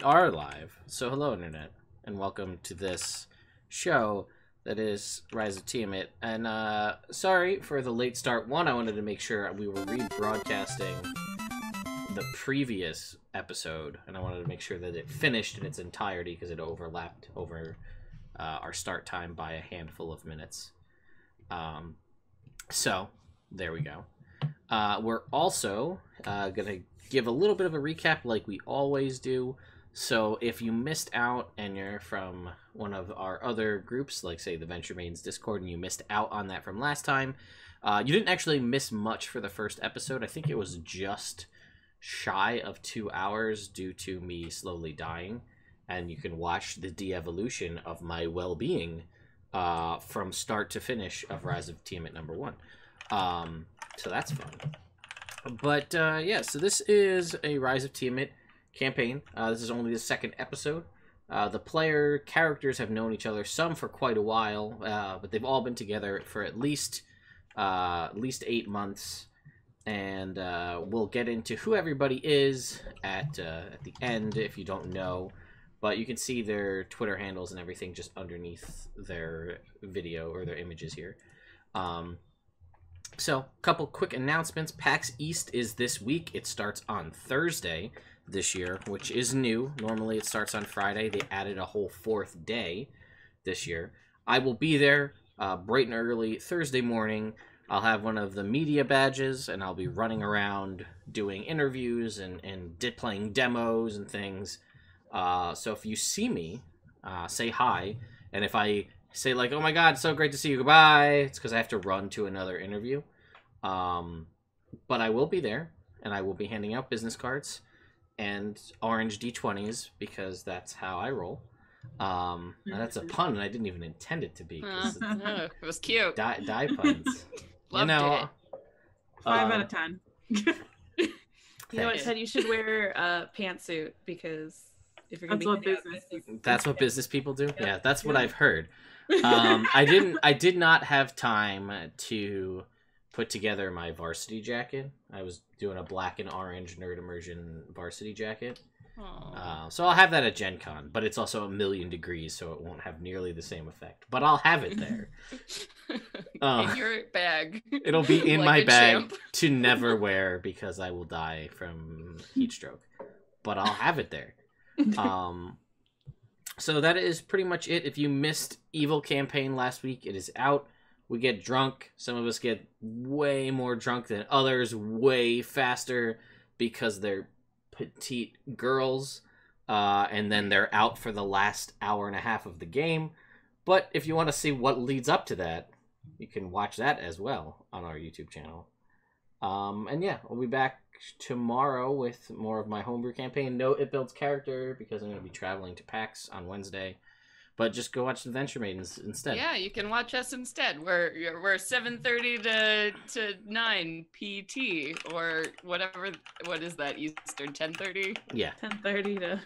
are live. So hello, Internet, and welcome to this show that is Rise of Tiamat. And sorry for the late start. One, I wanted to make sure we were rebroadcasting the previous episode, and I wanted to make sure that it finished in its entirety because it overlapped over our start time by a handful of minutes. So there we go. We're also gonna give a little bit of a recap like we always do. So if you missed out and you're from one of our other groups, like say the Venture Maidens Discord, and you missed out on that from last time, you didn't actually miss much for the first episode. I think it was just shy of 2 hours due to me slowly dying, and you can watch the de-evolution of my well-being from start to finish of Rise of Tiamat #1. So that's fun. But yeah, so this is a Rise of Tiamat campaign. This is only the second episode. The player characters have known each other, some for quite a while, but they've all been together for at least 8 months. And we'll get into who everybody is at the end if you don't know. But you can see their Twitter handles and everything just underneath their video or their images here. So, a couple quick announcements. PAX East is this week. It starts on Thursday this year, which is new. Normally it starts on Friday. They added a whole 4th day this year. I will be there bright and early Thursday morning. I'll have one of the media badges, and I'll be running around doing interviews and playing demos and things. So if you see me, say hi. And if I say like, oh my god, it's so great to see you, goodbye, it's because I have to run to another interview. But I will be there, and I will be handing out business cards and orange D20s, because that's how I roll. And that's a pun, and I didn't even intend it to be. It was cute. Die puns. Loved it. 5 out of 10. You know what, Ted? You should wear a pantsuit, because if you're gonna that's what business people do. Yeah, that's what I've heard. I did not have time to put together my varsity jacket. I was doing a black and orange Nerd Immersion varsity jacket. So I'll have that at Gen Con, but it's also 1,000,000 degrees, so it won't have nearly the same effect. But I'll have it there. In your bag. It'll be in my bag to never wear, because I will die from heat stroke. But I'll have it there. So that is pretty much it. If you missed Evil Campaign last week, it is out. We get drunk. Some of us get way more drunk than others, way faster, because they're petite girls, and then they're out for the last hour and a half of the game. But if you want to see what leads up to that, you can watch that as well on our YouTube channel. And yeah, we'll be back tomorrow with more of my homebrew campaign. No It Builds character, because I'm going to be traveling to PAX on Wednesday. But just go watch the Venture Maidens instead. Yeah, you can watch us instead. We're 7:30 to 9 PT, or whatever. What is that, Eastern? 10:30? Yeah. 10:30 to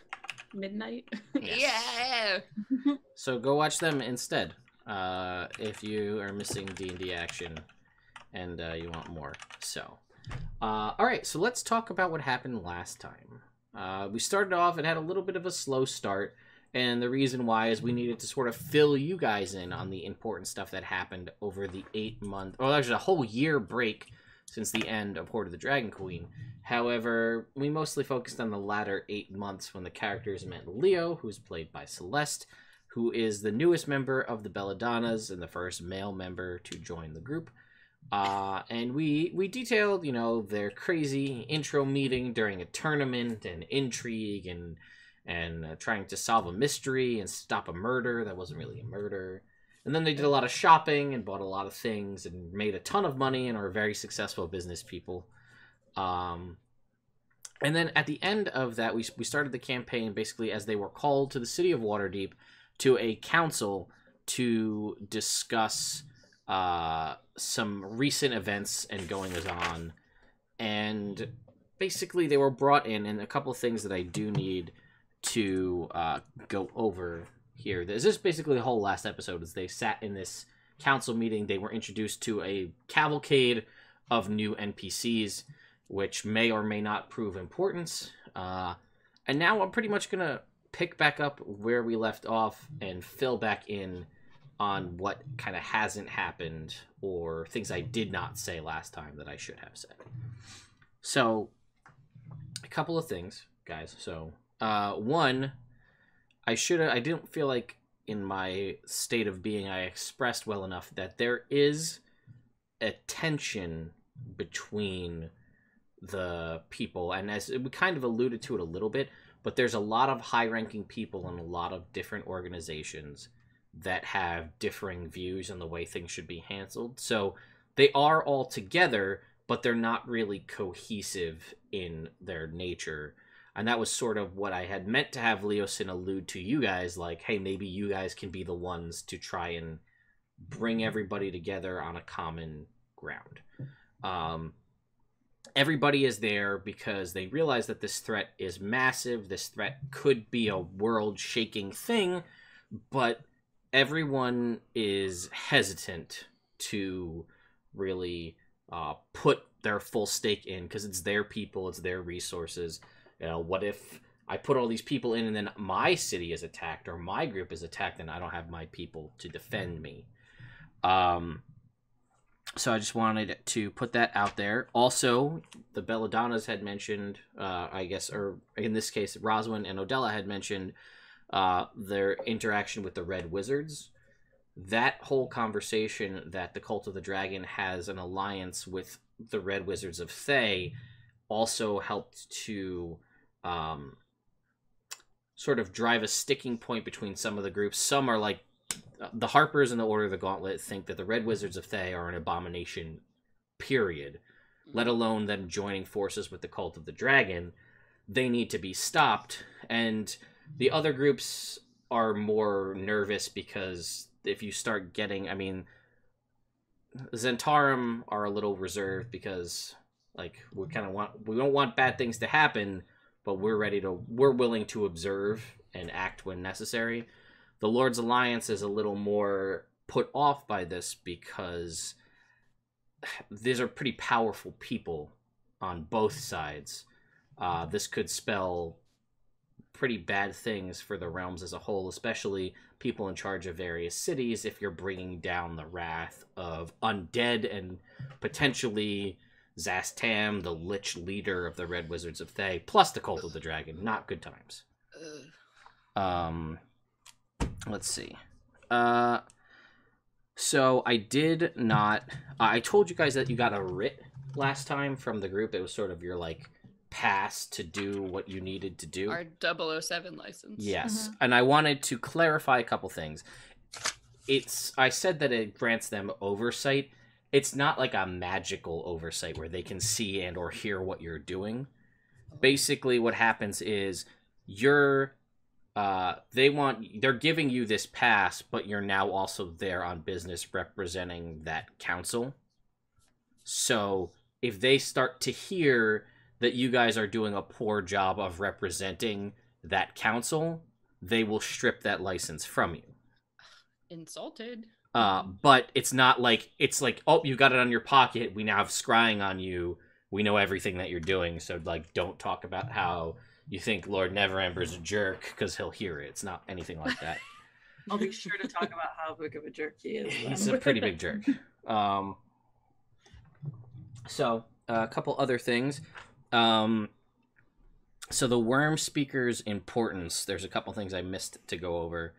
midnight. Yes. Yeah. So go watch them instead, if you are missing D&D action and you want more. So, all right. So let's talk about what happened last time. We started off and had a little bit of a slow start. And the reason why is we needed to sort of fill you guys in on the important stuff that happened over the 8-month, or actually a whole year break since the end of Hoard of the Dragon Queen. However, we mostly focused on the latter 8 months when the characters met Leo, who's played by Celeste, who is the newest member of the Belladonnas and the first male member to join the group. And we detailed, you know, their crazy intro meeting during a tournament and intrigue and trying to solve a mystery and stop a murder that wasn't really a murder. And then they did a lot of shopping and bought a lot of things and made a ton of money and are very successful business people. And then at the end of that, we started the campaign basically as they were called to the city of Waterdeep to a council to discuss some recent events and goings on. And basically they were brought in, and a couple of things that I do need to go over here. This is basically the whole last episode. As they sat in this council meeting, they were introduced to a cavalcade of new NPCs, which may or may not prove importance. And now I'm pretty much gonna pick back up where we left off and fill back in on what kind of hasn't happened or things I did not say last time that I should have said. So, a couple of things, guys. So, one, I didn't feel like in my state of being I expressed well enough that there is a tension between the people, and as we kind of alluded to it a little bit, but there's a lot of high-ranking people in a lot of different organizations that have differing views on the way things should be handled. So they are all together, but they're not really cohesive in their nature. And that was sort of what I had meant to have Leosin allude to you guys, like, hey, maybe you guys can be the ones to try and bring everybody together on a common ground. Everybody is there because they realize that this threat is massive. This threat could be a world-shaking thing, but everyone is hesitant to really put their full stake in because it's their people, it's their resources. You know, what if I put all these people in and then my city is attacked or my group is attacked and I don't have my people to defend me? So I just wanted to put that out there. Also, the Belladonnas had mentioned, I guess, or in this case, Roswin and Odella had mentioned their interaction with the Red Wizards. That whole conversation that the Cult of the Dragon has an alliance with the Red Wizards of Thay also helped to sort of drive a sticking point between some of the groups. Some are like, the Harpers and the Order of the Gauntlet think that the Red Wizards of Thay are an abomination, period. Let alone them joining forces with the Cult of the Dragon. They need to be stopped. And the other groups are more nervous because if you start getting, I mean, Zentarum are a little reserved because, like, we don't want bad things to happen, but we're willing to observe and act when necessary. The Lord's Alliance is a little more put off by this because these are pretty powerful people on both sides. This could spell pretty bad things for the realms as a whole, especially people in charge of various cities, if you're bringing down the wrath of undead and potentially Zastam, the Lich leader of the Red Wizards of Thay, plus the Cult of the Dragon. Not good times. Let's see. So I did not... I told you guys that you got a writ last time from the group. It was sort of your, like, pass to do what you needed to do. Our 007 license. Yes. And I wanted to clarify a couple things. I said that it grants them oversight. It's not like a magical oversight where they can see and or hear what you're doing. Basically what happens is they're giving you this pass, but you're now also there on business representing that council. So if they start to hear that you guys are doing a poor job of representing that council, they will strip that license from you. Insulted. But it's not like, it's like, oh, you got it on your pocket, we now have scrying on you, we know everything that you're doing, so, like, don't talk about how you think Lord Neverember's a jerk, because he'll hear it. It's not anything like that. I'll be sure to talk about how big of a jerk he is. He's a pretty big jerk. So, a couple other things. So the Worm Speaker's importance, there's a couple things I missed to go over.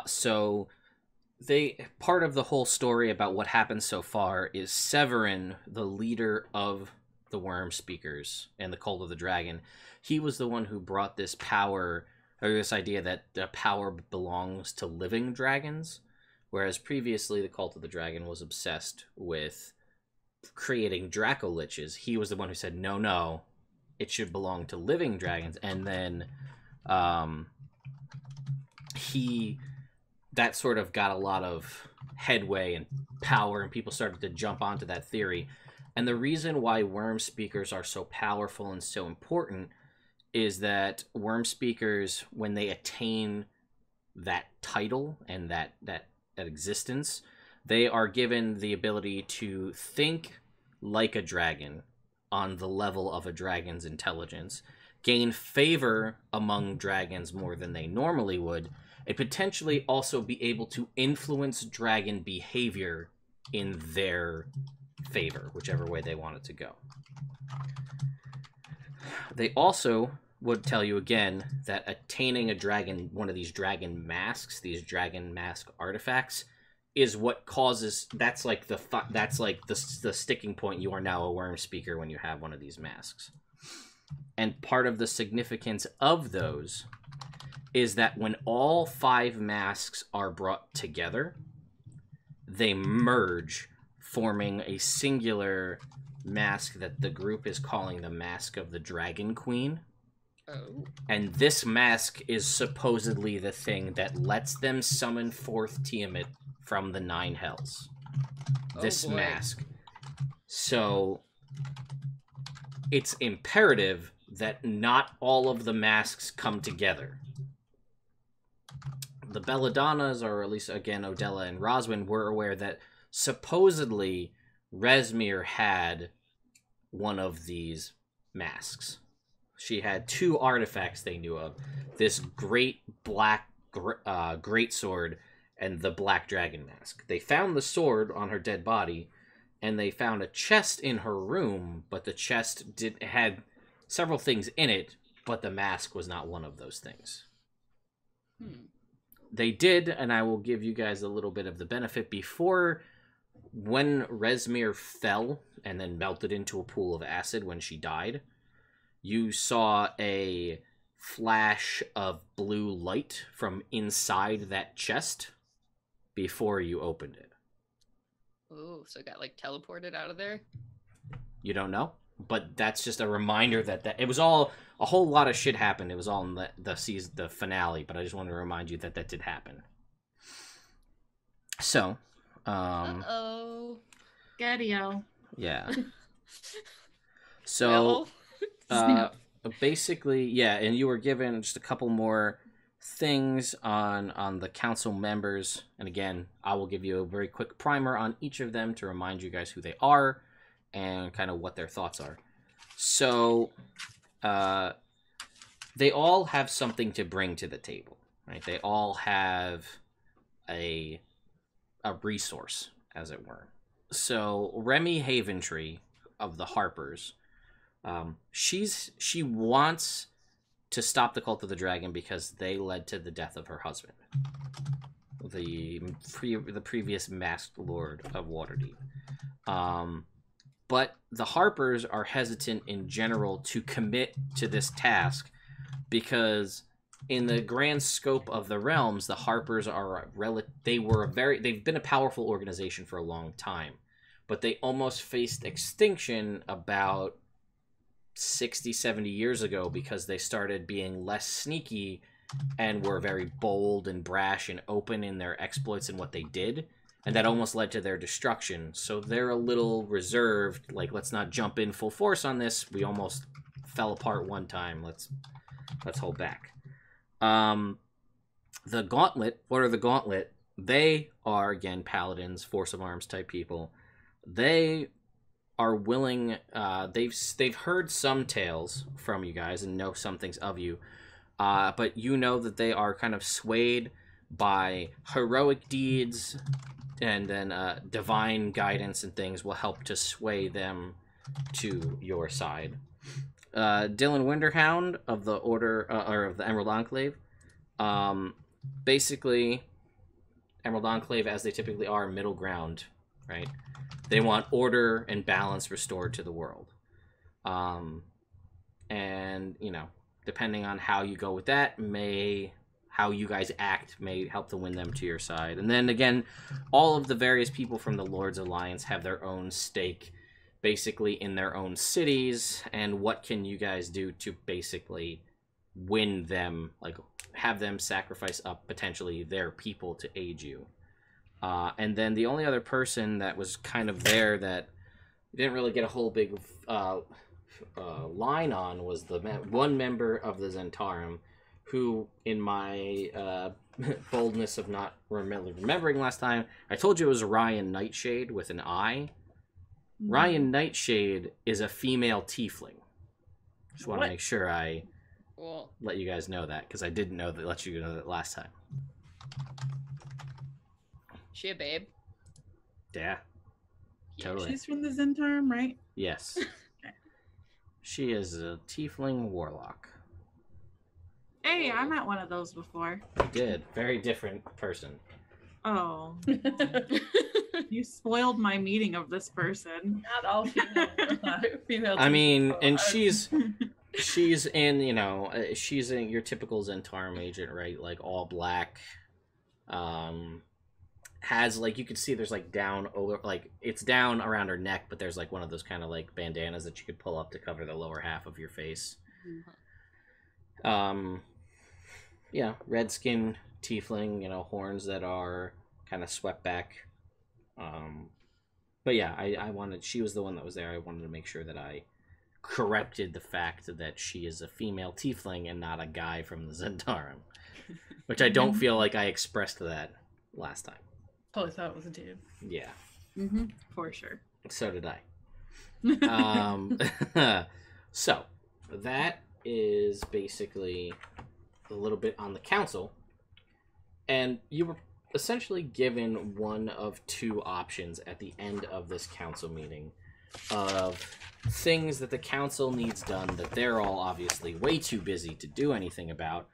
So part of the whole story about what happened so far is Severin, the leader of the Worm Speakers and the Cult of the Dragon. He was the one who brought this power, or this idea that the power belongs to living dragons, whereas previously the Cult of the Dragon was obsessed with creating Dracoliches. He was the one who said, no, it should belong to living dragons. And then that sort of got a lot of headway and power, and people started to jump onto that theory. And the reason why Worm Speakers are so powerful and so important is that Worm Speakers, when they attain that title and that existence, they are given the ability to think like a dragon on the level of a dragon's intelligence. gain favor among dragons more than they normally would, and potentially also be able to influence dragon behavior in their favor, whichever way they want it to go. They also would tell you again that attaining a dragon, one of these dragon masks, these dragon mask artifacts, is what causes, that's like the sticking point. You are now a worm speaker when you have one of these masks. And part of the significance of those is that when all 5 masks are brought together, they merge, forming a singular mask that the group is calling the Mask of the Dragon Queen. Oh. And this mask is supposedly the thing that lets them summon forth Tiamat from the 9 hells. This mask. So it's imperative that not all of the masks come together. The Belladonnas, or at least again Odella and Roswin, were aware that supposedly Resmir had one of these masks. She had 2 artifacts they knew of. This great black greatsword and the black dragon mask. They found the sword on her dead body, and they found a chest in her room, but the chest had several things in it, but the mask was not one of those things. They did, and I will give you guys a little bit of the benefit, before, when Resmir fell and then melted into a pool of acid when she died, you saw a flash of blue light from inside that chest before you opened it. Oh, so it got like teleported out of there? You don't know, but that's just a reminder that it was all, a whole lot of shit happened. It was all in the finale, but I just wanted to remind you that did happen. So, uh-oh. Gadio. Yeah. So, basically, yeah, and you were given just a couple more things on the council members, and again, I will give you a very quick primer on each of them to remind you guys who they are and kind of what their thoughts are. So, they all have something to bring to the table, right? They all have a resource, as it were. So, Remy Haventree of the Harpers, she wants to stop the Cult of the Dragon because they led to the death of her husband, the previous masked lord of Waterdeep. But the Harpers are hesitant in general to commit to this task because in the grand scope of the realms, the Harpers are they've been a powerful organization for a long time, but they almost faced extinction about 60, 70 years ago because they started being less sneaky and were very bold and brash and open in their exploits and what they did. And that almost led to their destruction. So they're a little reserved, like, let's not jump in full force on this. We almost fell apart one time. Let's hold back. The Gauntlet, Order of the Gauntlet, they are, again, paladins, force of arms type people. They are willing, they've heard some tales from you guys and know some things of you, but you know that they are kind of swayed by heroic deeds, and then divine guidance and things will help to sway them to your side. Dylan Winterhound of the Order, or of the Emerald Enclave, basically, Emerald Enclave, as they typically are, middle ground, right? They want order and balance restored to the world. And, you know, depending on how you go with that, how you guys act may help to win them to your side. And then, again, all of the various people from the Lord's Alliance have their own stake, basically, in their own cities, and what can you guys do to basically win them, like, have them sacrifice up, potentially, their people to aid you. And then the only other person that was kind of there that didn't really get a whole big line on was the one member of the Zentarum, who, in my boldness of not remembering last time, I told you it was Ryan Nightshade with an I. Ryan Nightshade is a female tiefling. Just want to make sure I Cool. let you guys know that, because I didn't let you know that last time. She a babe? Yeah. Totally. She's from the Zentarm, right? Yes. She is a tiefling warlock. Hey, I met one of those before. You did. Very different person. Oh. You spoiled my meeting of this person. Not all female. I mean, and she's in, you know, she's in your typical Zentarm agent, right? Like all black. Has, like, you can see there's like down over, like it's down around her neck, but there's like one of those kind of like bandanas that you could pull up to cover the lower half of your face. Yeah, red skin tiefling, you know, horns that are kind of swept back. But yeah, I wanted, she was the one that was there. I wanted to make sure that I corrected the fact that she is a female tiefling and not a guy from the Zentarm, which I don't feel like I expressed that last time. Totally thought it was a dude. Yeah. Mm-hmm. For sure. So did I. So that is basically a little bit on the council, and you were essentially given one of two options at the end of this council meeting of things that the council needs done that they're all obviously way too busy to do anything about,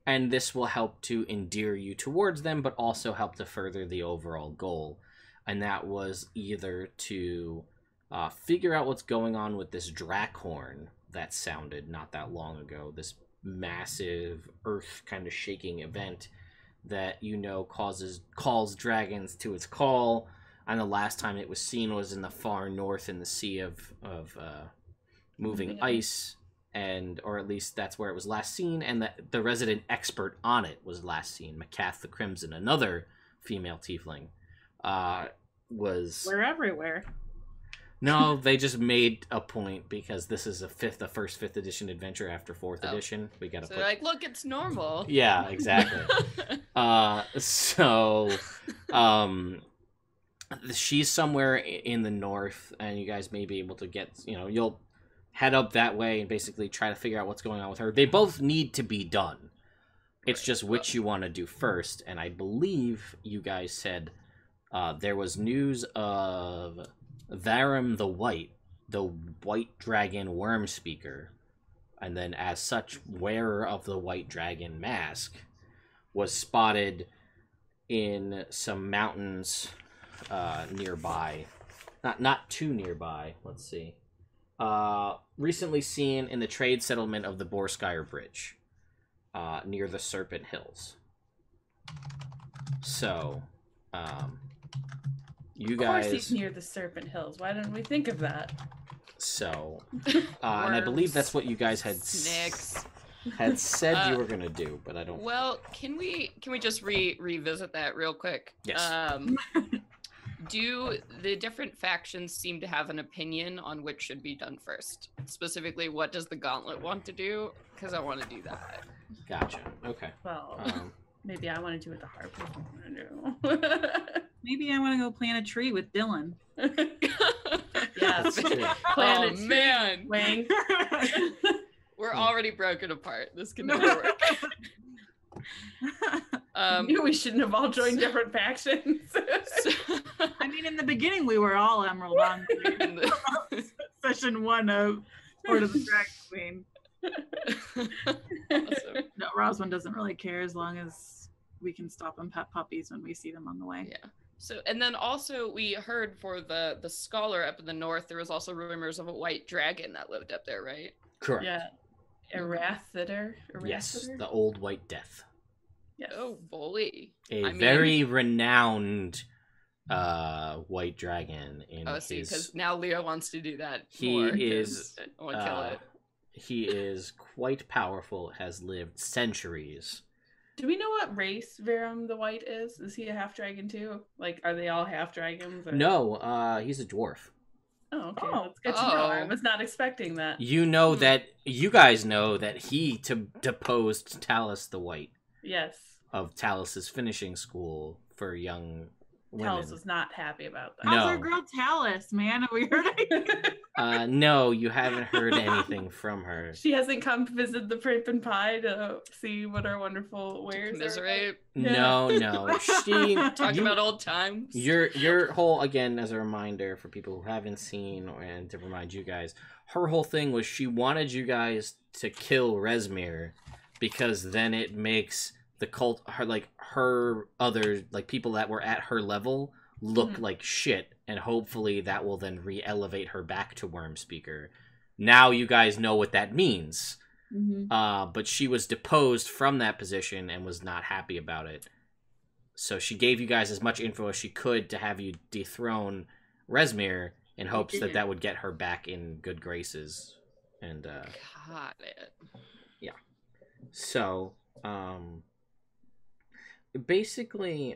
and this will help to endear you towards them, but also help to further the overall goal. And that was either to figure out what's going on with this Drakhorn that sounded not that long ago, this massive earth kind of shaking event that, you know, calls dragons to its call. And the last time it was seen was in the far north in the sea of moving ice, and or at least that's where it was last seen, and the resident expert on it was last seen, Macath the Crimson, another female tiefling, was... We're everywhere. No, they just made a point because this is the first 5th edition adventure after 4th edition. We gotta So put... like, look, it's normal. Yeah, exactly. She's somewhere in the north, and you guys may be able to get, you know, you'll head up that way and basically try to figure out what's going on with her. They both need to be done. It's just which you want to do first, and I believe you guys said there was news of Veram the White Dragon Worm Speaker, and then as such, wearer of the White Dragon mask, was spotted in some mountains nearby. Not too nearby, let's see. Recently seen in the trade settlement of the Borskire Bridge, near the Serpent Hills. So, you guys... Of course he's near the Serpent Hills. Why didn't we think of that? So, and I believe that's what you guys had Snakes. Had said you were gonna do, but I don't... Well, can we just revisit that real quick? Yes. Do the different factions seem to have an opinion on which should be done first? Specifically, what does the Gauntlet want to do? Because I want to do that. Gotcha. Okay. Well, maybe I want to do what the harp want to do. Maybe I want to go plant a tree with Dylan. Yes. Oh man, Wang. We're already broken apart. This can never work. Knew we shouldn't have all joined different factions. I mean, in the beginning, we were all Emerald on session 1 of Lord of the Dragon Queen. Awesome. No, Roswin doesn't really care as long as we can stop and pet puppies when we see them on the way. Yeah. So, and then also we heard for the scholar up in the north, there was also rumors of a white dragon that lived up there, right? Correct. Yeah. Erathiter? Yes, the Old White Death. Yes. Oh, bully. A very renowned white dragon in see, his... because now Leo wants to do that. He more, is... I want to kill it. He is quite powerful, has lived centuries. Do we know what race Veram the White is? Is he a half dragon too? Like, are they all half dragons? Or... No, he's a dwarf. Oh, okay. That's good to know. I was not expecting that. You know that... You guys know that he deposed Talus the White. Yes. Of Talus's finishing school for young Talis was not happy about that. No. How's our girl Talis, man? Have we heard anything? No, you haven't heard anything from her. She hasn't come to visit the Prip and Pie to see what our wonderful wares are. Commiserate. No. She Talking about old times. Your whole, again, as a reminder for people who haven't seen, and to remind you guys, her whole thing was she wanted you guys to kill Resmir because then it makes the cult, her other people that were at her level look like shit, and hopefully that will then re-elevate her back to Worm Speaker. Now you guys know what that means. But she was deposed from that position and was not happy about it. So she gave you guys as much info as she could to have you dethrone Resmir in hopes that that would get her back in good graces. And Got it. yeah. So basically,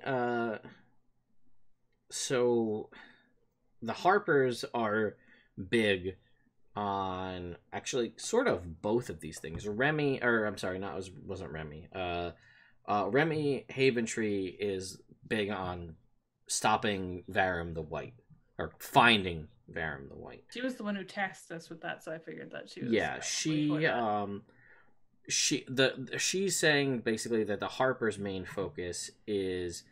so the Harpers are big on actually sort of both of these things. Remy, or I'm sorry, wasn't Remy. Remy Haventree is big on stopping Veram the White, or finding Veram the White. She was the one who tasked us with that, so I figured that she was. Yeah, she's saying basically that the Harper's main focus is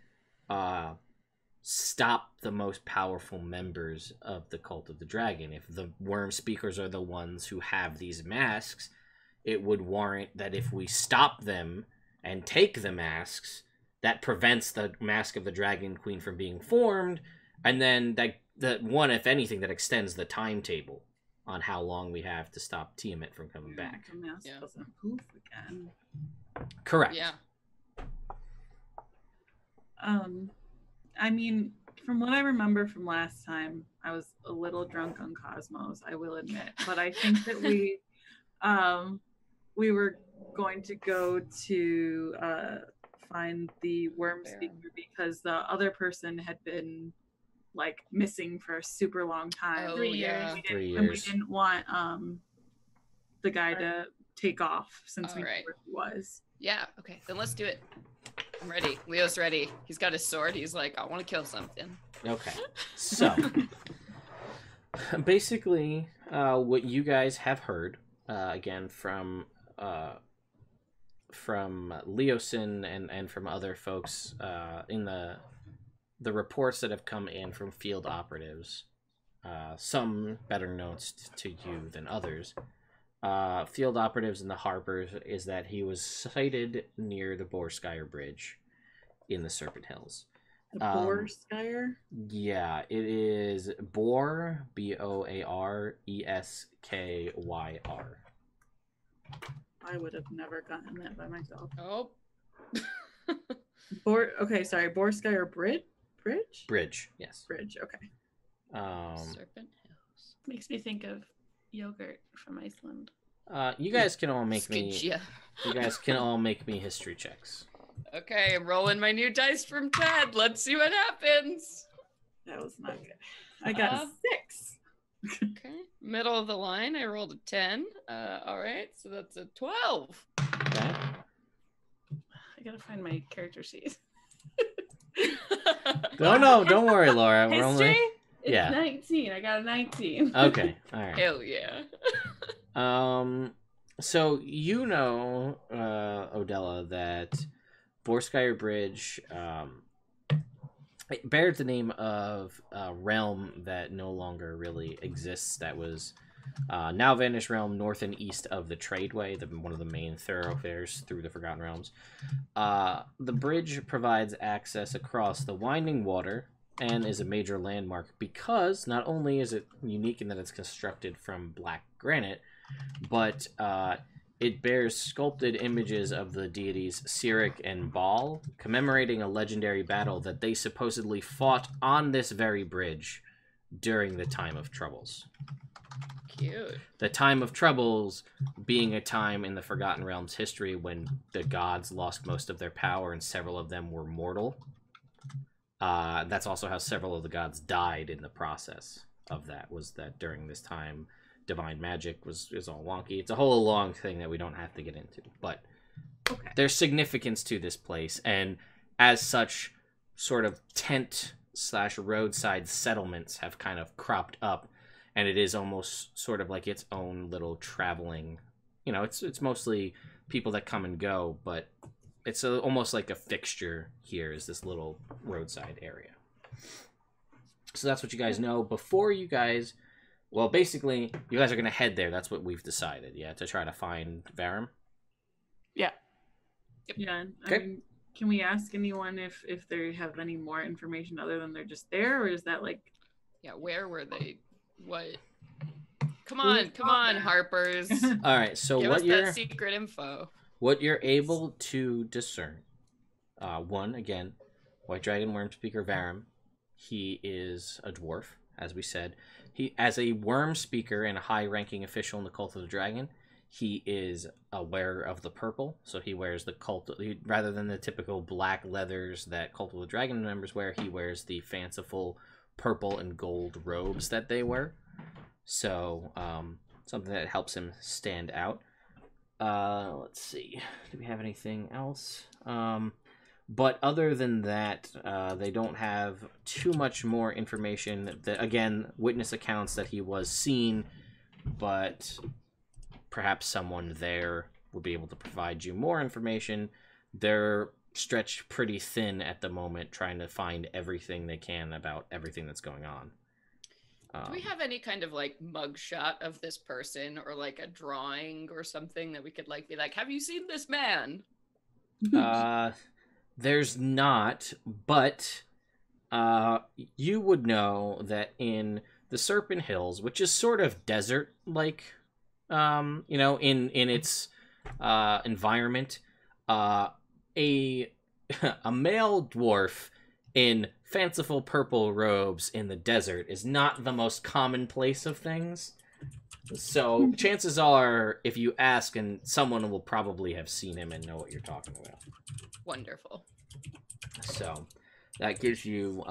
stop the most powerful members of the Cult of the Dragon. If the Worm Speakers are the ones who have these masks, it would warrant that if we stop them and take the masks, that prevents the Mask of the Dragon Queen from being formed, and then that one, if anything, that extends the timetable on how long we have to stop Tiamat from coming back. The mask doesn't poof again. Correct. Yeah. I mean, from what I remember from last time, I was a little drunk on Cosmos, I will admit, but I think that we were going to go to find the Worm Speaker because the other person had been missing for a super long time. 3 years. And we didn't want the guy to take off since we knew Alright. where he was. Yeah, okay, then let's do it. I'm ready. Leo's ready. He's got his sword. He's like, I want to kill something. Okay. So, basically, what you guys have heard, again, from Leosin and from other folks in the reports that have come in from field operatives, some better notes to you than others. Field operatives in the Harpers is that he was sighted near the Borskire Bridge in the Serpent Hills. The Borskire? Yeah, it is Boar, Boareskyer. I would have never gotten that by myself. Oh. Borskire Bridge? Bridge, yes. Bridge, okay. Serpent Hills. Makes me think of yogurt from Iceland. You guys can all make Skidgia. You guys can all make me history checks. Okay, I'm rolling my new dice from Ted. Let's see what happens. That was not good. I got 6. Okay, middle of the line. I rolled a 10. All right, so that's a 12. Okay. I gotta find my character sheet. No, don't worry, Laura. We're History? only... It's Yeah. 19. I got a 19. Okay, all right. Hell yeah. So you know, Odella, that Borskire Bridge it bears the name of a realm that no longer really exists. That was now vanished realm north and east of the Tradeway, one of the main thoroughfares through the Forgotten Realms. The bridge provides access across the Winding Water and is a major landmark because not only is it unique in that it's constructed from black granite, but it bears sculpted images of the deities Sirik and Baal, commemorating a legendary battle that they supposedly fought on this very bridge during the Time of Troubles. Cute. The Time of Troubles being a time in the Forgotten Realms history when the gods lost most of their power and several of them were mortal. That's also how several of the gods died in the process of that, was that during this time divine magic is all wonky. It's a whole long thing that we don't have to get into, but there's significance to this place, and as such, sort of tent slash roadside settlements have kind of cropped up, and it is almost sort of like its own little traveling, you know, it's mostly people that come and go, but it's almost like a fixture here is this little roadside area. So that's what you guys know. Before you guys, well, basically, you guys are going to head there. That's what we've decided, yeah, to try to find Veram. Yeah. Yeah. Okay. I mean, can we ask anyone if they have any more information other than they're just there, or is that like? Yeah, where were they? What? Come on, Harpers. All right, so Give what us you're that secret info. what you're able to discern, one again, White Dragon Worm Speaker Veram. He is a dwarf, as we said. He, as a worm speaker and a high-ranking official in the Cult of the Dragon, he is a wearer of the purple. So he wears the rather than the typical black leathers that Cult of the Dragon members wear, he wears the fanciful purple and gold robes that they wear. So something that helps him stand out. Let's see. Do we have anything else? But other than that, they don't have too much more information. That, again, witness accounts that he was seen, but perhaps someone there will be able to provide you more information. They're stretched pretty thin at the moment, trying to find everything they can about everything that's going on. Do we have any kind of like mugshot of this person, or like a drawing or something that we could like be like, have you seen this man? There's not, but you would know that in the Serpent Hills, which is sort of desert-like, you know, in its environment, a male dwarf in fanciful purple robes in the desert is not the most commonplace of things. So chances are, if you ask, and someone will probably have seen him and know what you're talking about. Wonderful. So that gives you,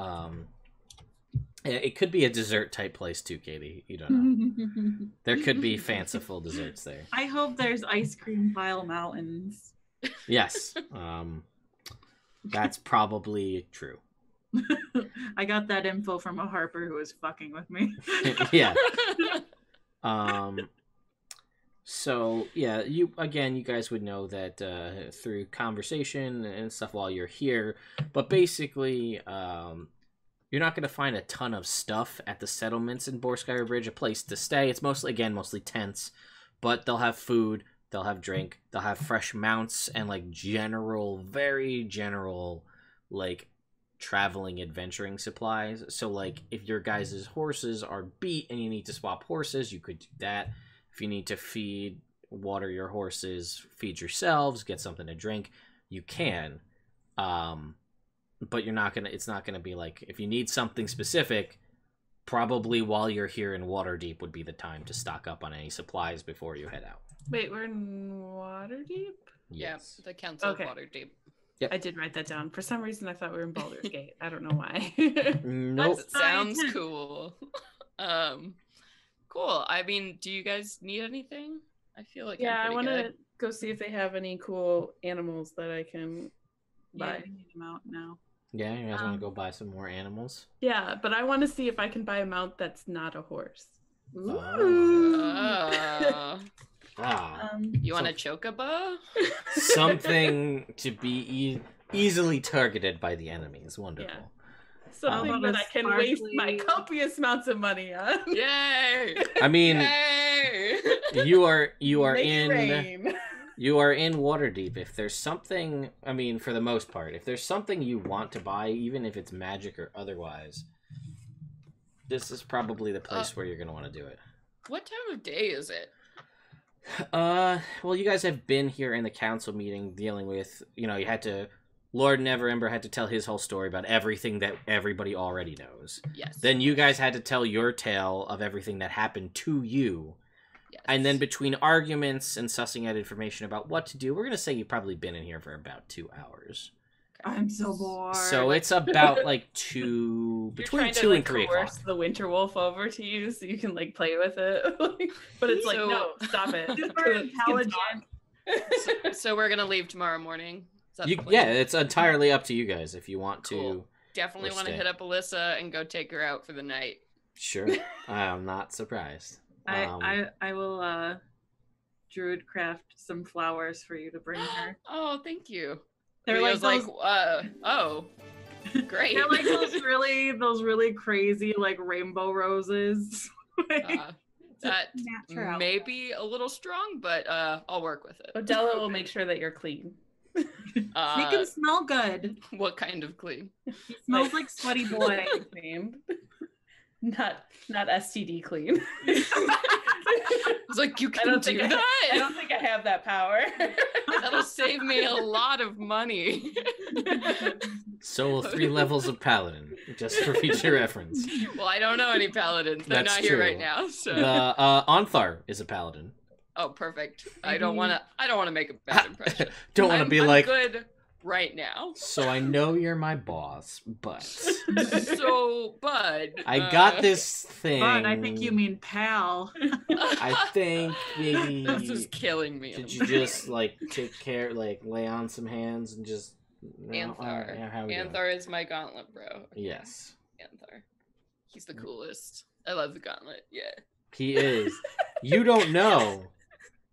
it could be a dessert type place too, Katie. You don't know. There could be fanciful desserts there. I hope there's ice cream pile mountains. Yes. That's probably true. I got that info from a Harper who was fucking with me. Yeah. So yeah, you guys would know that through conversation and stuff while you're here, but basically you're not going to find a ton of stuff at the settlements in Borskire Bridge, a place to stay. It's mostly tents, but they'll have food, they'll have drink, they'll have fresh mounts, and like very general like traveling adventuring supplies. So like if your guys' horses are beat and you need to swap horses, you could do that. If you need to water your horses, feed yourselves, get something to drink, you can. But it's not gonna be like, if you need something specific, probably while you're here in Waterdeep would be the time to stock up on any supplies before you head out. Wait, we're in Waterdeep? Yes. Yeah, the Council of Waterdeep. Yep. I did write that down. For some reason, I thought we were in Baldur's Gate. I don't know why. Nope. Sounds cool. Cool. I mean, do you guys need anything? I feel like I want to to go see if they have any cool animals that I can buy. Yeah, I need them out now. Yeah, you guys want to go buy some more animals? Yeah, but I want to see if I can buy a mount that's not a horse. You want a chocobo? Something to be easily targeted by the enemy is wonderful. Yeah. Something that I can waste my copious amounts of money on. Yay! I mean, Yay! you are in rain. You are in Waterdeep. If there's something, I mean, for the most part, if there's something you want to buy, even if it's magic or otherwise, this is probably the place where you're going to want to do it. What time of day is it? Well, you guys have been here in the council meeting dealing with, Lord Neverember had to tell his whole story about everything that everybody already knows. Yes. Then you guys had to tell your tale of everything that happened to you. Yes. And then between arguments and sussing out information about what to do, we're going to say you've probably been in here for about 2 hours. I'm so bored. So it's about like between 2 and 3 o'clock. Coerce the winter wolf over to you so you can like play with it. But it's like, no, stop it. Super intelligent. So we're gonna leave tomorrow morning. Is that the plan? Yeah, it's entirely up to you guys if you want to. Cool. Definitely Or want to stay. hit up Alyssa and go take her out for the night. Sure. I'm not surprised. I will druid craft some flowers for you to bring her. Oh, thank you. They're Leo's like oh, great. They're like those really crazy like rainbow roses. That Natural. may be a little strong, but I'll work with it. Odella will make sure that you're clean. Make him smell good. What kind of clean? He smells like sweaty boy. Clean. Not STD clean. It's like, you can do that? I don't think I have that power. That'll save me a lot of money. So will 3 levels of paladin, just for future reference. Well, I don't know any paladins. They're That's not here true. right now. So. The Onthar is a paladin. Oh, perfect. I don't want to make a bad impression. Don't want to be like, good right now. so I know you're my boss, but So, bud, I got this thing. But I think you mean pal. I think maybe. This is killing me. Did you just like take care, like lay on some hands and just? Anthar. How we doing? Anthar is my gauntlet, bro. Okay. Yes, Anthar. He's the coolest. I love the gauntlet. Yeah. he is. You don't know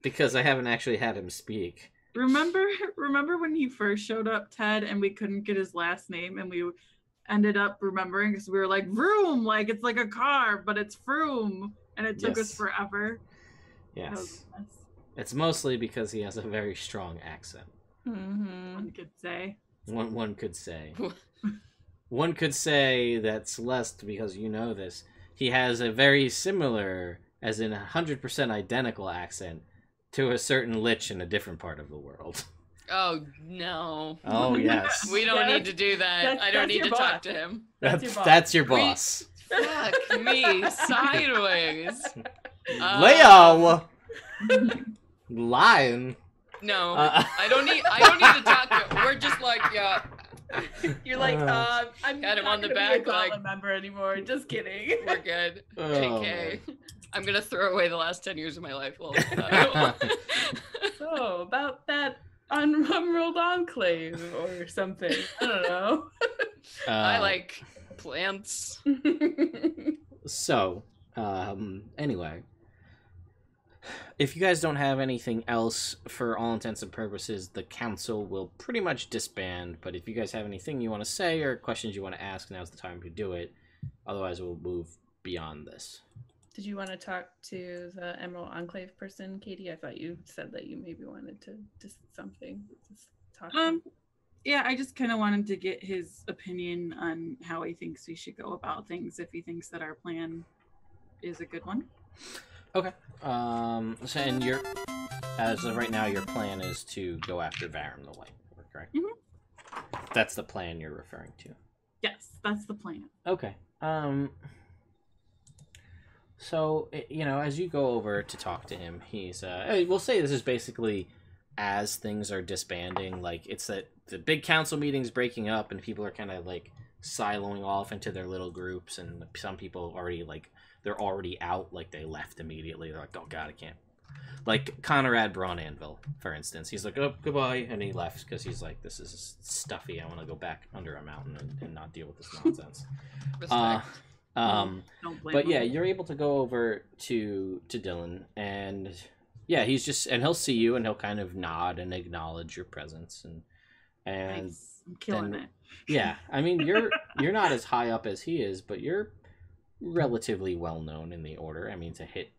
because I haven't actually had him speak. Remember when he first showed up, Ted, and we couldn't get his last name, and we ended up remembering because we were like Vroom, like it's like a car, but it's Vroom, and it took us Yes. forever. That Yes, was a mess. it's mostly because he has a very strong accent. Mm-hmm. One could say. One could say. One could say that Celeste, because you know this, he has a very similar, as in 100% identical accent to a certain lich in a different part of the world. Oh no. Oh yes. We don't Yeah, need to do that. I don't that's need your to boss. talk to him. That's your boss. Fuck me sideways. Leo, lion. No, I don't need to talk to him. We're just like, yeah. You're like, I'm Pat him not on the gonna back, be a like- gauntlet member anymore. Just kidding. We're good. Oh. JK. I'm gonna throw away the last 10 years of my life. Well, So about that unrolled enclave or something. I don't know. I like plants. So, anyway, if you guys don't have anything else, for all intents and purposes, the council will pretty much disband. But if you guys have anything you want to say or questions you want to ask, now's the time to do it. Otherwise, we'll move beyond this. Did you want to talk to the Emerald Enclave person, Katie? I thought you said that you maybe wanted to just something. Just talk. to him. Yeah, I just kind of wanted to get his opinion on how he thinks we should go about things, if he thinks that our plan is a good one. Okay. So, and as of right now, your plan is to go after Veram the White, correct? Mhm. That's the plan you're referring to. Yes, that's the plan. Okay. So, as you go over to talk to him, he's, we'll say this is basically as things are disbanding, like, it's that the big council meeting's breaking up and people are kind of, like, siloing off into their little groups, and some people already, like, they're already out, like, they left immediately. They're like, oh god, I can't. Like, Conrad Braun Anvil, for instance. He's like, oh, goodbye, and he left because he's like, this is stuffy. I want to go back under a mountain and not deal with this nonsense. Respect. Don't blame But yeah, him. you're able to go over to Dylan, and yeah, he'll see you, and he'll kind of nod and acknowledge your presence, and Nice. I'm killing then- it. yeah, I mean you're not as high up as he is, but you're relatively well known in the order. I mean, to hit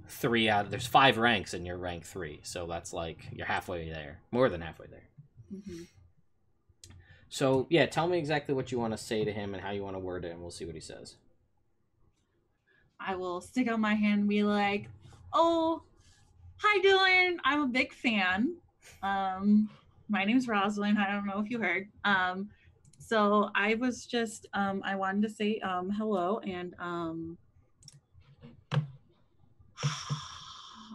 3 out, there's 5 ranks, and you're rank 3, so that's like you're halfway there, more than halfway there. Mm-hmm. So yeah, tell me exactly what you want to say to him and how you want to word it, and we'll see what he says. I will stick out my hand and be like, oh, hi, Dylan. I'm a big fan. My name's Rosalind. I don't know if you heard. So I was just, I wanted to say hello. And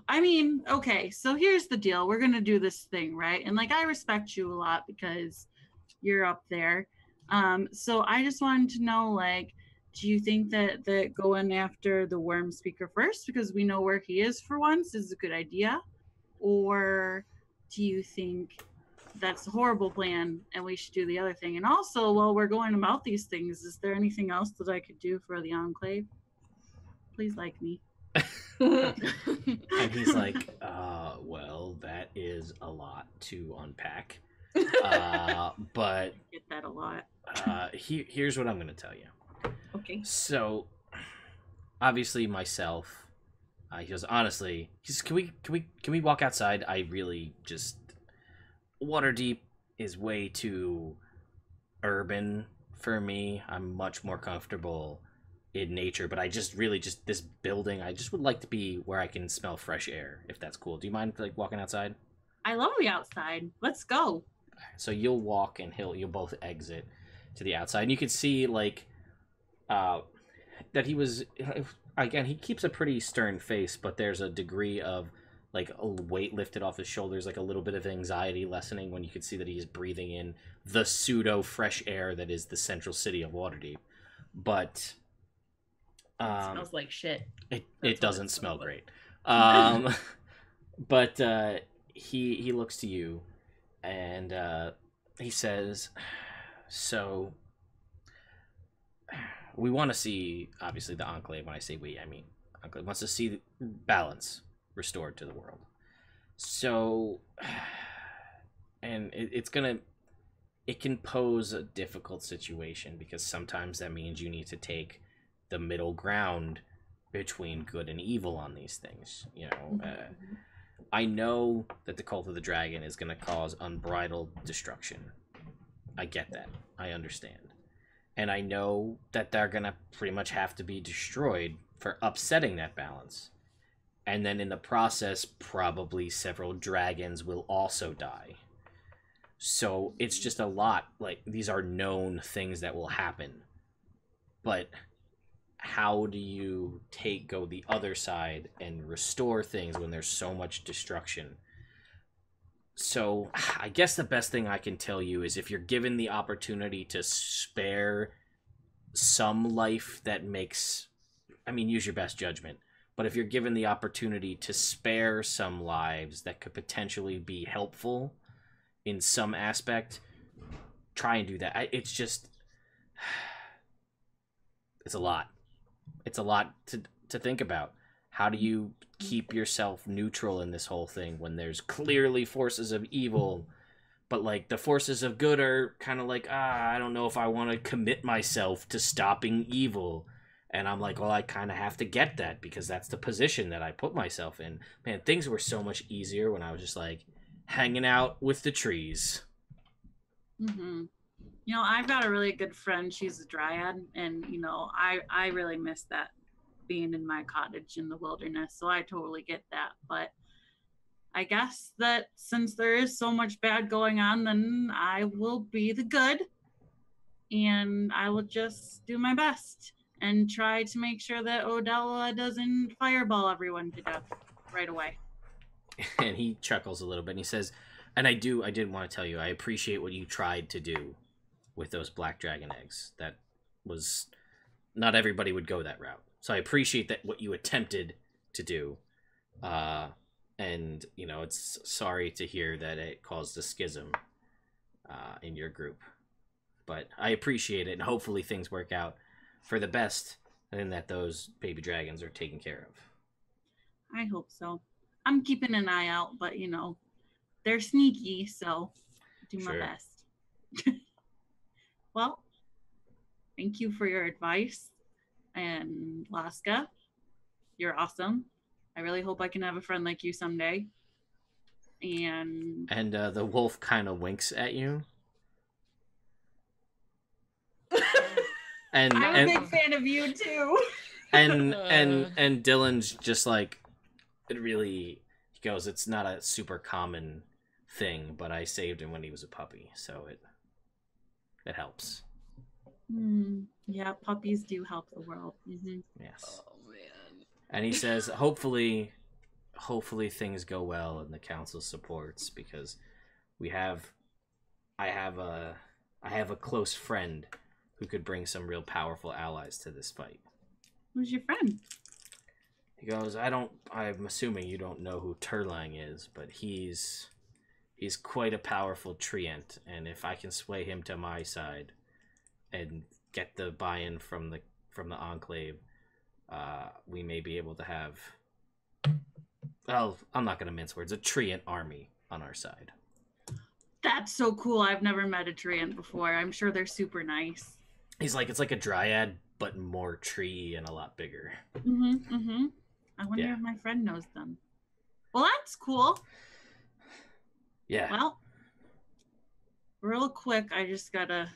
I mean, okay, so here's the deal. We're going to do this thing, right? And like, I respect you a lot because you're up there. So I just wanted to know, like, do you think that going after the worm speaker first, because we know where he is for once, is a good idea? Or do you think that's a horrible plan and we should do the other thing. And also, while we're going about these things, is there anything else that I could do for the Enclave? Please like me. And he's like, well, that is a lot to unpack. But Get that a lot. here's what I'm going to tell you. Okay. So, obviously, myself. He goes, honestly, can we walk outside? I really just Waterdeep is way too urban for me. I'm much more comfortable in nature, but I just this building. I just would like to be where I can smell fresh air, if that's cool. Do you mind like walking outside? I love the outside. Let's go. So you'll walk and you'll both exit to the outside, and you can see like that he was. Again, he keeps a pretty stern face, but there's a degree of like a weight lifted off his shoulders, like a little bit of anxiety lessening when you can see that he is breathing in the pseudo fresh air that is the central city of Waterdeep. But It smells like shit. it doesn't smell great. But he looks to you and he says, so we want to see, obviously, the Enclave. When I say we, I mean Enclave wants to see the balance restored to the world. So, and it can pose a difficult situation because sometimes that means you need to take the middle ground between good and evil on these things. You know, I know that the Cult of the Dragon is going to cause unbridled destruction. I get that. I understand. And I know that they're going to pretty much have to be destroyed for upsetting that balance. And then in the process, probably several dragons will also die. So it's just a lot. Like, these are known things that will happen. But how do you go the other side and restore things when there's so much destruction? So I guess the best thing I can tell you is if you're given the opportunity to spare some life that makes, I mean, use your best judgment. But if you're given the opportunity to spare some lives that could potentially be helpful in some aspect, try and do that. It's just, it's a lot. It's a lot to think about. How do you keep yourself neutral in this whole thing when there's clearly forces of evil, but like the forces of good are kind of like, I don't know if I want to commit myself to stopping evil. And I'm like, well, I kind of have to get that because that's the position that I put myself in. Man, things were so much easier when I was just like hanging out with the trees. Mm-hmm. You know, I've got a really good friend. She's a dryad, and you know, I really miss that, being in my cottage in the wilderness. So I totally get that. But I guess that since there is so much bad going on, then I will be the good, and I will just do my best and try to make sure that Odella doesn't fireball everyone to death right away. And he chuckles a little bit and he says, and I did want to tell you, I appreciate what you tried to do with those black dragon eggs. That was, not everybody would go that route. So I appreciate that what you attempted to do. And, you know, it's sorry to hear that it caused a schism in your group. But I appreciate it, and hopefully things work out for the best, and that those baby dragons are taken care of. I hope so. I'm keeping an eye out, but, you know, they're sneaky, so do my best. Well, thank you for your advice. And Laska, you're awesome. I really hope I can have a friend like you someday. And the wolf kind of winks at you. I'm a big fan of you too. and Dylan's just like, it really, he goes, it's not a super common thing, but I saved him when he was a puppy, so it helps. Yeah, puppies do help the world. Mm-hmm. Yes. Oh man. And he says, hopefully things go well and the council supports, because I have a close friend who could bring some real powerful allies to this fight. Who's your friend? He goes, I'm assuming you don't know who Turlang is, but he's he's quite a powerful treant, and if I can sway him to my side and get the buy-in from the Enclave, we may be able to have, well, I'm not going to mince words, a treant army on our side. That's so cool. I've never met a treant before. I'm sure they're super nice. He's like, it's like a dryad, but more tree and a lot bigger. I wonder if my friend knows them. Well, that's cool. Yeah. Well, real quick, I just gotta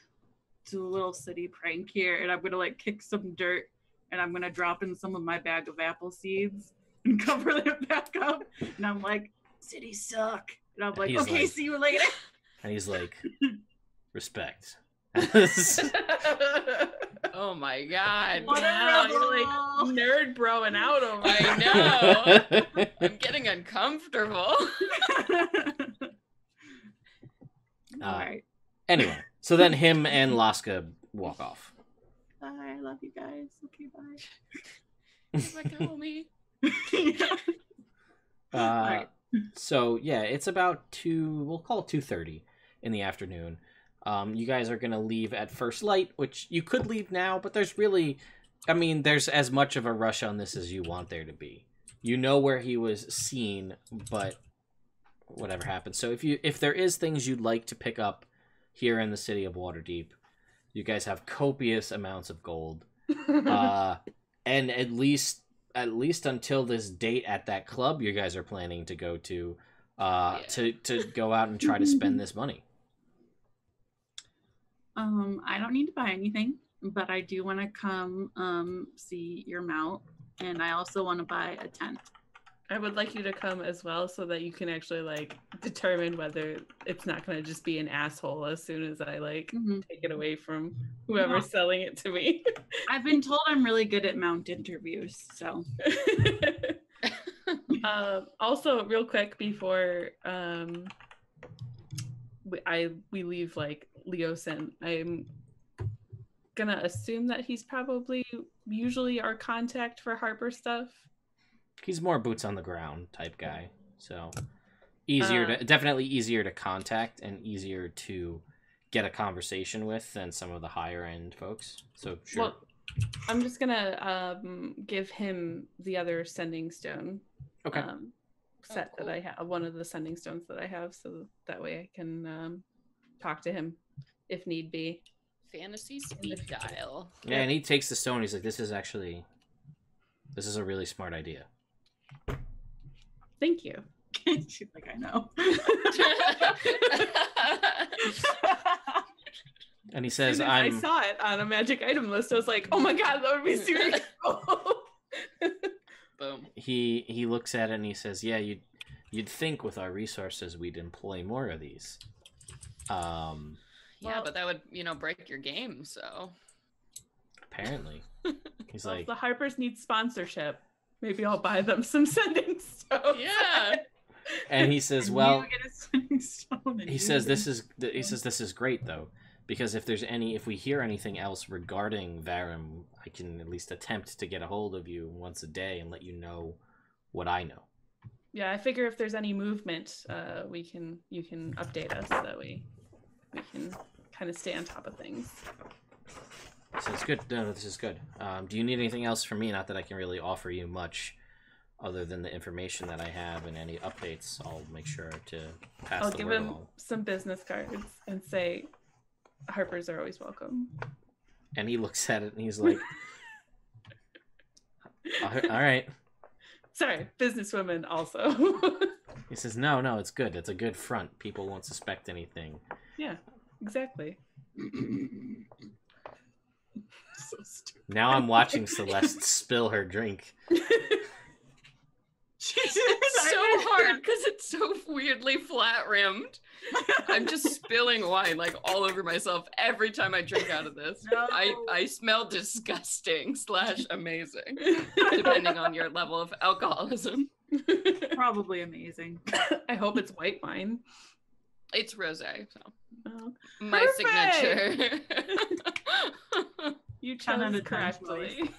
do a little city prank here, and I'm gonna like kick some dirt, and I'm gonna drop in some of my bag of apple seeds and cover it back up. And I'm like, cities suck. And I'm like, He's okay, like- see you later. And he's like, respect. Oh my god. What a Wow, rebel. you're Like nerd broing out over I know. I'm getting uncomfortable. All right. Anyway, so then him and Laska walk off. Bye. I love you guys. Okay, Let go of me. bye. Alright. So yeah, it's about we'll call it 2:30 in the afternoon. You guys are gonna leave at first light, which you could leave now, but there's as much of a rush on this as you want there to be. You know where he was seen, but whatever happens. So if there is things you'd like to pick up here in the city of Waterdeep, you guys have copious amounts of gold, and at least until this date at that club you guys are planning to go to go out and try to spend this money. I don't need to buy anything, but I do want to come see your mount, and I also want to buy a tent. I would like you to come as well so that you can actually like determine whether it's not going to just be an asshole as soon as I like take it away from whoever's selling it to me. I've been told I'm really good at mount interviews, so. Also, real quick before we leave like Leosin, I'm gonna assume that he's probably usually our contact for Harper stuff. He's more boots on the ground type guy, so definitely easier to contact and easier to get a conversation with than some of the higher end folks. So sure. Well, I'm just gonna give him the other sending stone. Okay. Set that I have, one of the sending stones that I have, so that way I can talk to him if need be. Fantasy speed dial. Yeah, and he takes the stone. He's like, this is a really smart idea. Thank you. She's like, I know. And he says, I saw it on a magic item list. I was like, oh my god, that would be super cool. Boom. He looks at it and he says, yeah, you'd think with our resources we'd employ more of these. Yeah, but that would, break your game, so. Apparently. He's Well, like, if the Harpers need sponsorship, maybe I'll buy them some sending stones. Yeah. and he says, And well, you get a sending stone and he you says get this is great though, because if we hear anything else regarding Veram, I can at least attempt to get a hold of you once a day and let you know what I know. Yeah, I figure if there's any movement, you can update us so that we can kind of stay on top of things. So it's good. No, this is good. Do you need anything else from me? Not that I can really offer you much other than the information that I have, and any updates I'll make sure to pass I'll the give word him along. some business cards and say, Harpers are always welcome. And he looks at it and he's like, all right. Sorry, businesswomen also. He says, no, it's good. It's a good front. People won't suspect anything. Yeah, exactly. so stupid. Now I'm watching Celeste spill her drink. It's so hard because it's so weirdly flat rimmed. I'm just spilling wine like all over myself every time I drink out of this. No. I smell disgusting / amazing, depending on your level of alcoholism. Probably amazing. I hope it's white wine. It's rosé, so Oh, my Perfect! signature. you 10 out chose of 10 correctly.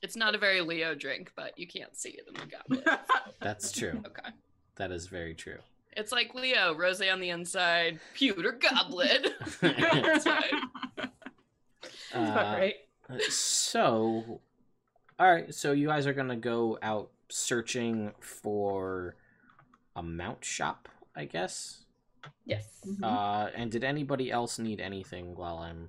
It's not a very Leo drink, but you can't see it in the goblet. That's true. Okay. That is very true. It's like Leo, rose on the inside, pewter goblet. That's right. Right. So, all right. So you guys are gonna go out searching for a mount shop, I guess. Yes. And did anybody else need anything while I'm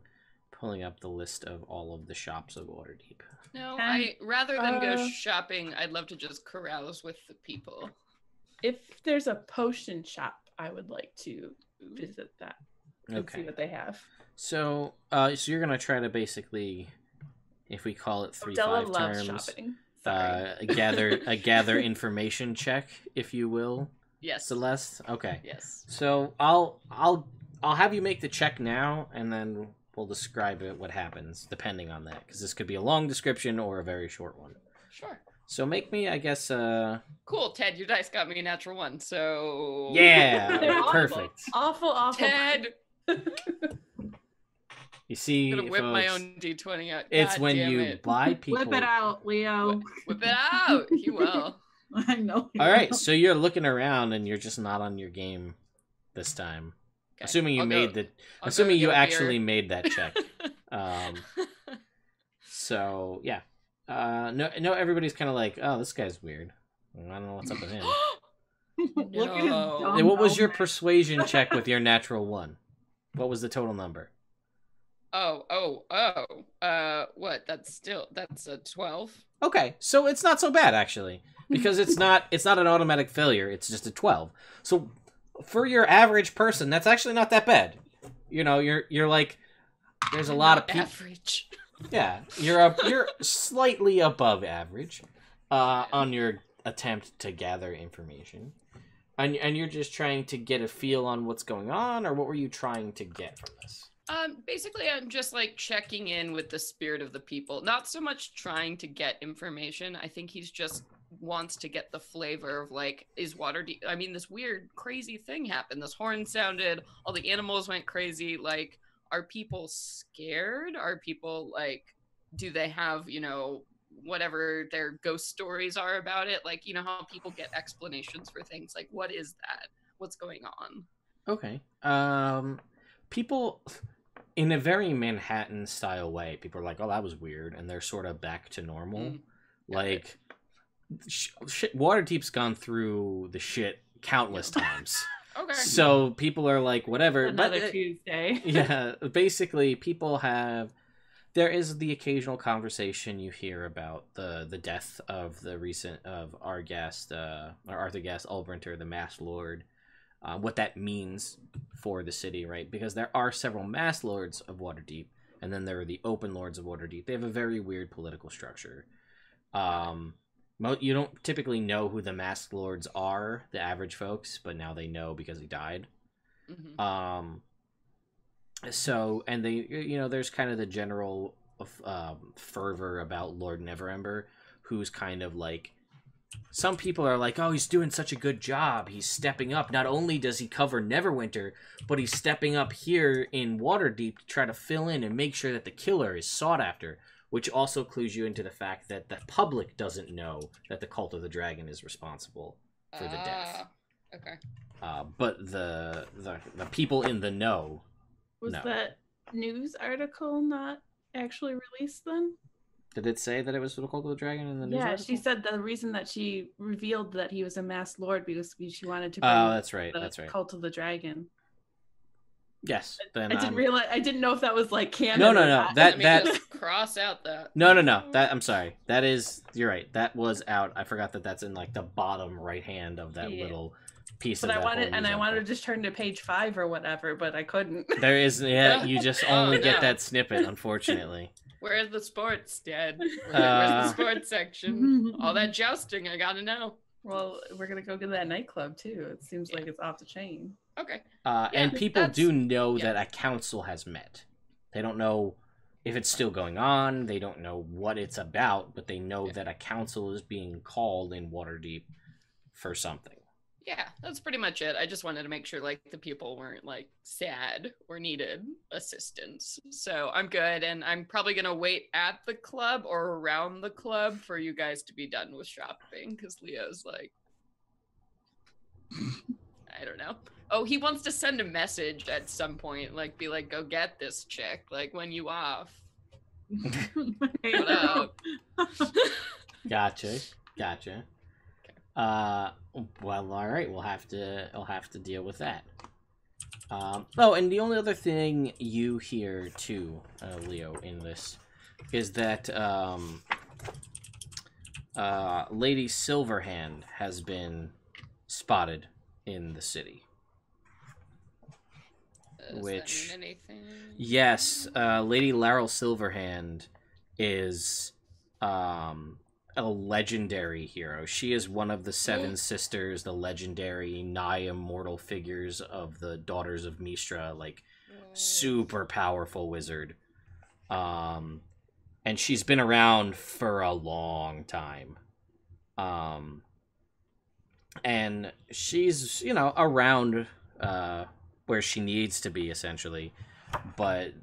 pulling up the list of all of the shops of Waterdeep? No, I rather than go shopping, I'd love to just carouse with the people. If there's a potion shop, I would like to visit that and see what they have. So, so you're gonna try to basically, if we call it 3-5 terms, gather information check, if you will. Yes. Celeste. Okay. Yes. So I'll have you make the check now, and then we'll describe it what happens depending on that, because this could be a long description or a very short one. Sure. So make me, I guess. Cool, Ted. Your dice got me a natural 1, so. Yeah. Perfect. Awful. Ted. You see, I'm gonna whip folks, my own D20 out. It's God when damn you it. buy people. Whip it out, Leo. Whip it out. You will. I know. All right, so you're looking around and you're just not on your game this time. Okay. Assuming you actually made that check. So yeah, no, everybody's kind of like, oh, this guy's weird. I don't know what's up with him. Look at his dumb And what was your helmet. persuasion check with your natural 1? What was the total number? What? That's a 12. Okay, so it's not so bad actually, because it's not an automatic failure. It's just a 12. So for your average person, that's actually not that bad. You know, you're like, there's a lot of people. Average. Yeah, you're slightly above average on your attempt to gather information, and you're just trying to get a feel on what's going on, or what were you trying to get from this? Basically, I'm just like checking in with the spirit of the people. Not so much trying to get information. I think he's just wants to get the flavor of like, is Waterdeep? I mean, this weird, crazy thing happened. This horn sounded. All the animals went crazy. Like, are people scared? Are people like, do they have, whatever their ghost stories are about it? Like, you know how people get explanations for things. Like, what is that? What's going on? Okay. People, in a very Manhattan style way, people are like, oh, that was weird, and they're sort of back to normal. Like, Waterdeep's gone through the shit countless times. Okay. So people are like, whatever. Another Tuesday. Yeah, basically, people have. There is the occasional conversation you hear about the death of our guest, Arthur Guest Ulbrinter, the Masked Lord. What that means for the city, right? Because there are several Masked Lords of Waterdeep, and then there are the Open Lords of Waterdeep. They have a very weird political structure. You don't typically know who the Masked Lords are, the average folks, but now they know because he died. Mm-hmm. So, and they, there's kind of the general fervor about Lord Neverember, who's kind of like, some people are like, oh, he's doing such a good job. He's stepping up. Not only does he cover Neverwinter, but he's stepping up here in Waterdeep to try to fill in and make sure that the killer is sought after, which also clues you into the fact that the public doesn't know that the Cult of the Dragon is responsible for the death. Okay. But the people in the know. Was No. that news article not actually released then? Did it say that it was for the Cult of the Dragon in the news Yeah, article? she said the reason that she revealed that he was a masked lord because she wanted to bring Oh, that's right. the That's right. Cult of the Dragon. Yes. Then I didn't realize. I didn't know if that was like canon. No. or not. Let me just cross out that. No. That I'm sorry. That is. You're right. That was out. I forgot that's in like the bottom right hand of that little piece. But of I that wanted, whole and news I wanted to article. just turn to page 5 or whatever, but I couldn't. There is. Yeah. You just only get no. that snippet, unfortunately. Where's the sports, Dad? Where's the sports section? All that jousting, I gotta know. Well, we're gonna go get that nightclub too. It seems like it's off the chain. Okay. And people do know yeah. that a council has met. They don't know if it's still going on. They don't know what it's about, but they know that a council is being called in Waterdeep for something. Yeah, that's pretty much it. I just wanted to make sure like the people weren't like sad or needed assistance. So I'm good, and I'm probably gonna wait at the club or around the club for you guys to be done with shopping, because Leo's like, I don't know. Oh, he wants to send a message at some point, like be like, "Go get this chick." Like, when you off? What up? Gotcha. Well, all right. I'll have to deal with that. Oh, and the only other thing you hear too, Leo, in this, is that Lady Silverhand has been spotted in the city. Does Which, that mean anything? yes, Lady Laeral Silverhand is a legendary hero. She is one of the seven sisters, the legendary nigh immortal figures of the Daughters of Mistra, like super powerful wizard. And she's been around for a long time. And she's, around where she needs to be, essentially. But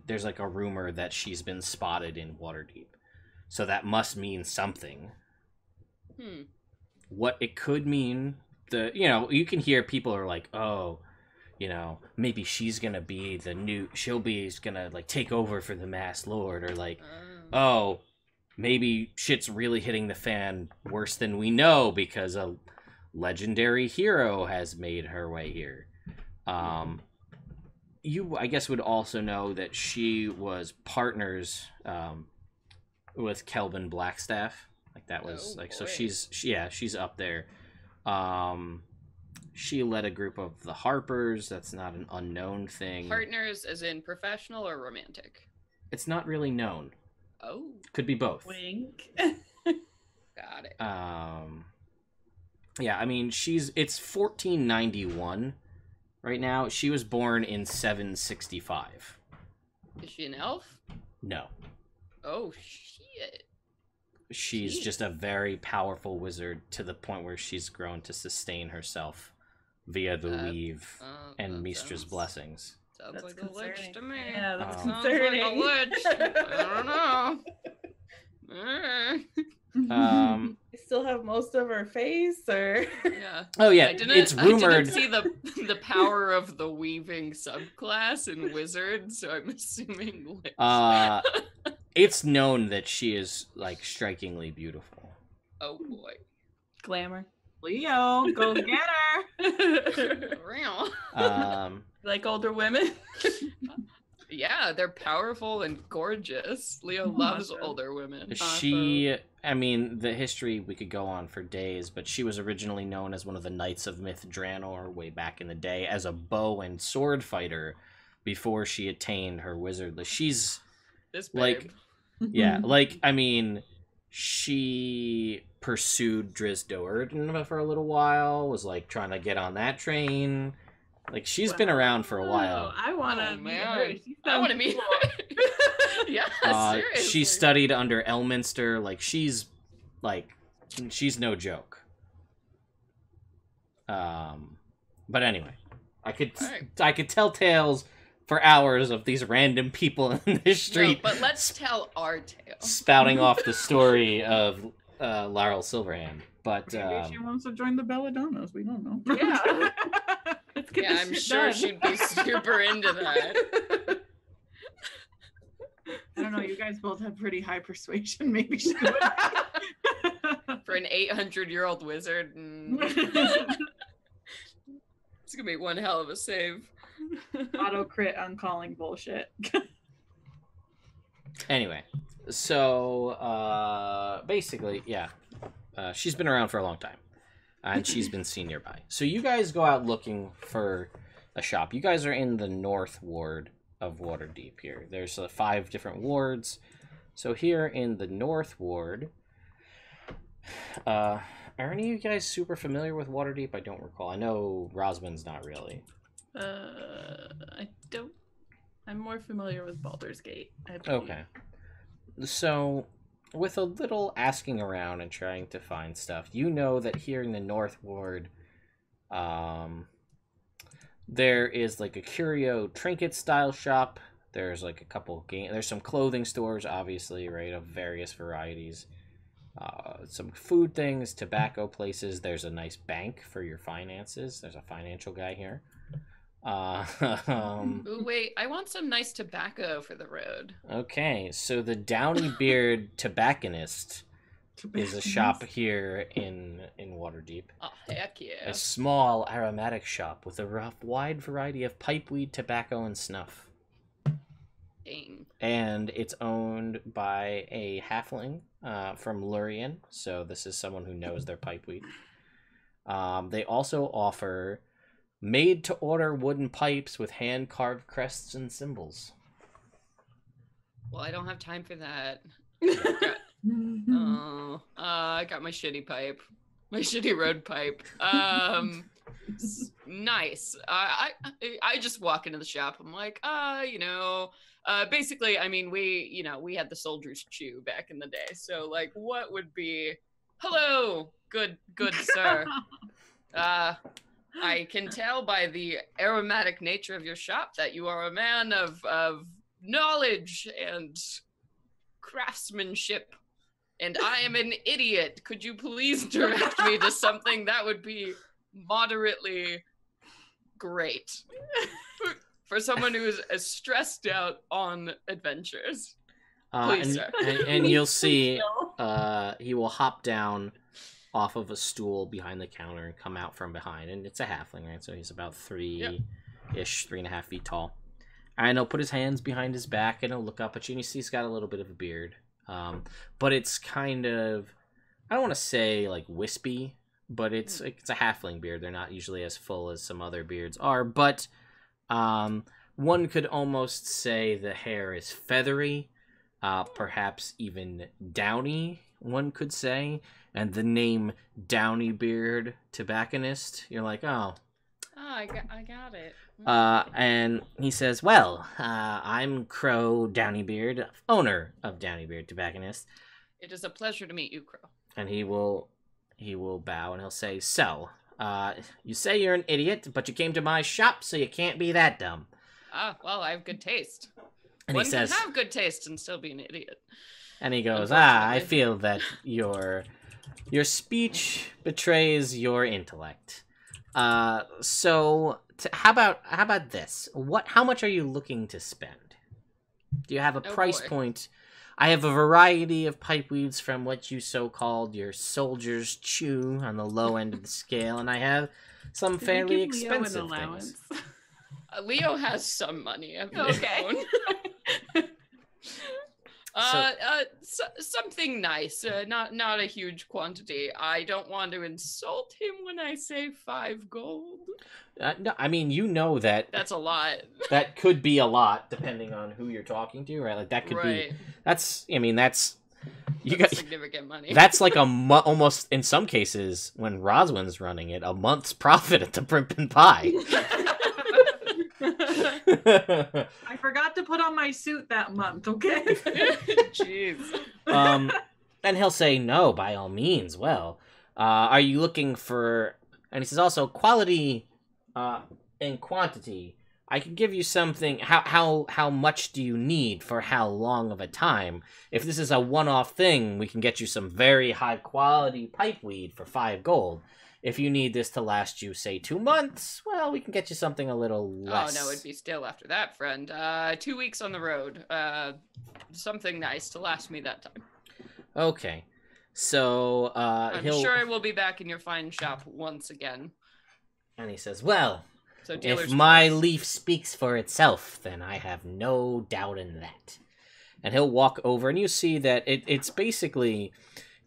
there's like a rumor that she's been spotted in Waterdeep. So that must mean something. What it could mean, you can hear people are like, oh, maybe she's gonna be she's gonna like take over for the Masked Lord, or like, oh, maybe shit's really hitting the fan worse than we know because a legendary hero has made her way here. You, I guess, would also know that she was partners with Kelvin Blackstaff. Like that was so she's up there. She led a group of the Harpers. That's not an unknown thing. Partners as in professional or romantic? It's not really known. Oh. Could be both. Wink. Got it. Yeah, I mean, it's 1491 right now. She was born in 765. Is she an elf? No. Oh, shit. She's just a very powerful wizard to the point where she's grown to sustain herself via the weave and Mistra's blessings. Sounds That's like a lich to me. Yeah, that's Sounds concerning. like a lich. I don't know. I still have most of her face, or Yeah. Oh yeah, it's I rumored. didn't see the power of the weaving subclass in wizard, so I'm assuming lich. It's known that she is like strikingly beautiful. Oh boy. glamour. Leo, go get her. Real. Like older women. Yeah, they're powerful and gorgeous. Leo loves Awesome. older women. I mean, the history we could go on for days, but she was originally known as one of the Knights of Myth Draenor way back in the day as a bow and sword fighter before she attained her wizard. She's This babe. like, yeah, like, I mean, she pursued Driz Do'Urden for a little while, was like trying to get on that train. Like, she's been around for a while. I want to meet her. I want to meet her. Yeah, seriously. She studied under Elminster. Like, she's no joke. But anyway, I could tell tales for hours of these random people in the street. No, but let's tell our tale. Spouting off the story of Laeral Silverhand. But Maybe she wants to join the Belladonnas. We don't know. Yeah. Let's get Yeah, this I'm shit sure done. she'd be super into that. I don't know. You guys both have pretty high persuasion. Maybe she would. For an 800-year-old wizard. It's gonna be one hell of a save. Auto crit on calling bullshit. anyway, so basically, yeah, she's been around for a long time, and she's been seen nearby. So you guys go out looking for a shop. You guys are in the North Ward of Waterdeep here. There's 5 different wards. So here in the North Ward, are any of you guys super familiar with Waterdeep? I don't recall. I know Rosman's not really. I don't. I'm more familiar with Baldur's Gate. I believe. Okay. So, with a little asking around and trying to find stuff, you know that here in the North Ward, there is like a curio trinket style shop. There's like a couple there's some clothing stores, obviously, right, of various varieties. some food things, tobacco places. There's a nice bank for your finances. There's a financial guy here. Ooh, wait, I want some nice tobacco for the road. Okay, so the Downy Beard Tobacconist is a shop here in Waterdeep. Oh, heck yeah. A small aromatic shop with a wide variety of pipeweed, tobacco, and snuff. Dang. And it's owned by a halfling from Lurien, so this is someone who knows their pipeweed. They also offer made-to-order wooden pipes with hand-carved crests and symbols. Well, I don't have time for that. I got my shitty pipe. My shitty road pipe. Nice. I just walk into the shop. I'm like, basically, I mean, we had the soldier's chew back in the day. So, like, what would be, hello, good sir. I can tell by the aromatic nature of your shop that you are a man of knowledge and craftsmanship. And I am an idiot. Could you please direct me to something that would be moderately great for someone who is as stressed out on adventures? Please, sir. And you'll see he will hop down off of a stool behind the counter and come out from behind. And it's a halfling, right? So he's about 3-ish, 3.5 feet tall. And he'll put his hands behind his back and he'll look up at you and you see he's got a little bit of a beard. But it's kind of, I don't want to say like wispy, but it's a halfling beard. They're not usually as full as some other beards are, but one could almost say the hair is feathery, perhaps even downy, one could say. And the name Downy Beard Tobacconist, you're like, oh. I got it. And he says, well, I'm Crow Downybeard, owner of Downybeard Tobacconist. It is a pleasure to meet you, Crow. And he will bow and he'll say, so, you say you're an idiot, but you came to my shop, so you can't be that dumb. Well, I have good taste. And One he says, can have good taste and still be an idiot. And he goes, I feel that your speech betrays your intellect. So how about this? How much are you looking to spend? Do you have a price point? I have a variety of pipeweeds from what you so-called your soldier's chew on the low end of the scale, and I have some fairly expensive things. Leo has some money of his Okay. own. Something nice, not a huge quantity. I don't want to insult him when I say 5 gold. No, I mean, you know that's a lot. That could be a lot, depending on who you're talking to, right? Like that could be. That's got significant money. That's like almost in some cases when Roswin's running it, a month's profit at the Primp Pie. I forgot to put on my suit that month, okay? Jeez. And he'll say, no, by all means. Well, are you looking for... And he says also, quality and quantity. I can give you something... How much do you need for how long of a time? If this is a one-off thing, we can get you some very high-quality pipeweed for 5 gold. If you need this to last you, say, 2 months, well, we can get you something a little less. Oh, no, it'd be still after that, friend. 2 weeks on the road. Something nice to last me that time. Okay. So, I'm sure I will be back in your fine shop once again. And he says, well, so if my leaf speaks for itself, then I have no doubt in that. And he'll walk over, and you see that it's basically...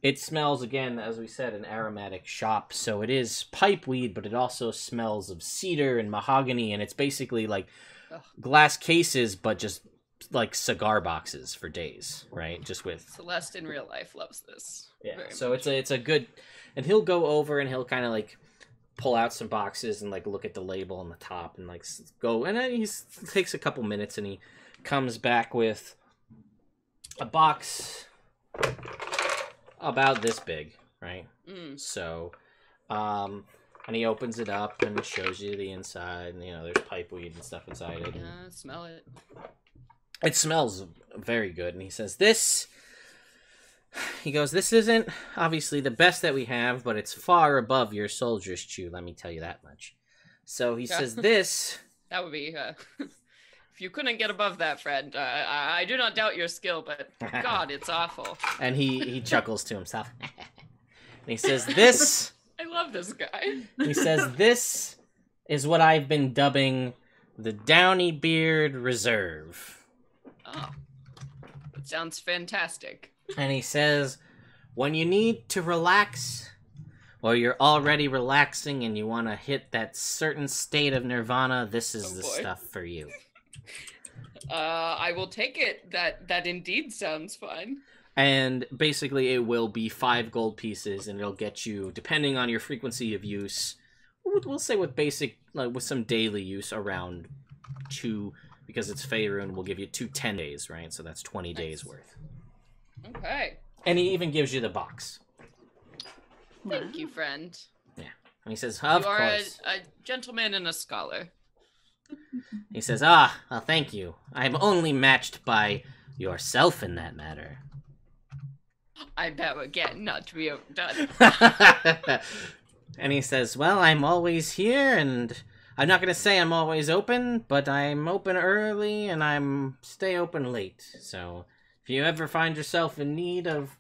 It smells, again, as we said, an aromatic shop. So it is pipeweed, but it also smells of cedar and mahogany. And it's basically like glass cases, but just like cigar boxes for days, right? Just with... Celeste in real life loves this. Yeah, so it's a good... And he'll go over and he'll kind of like pull out some boxes and like look at the label on the top and like go... And then he takes a couple minutes and he comes back with a box... about this big, right? So, and he opens it up and shows you the inside, and there's pipeweed and stuff inside it. Yeah, smell it. It smells very good, and he says, "This He goes, this isn't obviously the best that we have, but it's far above your soldier's chew, let me tell you that much. So he says this... That would be... if you couldn't get above that, friend, I do not doubt your skill, but God, it's awful. And he chuckles to himself. And he says, this... I love this guy. He says, this is what I've been dubbing the Downy Beard Reserve. Oh. That sounds fantastic. And he says, when you need to relax, or you're already relaxing and you want to hit that certain state of nirvana, this is the stuff for you. I will take it. That indeed sounds fun. And basically it will be 5 gold pieces, and it'll get you, depending on your frequency of use, we'll say with basic, like with some daily use, around 2, because it's Faerun, will give you 2 10 days, right? So that's 20 days worth. Okay. And he even gives you the box. Thank you, friend. Yeah. And he says, of you are course. a gentleman and a scholar. He says, well, thank you. I'm only matched by yourself in that matter. I bet again not to be overdone. And he says, well, I'm always here, and I'm not going to say I'm always open, but I'm open early, and I'm stay open late. So if you ever find yourself in need of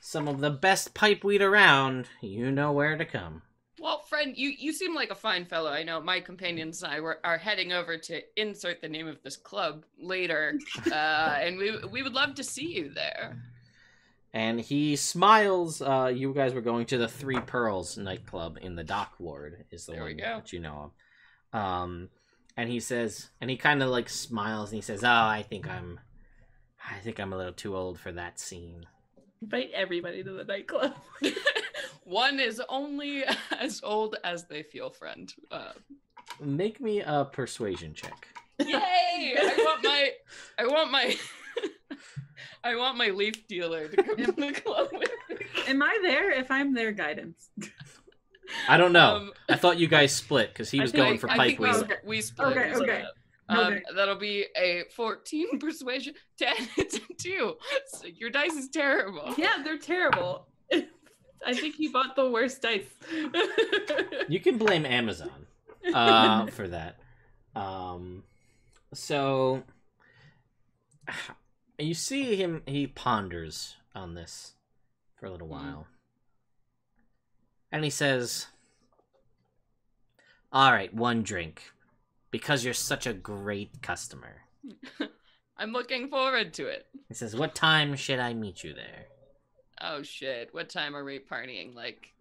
some of the best pipeweed around, you know where to come. Well, friend, you seem like a fine fellow. I know my companions and I are heading over to insert the name of this club later, and we would love to see you there. And he smiles. You guys were going to the Three Pearls nightclub in the Dock Ward, is the one that you know of. And he says, and he kind of like smiles, and he says, "Oh, I think I'm a little too old for that scene." Invite everybody to the nightclub. One is only as old as they feel, friend. Make me a persuasion check. Yay! I want my leaf dealer to come to the club with me. Am I there? If I'm there, guidance. I don't know. I thought you guys split because he was going for pipe weed. We split. Okay. That'll be a 14 persuasion. 10. It's a 2. So your dice is terrible. Yeah, they're terrible. I think he bought the worst dice. You can blame Amazon for that. So you see him, he ponders on this for a little while. And he says, all right, 1 drink, because you're such a great customer. I'm looking forward to it. He says, what time should I meet you there? Oh shit, what time are we partying? Like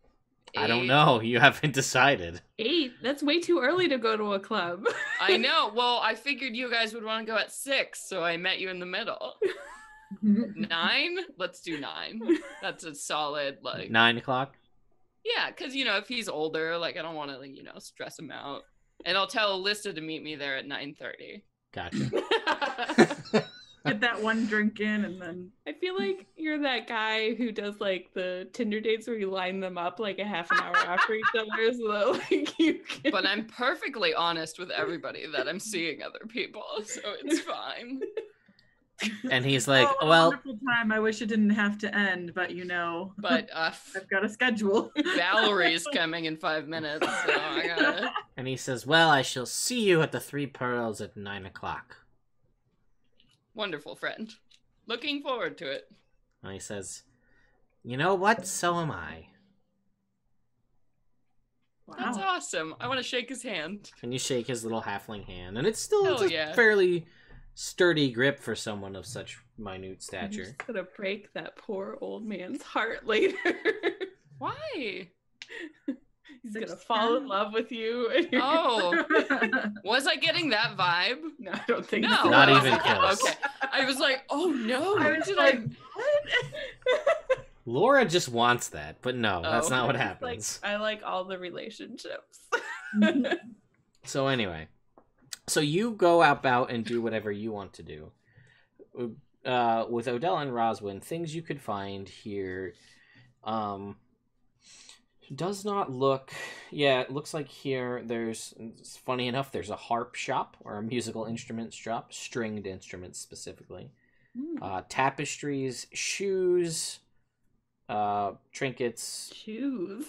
8? I don't know. You haven't decided. 8? That's way too early to go to a club. I know. Well, I figured you guys would want to go at 6, so I met you in the middle. 9? Let's do 9. That's a solid, like... 9 o'clock? Yeah, because, you know, if he's older, like, I don't want to, like, you know, stress him out. And I'll tell Alyssa to meet me there at 9:30. Gotcha. Get that 1 drink in, and then I feel like you're that guy who does like the Tinder dates where you line them up like a half an hour after each other, so that like you can. But I'm perfectly honest with everybody that I'm seeing other people, so it's fine. And he's like, "Oh, well, wonderful time. I wish it didn't have to end, but you know, but I've got a schedule. Valerie's coming in 5 minutes, so I gotta." And he says, well, I shall see you at the Three Pearls at 9 o'clock. Wonderful, friend. Looking forward to it. And he says, you know what? So am I. Wow. That's awesome. I want to shake his hand. And you shake his little halfling hand, and it's still yeah. a fairly sturdy grip for someone of such minute stature. I'm just gonna break that poor old man's heart later. Why? He's gonna fall in love with you. And Oh, was I getting that vibe? No, I don't think No, so. Not even close. Okay, I was like, oh no. I was Did like, I... Laura just wants that, but no, that's not what Like, happens. I like all the relationships. So anyway, so you go about and do whatever you want to do. With Odell and Roswin, things you could find here does not look... Yeah, it looks like here there's... Funny enough, there's a harp shop, or a musical instruments shop, stringed instruments specifically. Tapestries, shoes, trinkets. Shoes.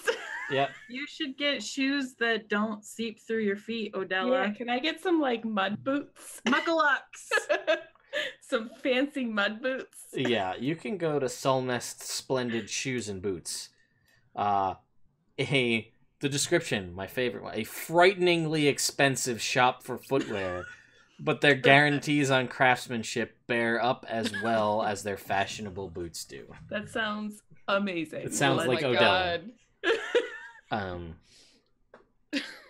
Yep. You should get shoes that don't seep through your feet, Odella. Yeah, can I get some like mud boots? Muckalux. Some fancy mud boots. Yeah, you can go to Sulnest Splendid Shoes and Boots. The description, my favorite one, a frighteningly expensive shop for footwear, but their guarantees on craftsmanship bear up as well as their fashionable boots do. That sounds amazing. It sounds like Odella.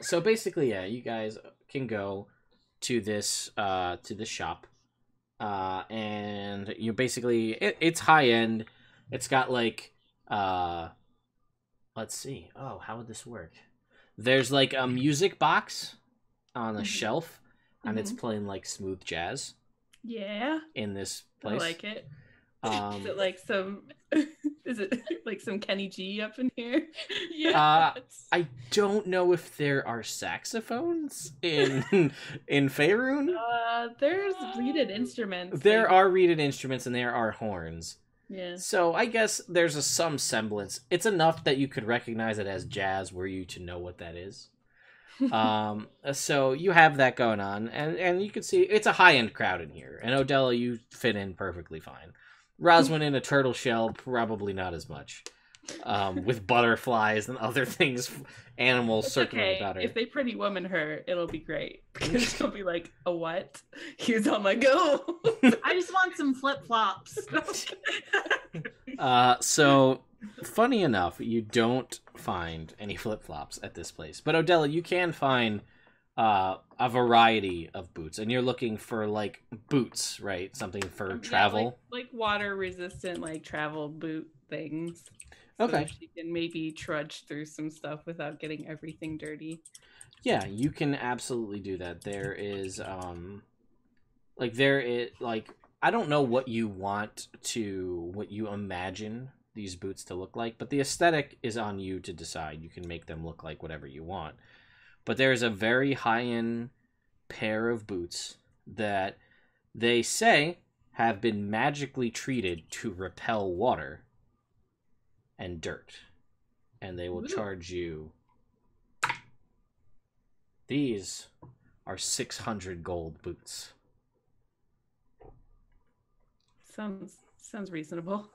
So basically, yeah, you guys can go to this shop, and you basically it's high end. It's got like let's see. Oh, how would this work? There's like a music box on a shelf, and it's playing like smooth jazz. Yeah. In this place, I like it. Is it like some Kenny G up in here? Yeah. I don't know if there are saxophones in Faerun. There's reeded instruments. There are reeded instruments and there are horns. Yeah. So I guess there's some semblance. It's enough that you could recognize it as jazz were you to know what that is. So you have that going on, and you can see it's a high-end crowd in here. And Odella, you fit in perfectly fine. Roswin in a turtle shell, probably not as much. With butterflies and other things, animals circling about her. If they Pretty Woman her, it'll be great. Because she'll be like, a what? Here's all my go. I just want some flip-flops. So, funny enough, you don't find any flip-flops at this place. But Odella, you can find a variety of boots. And you're looking for, like, boots, right? Something for travel? Yeah, like water-resistant, like, travel boot things. Okay. So she can maybe trudge through some stuff without getting everything dirty. Yeah, you can absolutely do that. There is, I don't know what you imagine these boots to look like, but the aesthetic is on you to decide. You can make them look like whatever you want. But there's a very high-end pair of boots that they say have been magically treated to repel water and dirt, and they will charge you. These are 600 gold boots. Sounds reasonable.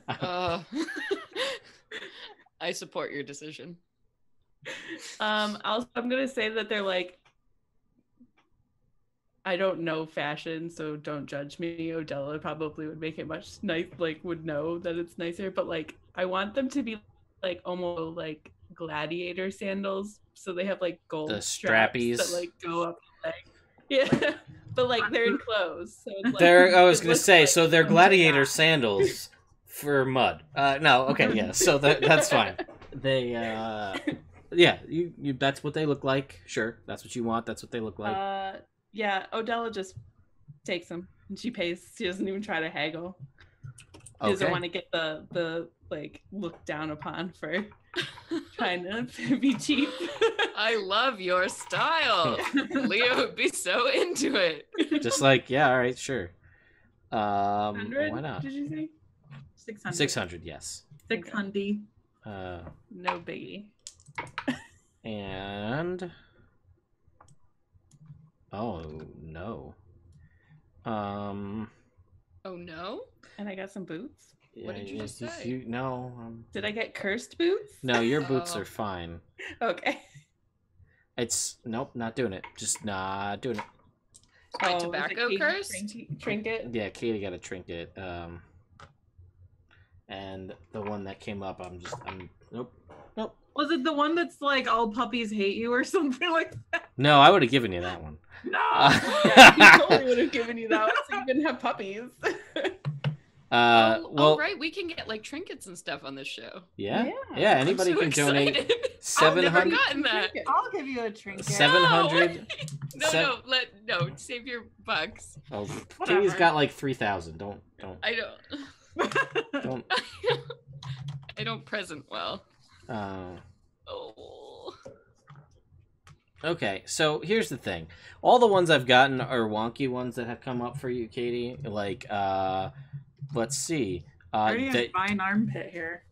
I support your decision. I'm gonna say that they're like, I don't know fashion, so don't judge me. Odella probably would make it much nice, like would know that it's nicer, but like I want them to be like almost like gladiator sandals, so they have like gold strappies that like go up the leg. Yeah, but like they're enclosed, so it's like, I was gonna say, like, so they're gladiator sandals for mud. No, okay, yeah, so that's fine. They yeah, you that's what they look like. Sure, that's what you want. That's what they look like. Yeah, Odella just takes them and she pays. She doesn't even try to haggle. She doesn't want to get the like looked down upon for trying to be cheap. I love your style. Leo would be so into it. Just like, yeah, all right, sure. 100? Why not? Did you say 600? 600, yes. 600. No biggie. And oh no. Oh no? And I got some boots. What did you just say? Did I get cursed boots? No, your boots are fine. Okay. It's nope, not doing it. Just not doing it. My tobacco curse? Trinket? Yeah, Katie got a trinket. And the one that came up, I'm nope. Was it the one that's like all puppies hate you or something like that? No, I would have given you that one. No. Yeah, he totally would have given you that one so you didn't have puppies. Well, right, we can get like trinkets and stuff on this show. Yeah. Anybody can donate 700. I've never gotten that. I'll give you a trinket. 700. No, save your bucks. Oh, Whatever. Katie's got like 3,000. Don't. I don't. Don't. I don't present well. Oh. Okay, so here's the thing. All the ones I've gotten are wonky ones that have come up for you, Katie. Like, let's see. I already have fine armpit hair.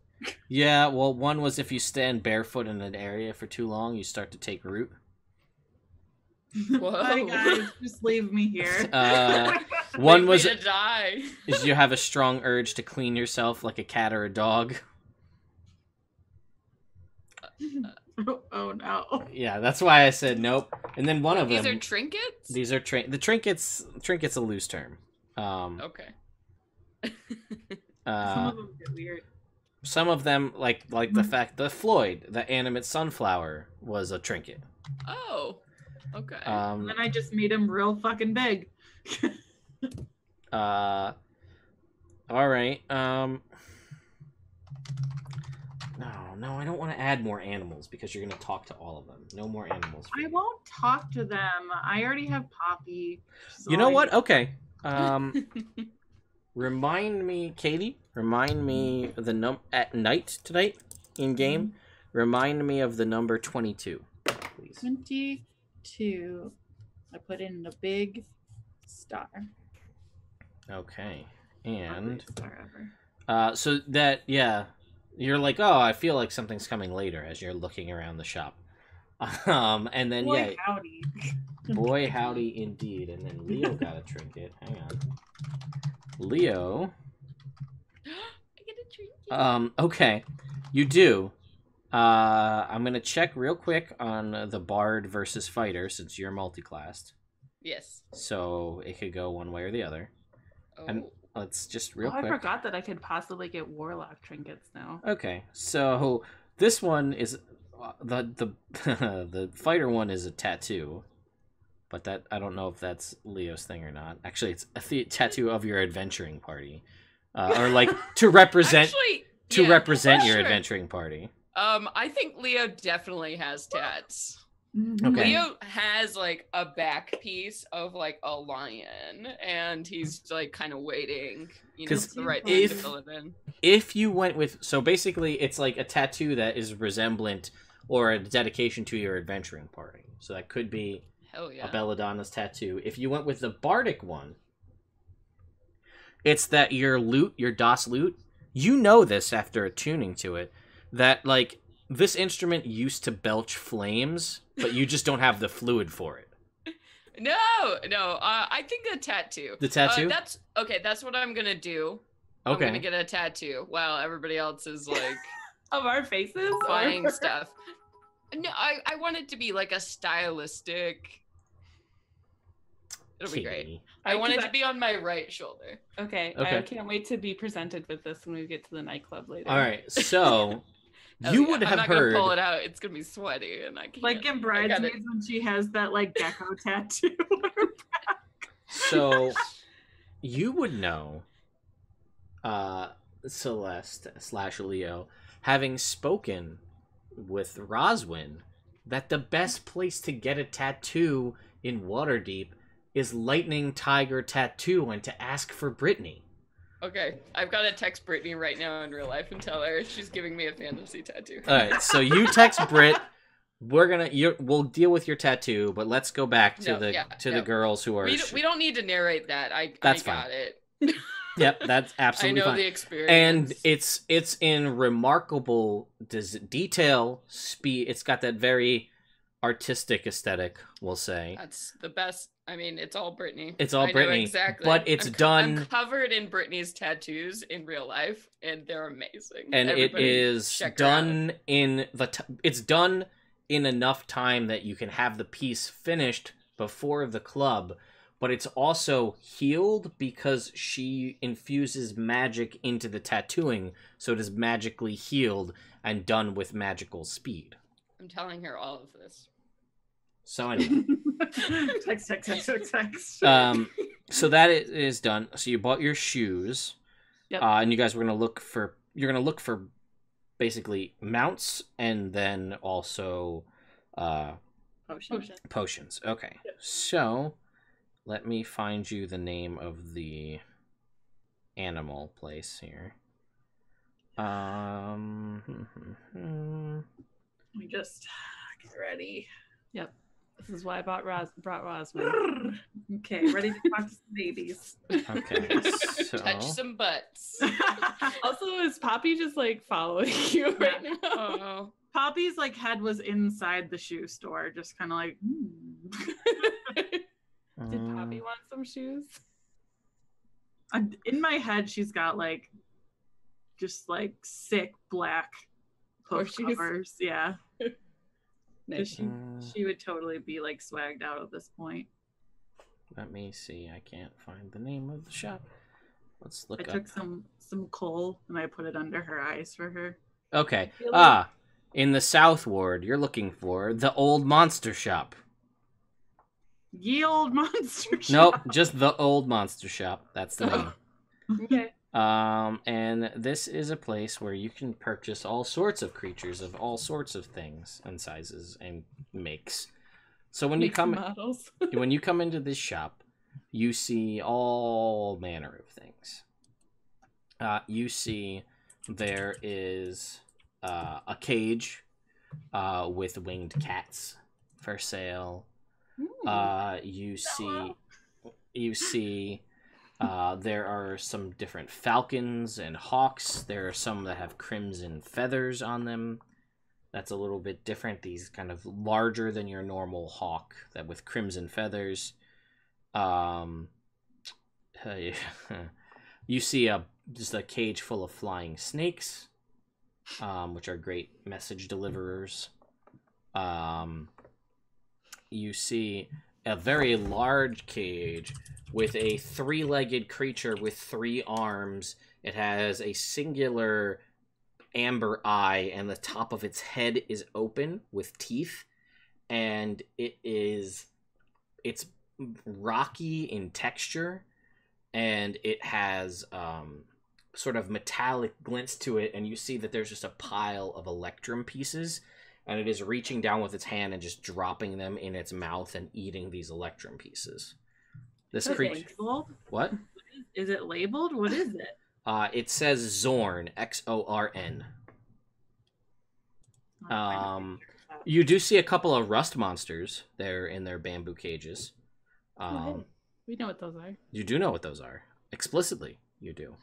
Yeah, well, one was if you stand barefoot in an area for too long, you start to take root. Whoa. Bye, guys. Just leave me here. One Leave was me to die. is you have a strong urge to clean yourself like a cat or a dog. Oh no. Yeah, that's why I said nope. And then one of These them. are trinkets? These are the trinkets. Trinkets a loose term. Okay. Some of them get weird. Some of them, like the fact the Floyd, the animate sunflower, was a trinket. Oh. Okay. And then I just made him real fucking big. All right. No, I don't want to add more animals because you're gonna talk to all of them. No more animals. I won't talk to them. I already have Poppy. So You know what? Okay. Remind me, Katie. Remind me the at night tonight in game. Remind me of the number 22, please. 22. I put in a big star. Okay. And Star ever. so that you're like, oh, I feel like something's coming later as you're looking around the shop. And then Boy, howdy. boy howdy indeed. And then Leo got a trinket. Hang on, Leo. I get a trinket. Okay, you do. I'm gonna check real quick on the bard versus fighter since you're multi-classed. Yes. So it could go one way or the other. Oh. And let's just real I quick. forgot that I could possibly get warlock trinkets now. Okay, so this one is the the fighter one is a tattoo, but that I don't know if that's Leo's thing or not. Actually, it's a tattoo of your adventuring party, or like to represent Actually, represent your sure. adventuring party. I think Leo definitely has tats. Okay. Leo has like a back piece of like a lion, and he's like kind of waiting, you know, 'Cause the right thing to if- fill it in. If you went with basically it's like a tattoo that is resemblant or a dedication to your adventuring party. So that could be Hell yeah. a Belladonna's tattoo. If you went with the bardic one, it's that your DOS loot, you know this after attuning to it, that like this instrument used to belch flames, but you just don't have the fluid for it. No. I think a tattoo. The tattoo? That's okay. That's what I'm gonna do. Okay. I'm gonna get a tattoo while everybody else is like Of our faces? buying stuff. No, I want it to be like a stylistic. It'll be great. Katie. I want it to be on my right shoulder. Okay, Okay. I can't wait to be presented with this when we get to the nightclub later. All right, so Hell you yeah. would I'm have not heard. gonna pull it out. It's gonna be sweaty, and I can't. Like in I got Bridesmaids it. when she has that like gecko tattoo. So you would know, Celeste / Leo, having spoken with Roswin, that the best place to get a tattoo in Waterdeep is Lightning Tiger Tattoo and to ask for Brittany. Okay, I've got to text Brittany right now in real life and tell her she's giving me a fantasy tattoo. All right, so you text Britt. We'll deal with your tattoo, but let's go back to the girls who are. We don't need to narrate that. That's I got fine. it. Yep, that's absolutely I know fine. the experience. And it's in remarkable detail, speed. It's got that very artistic aesthetic, we'll say. That's the best. I mean, it's all Brittany. It's all I know Brittany, exactly. but it's done. I'm covered in Brittany's tattoos in real life, and they're amazing. And Everybody it is check her out. done in it's done in enough time that you can have the piece finished before the club, but it's also healed because she infuses magic into the tattooing, so it is magically healed and done with magical speed. I'm telling her all of this. So anyway, text. so that is done. So you bought your shoes, Yep. And you guys were gonna look for basically mounts and then also potions. Okay, so let me find you the name of the animal place here. Let me just get ready. Yep. This is why I brought Rosman. Okay, ready to talk to some babies. Okay, so Touch some butts. Also, is Poppy just like following you right now? Oh. Poppy's like head was inside the shoe store, just kind of like. Did Poppy want some shoes? In my head, she's got like, just like sick black hoof Horseshoes? covers. Yeah, Nice. she would totally be like swagged out at this point. Let me see. I can't find the name of the shop. Let's look I up. took some coal and I put it under her eyes for her. Okay. feel like- In the South Ward, you're looking for the Old Monster Shop. Ye old monster shop. Nope, just the Old Monster Shop. That's the name. Okay. And this is a place where you can purchase all sorts of creatures of all sorts of things and sizes and makes. So when you Make some come models. when you come into this shop, you see all manner of things. You see there is a cage with winged cats for sale. You see there are some different falcons and hawks. There are some that have crimson feathers on them. That's a little bit different. These kind of larger than your normal hawk that with crimson feathers. You see just a cage full of flying snakes, which are great message deliverers. You see a very large cage with a three-legged creature with 3 arms. It has a singular amber eye, and the top of its head is open with teeth, and it's rocky in texture, and it has sort of metallic glints to it, and you see that there's just a pile of electrum pieces, and it is reaching down with its hand and just dropping them in its mouth and eating these electrum pieces. This creature... What? Is it labeled? What is it? It says Zorn, Xorn. You do see a couple of rust monsters there in their bamboo cages. We know what those are. You do know what those are. Explicitly, you do.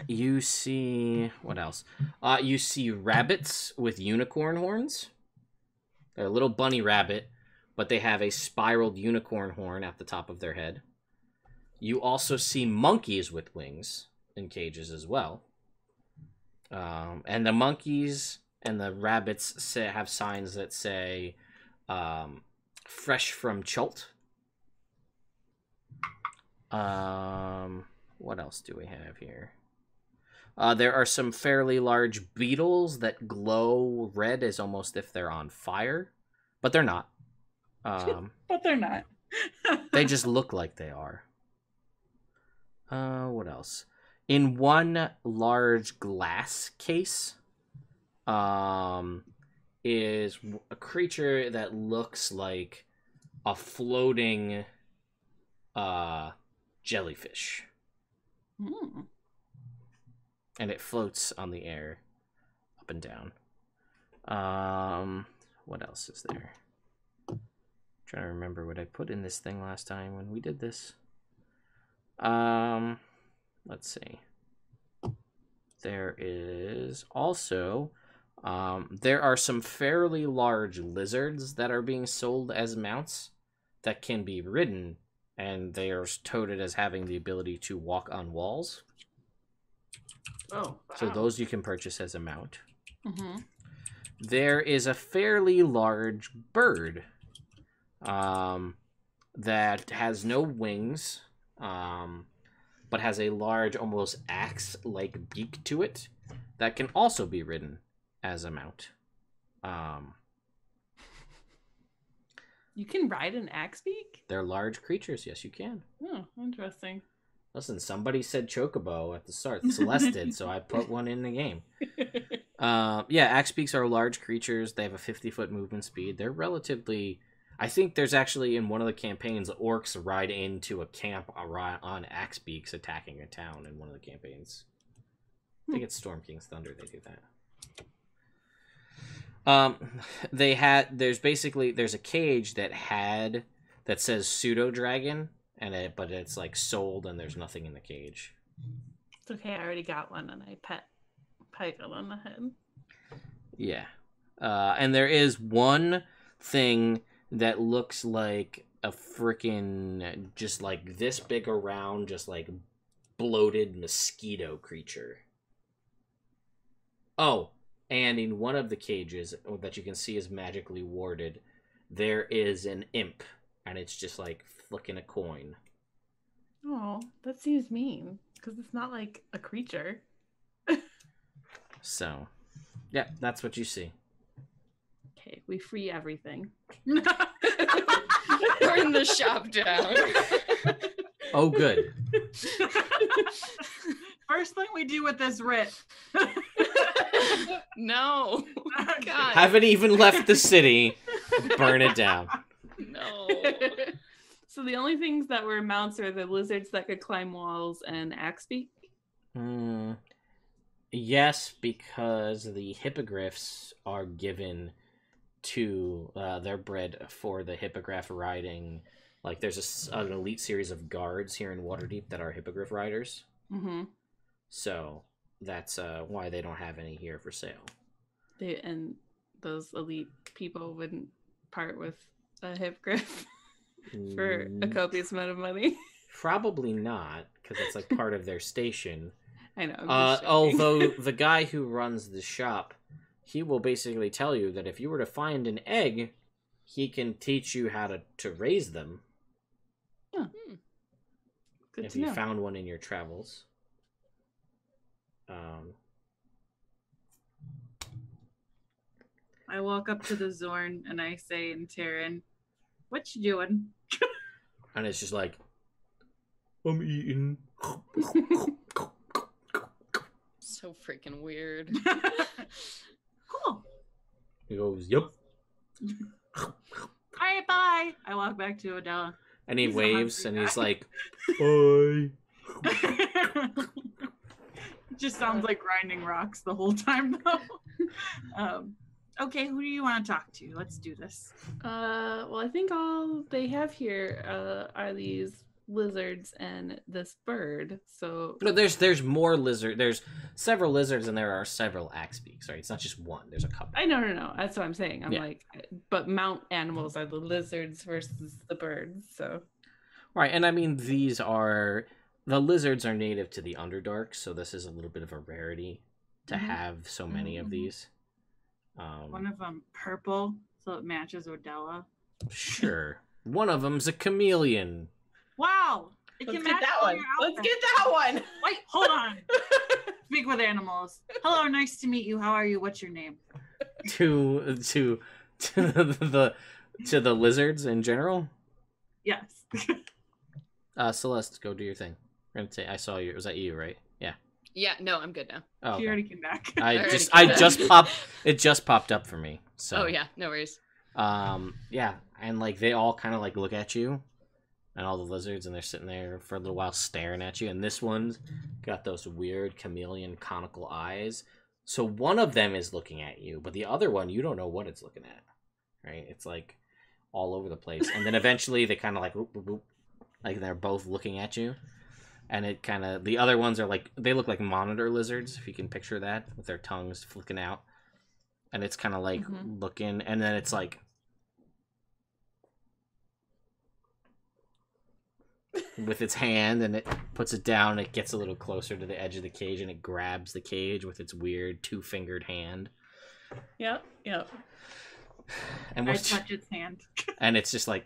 You see... What else? You see rabbits with unicorn horns. They're a little bunny rabbit, but they have a spiraled unicorn horn at the top of their head. You also see monkeys with wings in cages as well. And the monkeys and the rabbits have signs that say, fresh from Chult. What else do we have here? There are some fairly large beetles that glow red as almost if they're on fire, but they're not. But they're not. They just look like they are. What else? In one large glass case, is a creature that looks like a floating jellyfish. And it floats on the air, up and down. What else is there? Trying to remember what I put in this thing last time when we did this. Let's see. There is also, there are some fairly large lizards that are being sold as mounts that can be ridden, and they are touted as having the ability to walk on walls. Oh, wow. So those you can purchase as a mount. Mm-hmm. There is a fairly large bird that has no wings, but has a large, almost axe-like beak to it that can also be ridden as a mount. You can ride an axe beak? They're large creatures. Yes, you can. Oh, interesting. Listen, somebody said chocobo at the start. Celeste did, so I put one in the game. Yeah, axe beaks are large creatures. They have a 50-foot movement speed. They're relatively... I think there's actually, in one of the campaigns, orcs ride into a camp on axe beaks attacking a town in one of the campaigns. I think it's Storm King's Thunder they do that. There's a cage that says pseudo dragon, but it's like sold and there's nothing in the cage. okay, I already got one, and I pet it on the head. Yeah. And there is one thing that looks like a freaking, just like this big around, just like bloated mosquito creature. Oh, and in one of the cages that you can see is magically warded, there is an imp, and it's just like flicking a coin. Oh, that seems mean, because it's not like a creature. So, yeah, that's what you see. Okay, we free everything. Burn the shop down. Oh, good. First thing we do with this writ. No. God. Haven't even left the city. Burn it down. No. So the only things that were mounts are the lizards that could climb walls and Axebeak. Yes, because the hippogriffs are given to, they're bred for the hippogriff riding. Like, there's an elite series of guards here in Waterdeep that are hippogriff riders. Mm-hmm. So that's why they don't have any here for sale. And those elite people wouldn't part with a hippogriff for a copious amount of money. Probably not, because it's like part of their station. I know. I'm just joking. Although the guy who runs the shop, he will basically tell you that if you were to find an egg, he can teach you how to raise them. Oh. Good if to you know. found one in your travels. I walk up to the Zorn and I say in Terran, "What you doing?" And it's just like, I'm eating. So freaking weird. Cool. He goes, yep. All right, bye. I walk back to Odella. And he He's a waves hungry and he's guy. like, bye. Just sounds like grinding rocks the whole time, though. Okay, who do you want to talk to? Let's do this. Well, I think all they have here are these lizards and this bird. So No, there's more lizard. There's several lizards and there are several axebeaks. Right, it's not just one. There's a couple. I no. That's what I'm saying. I'm Yeah. like, but mount animals are the lizards versus the birds. So Right, and I mean the lizards are native to the Underdark, so this is a little bit of a rarity to have so many of these. One of them purple, so it matches Odella. Sure. One of them's a chameleon. Wow! It let's can get match that all one. your Let's outfits. get that one. Wait, hold on. Speak with animals. Hello, nice to meet you. How are you? What's your name? To the lizards in general. Yes. Celeste, go do your thing. We're gonna say I saw you. Was that you, right? Yeah. Yeah, no, I'm good now. Oh, She okay. already came back. It just popped up for me. So. Oh yeah, no worries. Yeah, and like they all kind of like look at you, and all the lizards, and they're sitting there for a little while staring at you. And this one's got those weird chameleon conical eyes. So one of them is looking at you, but the other one you don't know what it's looking at. Right? It's like all over the place, and then eventually they kind of like, whoop, whoop, whoop, like they're both looking at you. And it kind of, the other ones are like, they look like monitor lizards, if you can picture that, with their tongues flicking out. And it's kind of like looking, and then it's like, with its hand, and it puts it down, it gets a little closer to the edge of the cage, and it grabs the cage with its weird two-fingered hand. Yep. And I touch its hand. and it's just like,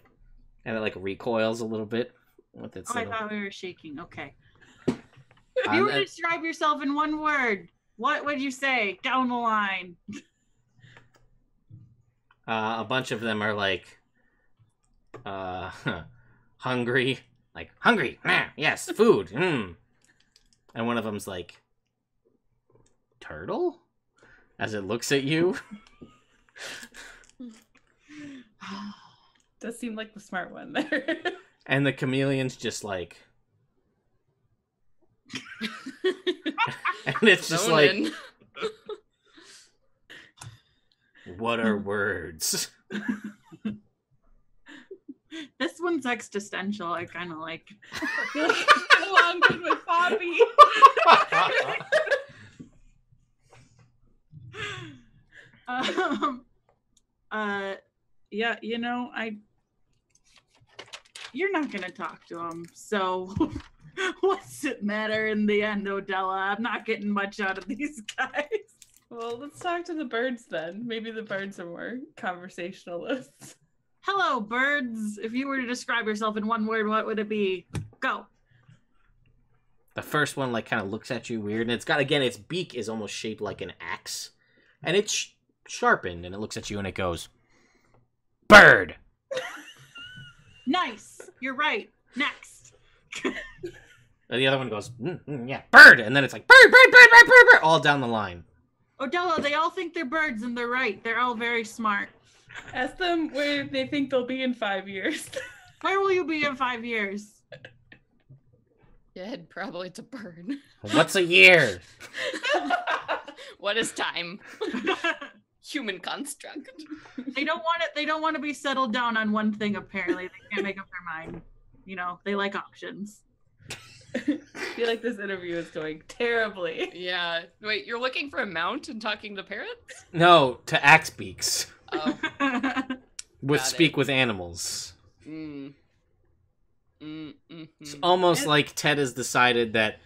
and it like recoils a little bit with its I little... thought we were shaking. Okay. If you were to describe yourself in one word, what would you say down the line? A bunch of them are like, hungry. Like, hungry. Yes, food. And one of them's like, turtle? As it looks at you. Does seem like the smart one there. And the chameleon's just like... and it's just like... Zonin. What are words? This one's existential. I kind of like. I feel like I get along good with Poppy. Yeah, you know, you're not gonna talk to him, so what's it matter in the end, Odella? I'm not getting much out of these guys. Well, let's talk to the birds then. Maybe the birds are more conversationalists. Hello, birds. If you were to describe yourself in one word, what would it be? Go. The first one like kind of looks at you weird, and it's got, again, its beak is almost shaped like an axe, and it's sharpened, and it looks at you and it goes, bird. Nice. You're right. Next. And the other one goes, yeah, bird, and then it's like bird, bird, bird, bird, bird, bird, all down the line. Odella, they all think they're birds, and they're right. They're all very smart. Ask them where they think they'll be in 5 years. Where will you be in 5 years? Dead, probably to burn. What's a year? What is time? Human construct. They don't want it. They don't want to be settled down on one thing. Apparently, they can't make up their mind. You know, they like options. I feel like this interview is going terribly. Yeah. Wait, you're looking for a mount and talking to parrots? No, to axe beaks. Oh. With Got speak it. with animals. Mm-hmm. It's almost like Ted has decided that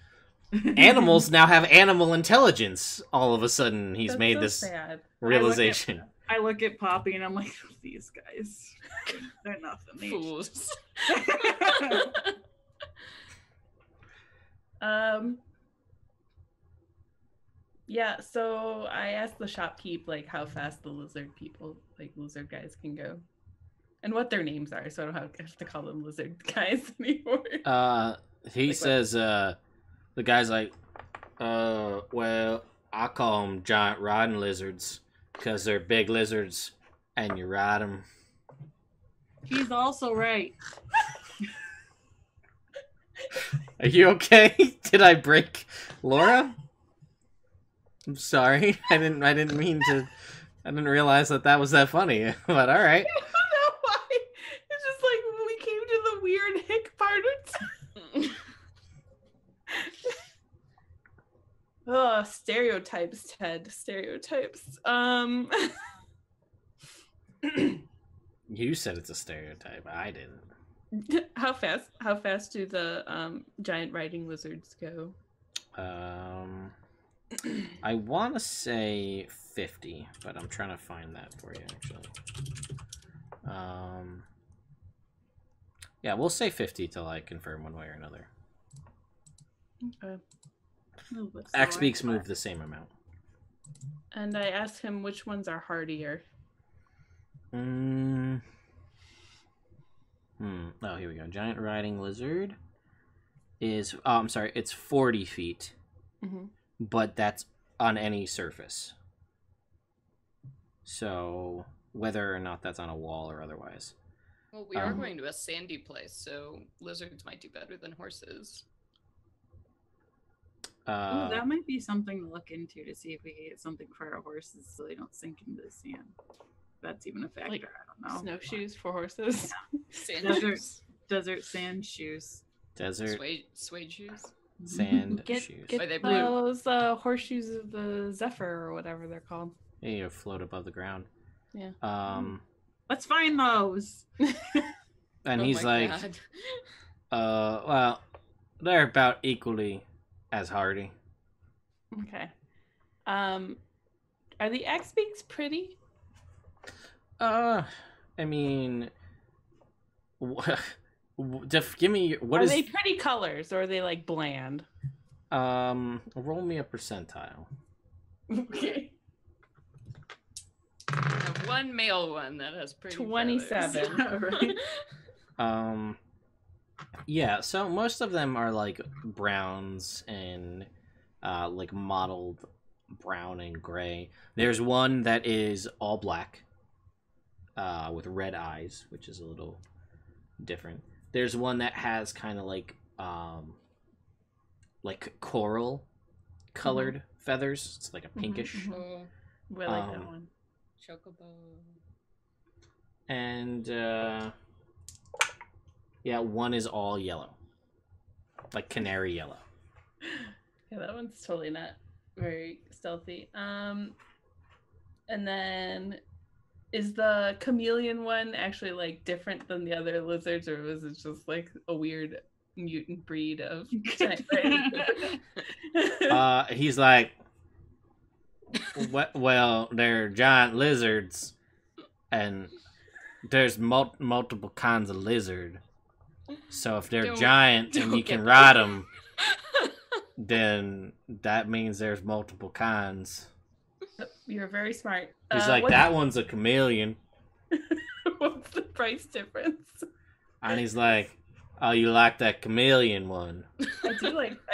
animals now have animal intelligence. All of a sudden, he's That's made so this sad. realization. I look at Poppy and I'm like, these guys, they're nothing. They Fools. Yeah, so I asked the shopkeep like how fast the lizard people, like lizard guys, can go. And what their names are, so I don't have to call them lizard guys anymore. He Like says, the guy's like, well, I call them giant riding lizards because they're big lizards and you ride them. He's also right. Are you okay? Did I break Laura? I'm sorry. I didn't mean to. I didn't realize that was that funny. But all right. I don't know why. It's just like when we came to the weird hick part of Oh, stereotypes, Ted. Stereotypes. You said it's a stereotype. I didn't. How fast do the giant riding lizards go? I want to say 50, but I'm trying to find that for you actually. Yeah, we'll say 50 till I confirm one way or another. Okay. Axe beaks move the same amount. And I asked him which ones are hardier. Oh, here we go. Giant riding lizard is, oh, I'm sorry, it's 40 feet. Mm-hmm. But that's on any surface. So, whether or not that's on a wall or otherwise. Well, we are going to a sandy place, so lizards might do better than horses. Ooh, that might be something to look into to see if we can get something for our horses so they don't sink into the sand. That's even a factor. Like I don't know. snowshoes for horses. Sand Desert, shoes. desert sand shoes. Desert Suede shoes. sand Get shoes. Are they blue? those horseshoes of the Zephyr or whatever they're called. Yeah, you float above the ground. Yeah. Let's find those. And Oh he's my like, God. well, they're about equally as hardy. Okay. Are the axe beaks pretty? I mean, give me what are is? they pretty colors or are they like bland? Roll me a percentile. Okay. I have one male one that has pretty 27. feathers. Yeah, so most of them are like browns and like mottled brown and gray. There's one that is all black with red eyes, which is a little different. There's one that has kind of like coral colored feathers. It's like a pinkish. Oh, I like that one. chocobo. And Yeah, one is all yellow. Like canary yellow. Yeah, that one's totally not very stealthy. And then is the chameleon one actually like different than the other lizards, or was it just like a weird mutant breed of giant He's like, well, they're giant lizards, and there's multiple kinds of lizard. So if they're giant and you can ride them, then that means there's multiple kinds. You're very smart. He's like, that one's a chameleon. What's the price difference? And he's like, oh, you like that chameleon one? I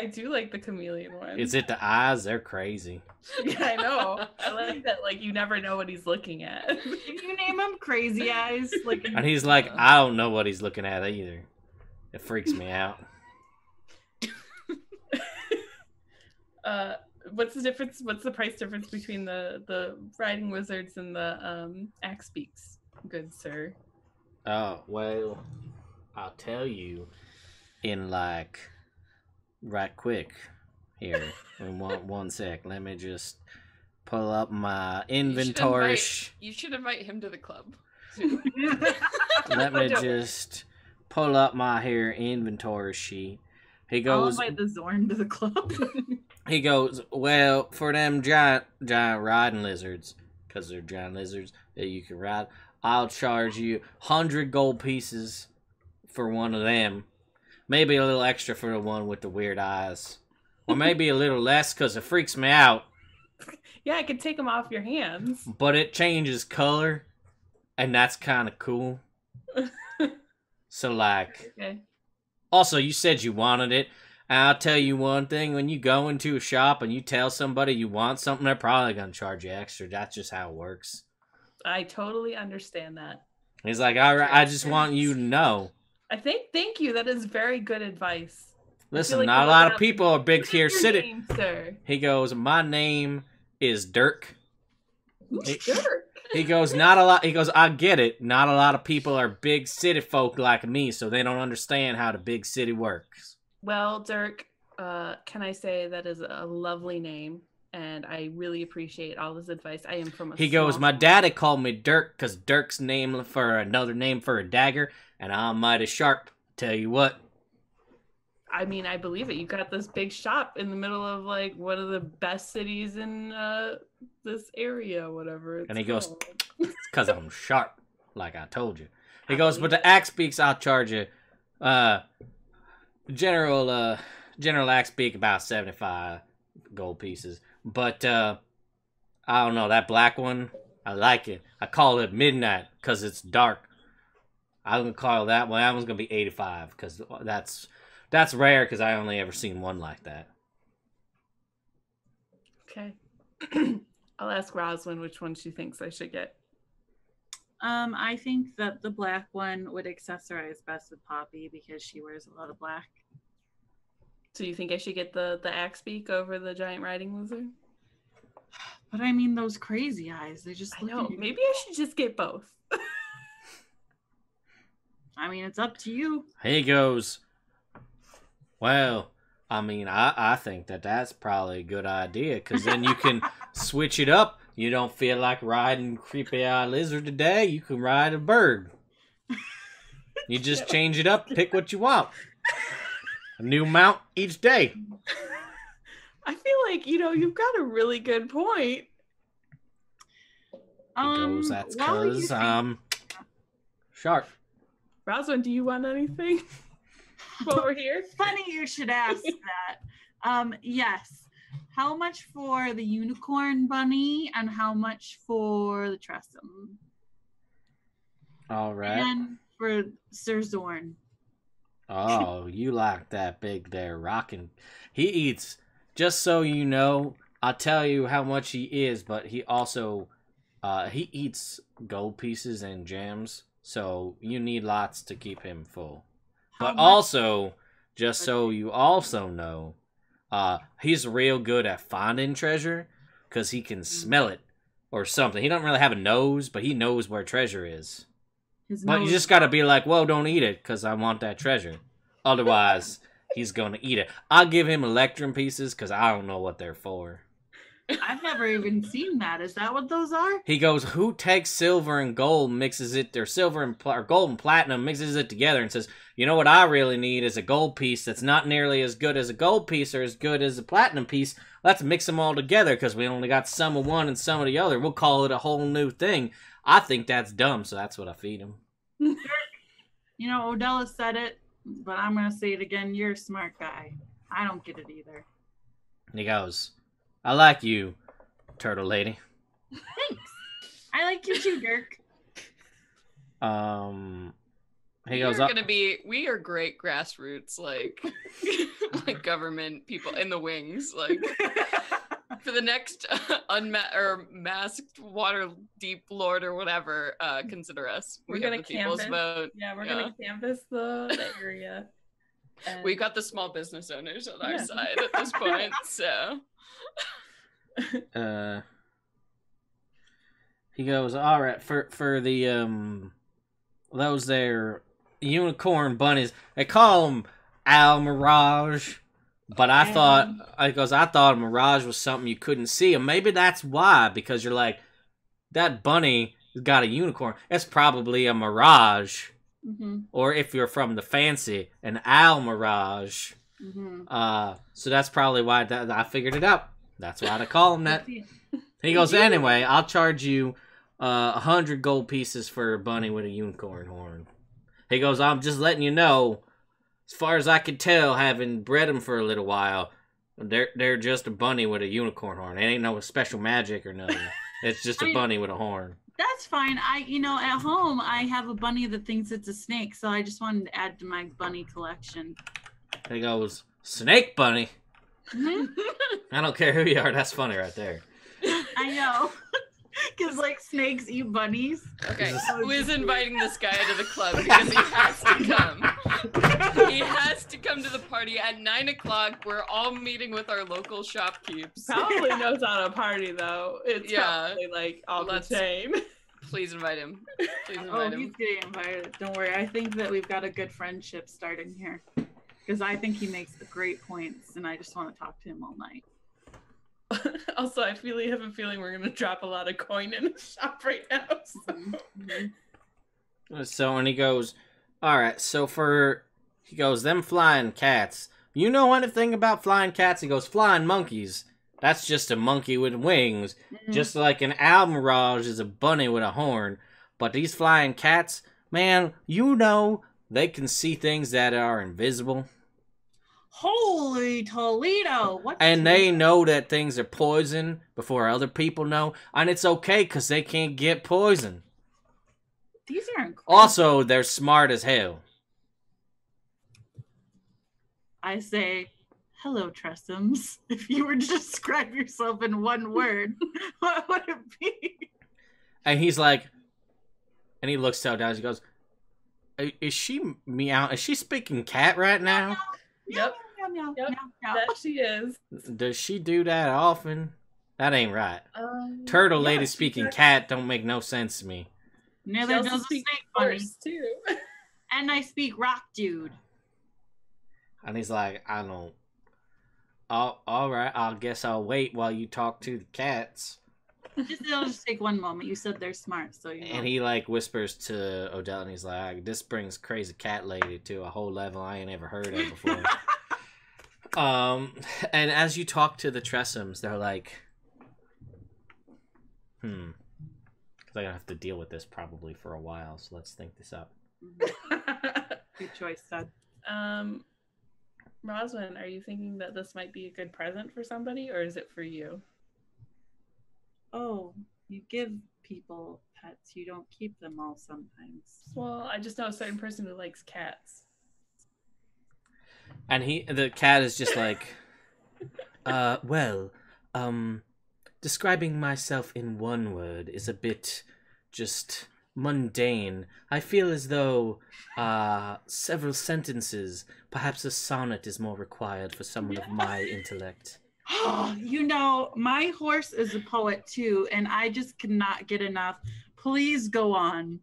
do like the chameleon one. Is it the eyes? They're crazy. Yeah, I know. I like that. Like you never know what he's looking at. Can you name him Crazy Eyes? Like, And he's like, I don't know what he's looking at either. It freaks me out. What's the difference? What's the price difference between the riding wizards and the axe beaks, good sir? Oh, well, I'll tell you in like right quick here. In one sec. Let me just pull up my inventory. You should invite him to the club. Let me just pull up my here inventory sheet. He goes. I'll invite the Zorn to the club. He goes, well, for them giant riding lizards, because they're giant lizards that you can ride, I'll charge you 100 gold pieces for one of them. Maybe a little extra for the one with the weird eyes. Or maybe a little less because it freaks me out. Yeah, I could take them off your hands. But it changes color, and that's kind of cool. So, like... Okay. Also, you said you wanted it. And I'll tell you one thing. When you go into a shop and you tell somebody you want something, they're probably going to charge you extra. That's just how it works. I totally understand that. He's like, I just want you to know. Thank you. That is very good advice. Listen, like not a lot of people are big here What's your city. name, sir? He goes, my name is Dirk. Who's Dirk? He goes, not a lot. He goes, I get it. Not a lot of people are big city folk like me, so they don't understand how the big city works. Well, Dirk, can I say that is a lovely name, and I really appreciate all this advice. I am from a He goes, my daddy called me Dirk because Dirk's name for another name for a dagger, and I'm mighty sharp. Tell you what. I mean, I believe it. You got this big shop in the middle of like one of the best cities in this area, whatever. And he goes, it's because I'm sharp, like I told you. He goes, but the axe beaks, I'll charge you. General axe beak about 75 gold pieces. But I don't know, that black one, I like it. I call it midnight because it's dark. I'm gonna call that one. That one's gonna be 85 because that's rare because I only ever seen one like that. Okay. I'll ask Roslyn which one she thinks I should get. I think that the black one would accessorize best with Poppy because she wears a lot of black. So you think I should get the axe beak over the giant riding lizard? But I mean, those crazy eyes, they just I know. Maybe I should just get both. I mean, it's up to you. He goes, well, I mean, I think that's probably a good idea because then you can switch it up. You don't feel like riding creepy-eyed lizard today. You can ride a bird. You just change it up, pick what you want. A new mount each day. I feel like, you've got a really good point. He goes, that's because I'm sharp. Rosalind, do you want anything while we're here? Funny you should ask that. Yes. How much for the unicorn bunny and how much for the Tressum? All right. And for Sir Zorn. Oh, you like that big there rocking. He eats, just so you know, I'll tell you how much he is, but he also, he eats gold pieces and gems, so you need lots to keep him full. But also, just so you also know, he's real good at finding treasure, because he can smell it, or something. He don't really have a nose, but he knows where treasure is. His But you nose- just gotta be like, well, don't eat it, because I want that treasure. Otherwise, he's gonna eat it. I'll give him electrum pieces, because I don't know what they're for. I've never even seen that. Is that what those are? He goes, who takes silver and gold, mixes it, or silver and or gold and platinum, mixes it together, and says, you know what I really need is a gold piece that's not nearly as good as a gold piece or as good as a platinum piece. Let's mix them all together, because we only got some of one and some of the other. We'll call it a whole new thing. I think that's dumb, so that's what I feed him. You know, Odella said it, but I'm going to say it again. You're a smart guy. I don't get it either. And he goes, I like you, turtle lady. Thanks. I like you too, Dirk. He goes, We are great grassroots, like, like government people in the wings, like. For the next masked Waterdeep Lord or whatever, consider us. We're We gonna have the people's canvass. vote. Yeah, we're gonna canvass the area. And We got the small business owners on our side at this point, so. He goes, all right, for the those there unicorn bunnies, they call them Al Mirage. But I thought a mirage was something you couldn't see, and maybe that's why, because you're like, that bunny has got a unicorn. It's probably a mirage, or if you're from the fancy, an owl mirage. So that's probably why I figured it out. That's why they call him that. He goes, anyway, I'll charge you 100 gold pieces for a bunny with a unicorn horn. He goes, I'm just letting you know. As far as I can tell, having bred them for a little while, they're just a bunny with a unicorn horn. It ain't no special magic or nothing. It's just a bunny with a horn. That's fine. At home, I have a bunny that thinks it's a snake, so I just wanted to add to my bunny collection. He goes, snake bunny? I don't care who you are. That's funny right there. I know. Because, like, snakes eat bunnies. Okay, who is inviting this guy to the club? Because he has to come. He has to come to the party at 9 o'clock. We're all meeting with our local shopkeepers. probably knows how to party though. It's probably like all the same. Please invite him. Please Oh, invite him. he's getting invited. Don't worry. I think that we've got a good friendship starting here. Because I think he makes great points, and I just want to talk to him all night. Also, I have a feeling we're gonna drop a lot of coin in the shop right now. So when he goes, all right, he goes, them flying cats. You know anything about flying cats? He goes, flying monkeys. That's just a monkey with wings. Just like an owl mirage is a bunny with a horn. But these flying cats, man, you know they can see things that are invisible. Holy Toledo! What? And they know that things are poison before other people know. And it's okay because they can't get poison. These are incredible. Also, they're smart as hell. I say, hello, Tressums. If you were to describe yourself in one word, what would it be? And he's like, and he looks so down. He goes, is she meow? Is she speaking cat right now? Yep. Meow, Yep. meow, meow. That she is. Does she do that often? That ain't right. Turtle lady yeah, speaking cat don't make no sense to me. Neither does a snake bunny. too. And I speak rock dude. And he's like, I don't. Oh, all right. I guess I'll wait while you talk to the cats. It'll just take one moment. You said they're smart, so you know. And he like whispers to Odell, and he's like, "This brings crazy cat lady to a whole level I ain't ever heard of before." And as you talk to the Tressums, they're like, because I'm gonna have to deal with this probably for a while. So let's think this up. Good choice, Dad. Roswin, are you thinking that this might be a good present for somebody, or is it for you? Oh, you give people pets. You don't keep them all sometimes. Well, I just know a certain person who likes cats. And the cat is just like, describing myself in one word is a bit just mundane. I feel as though several sentences, perhaps a sonnet, is more required for someone of my intellect. You know, my horse is a poet too, and I just cannot get enough Please go on.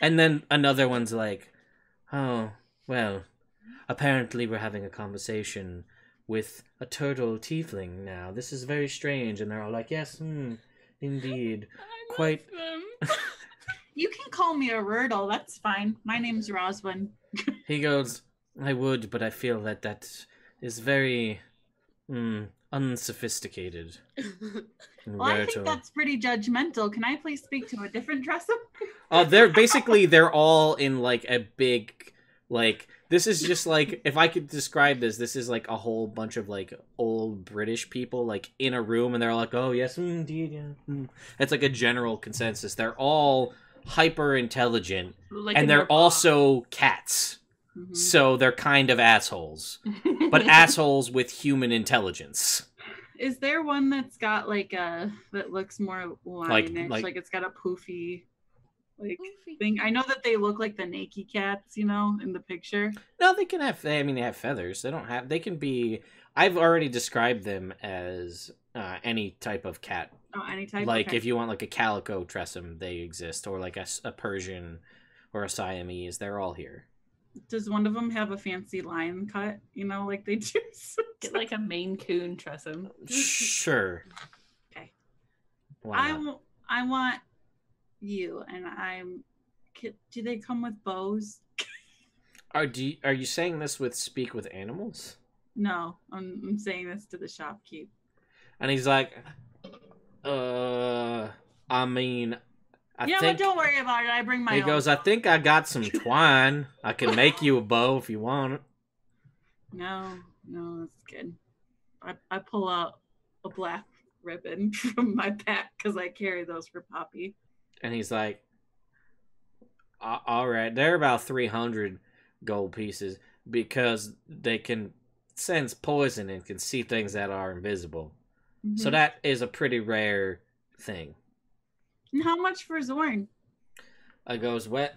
And then another one's like, oh, well, apparently we're having a conversation with a turtle tiefling now. This is very strange. And they're all like, yes, indeed. Quite. You can call me a Rirdle. That's fine. My name's Roswin. He goes, I would, but I feel that is very unsophisticated. Well, I think that's pretty judgmental. Can I please speak to a different dresser? They're all in like a big, like, this is just like, if I could describe this is like a whole bunch of like old British people like in a room, and they're like, oh yes, indeed, yeah. It's like a general consensus. They're all hyper intelligent, like, and they're also cats. Mm-hmm. So they're kind of assholes, but assholes with human intelligence. Is there one that's got like a that looks more lionish, like it's got a poofy thing? I know that they look like the naked cats, in the picture. No, they can have. I mean, they have feathers. They don't have. They can be. I've already described them as any type of cat. Oh, any type. Like if you want like a calico tressum, they exist, or like a Persian or a Siamese. They're all here. Does one of them have a fancy lion cut? Like they do. Get like a Maine Coon tressum. Sure. Okay. I want you, and do they come with bows? Are you saying this with speak with animals? No, I'm saying this to the shopkeep. And he's like, I mean, I think... but don't worry about it. I bring my own. He goes, I think I got some twine. I can make you a bow if you want it. No, that's good. I pull out a black ribbon from my pack because I carry those for Poppy. And he's like, all right, they're about 300 gold pieces because they can sense poison and can see things that are invisible. Mm-hmm. So that is a pretty rare thing. And how much for Zorn? He goes, well,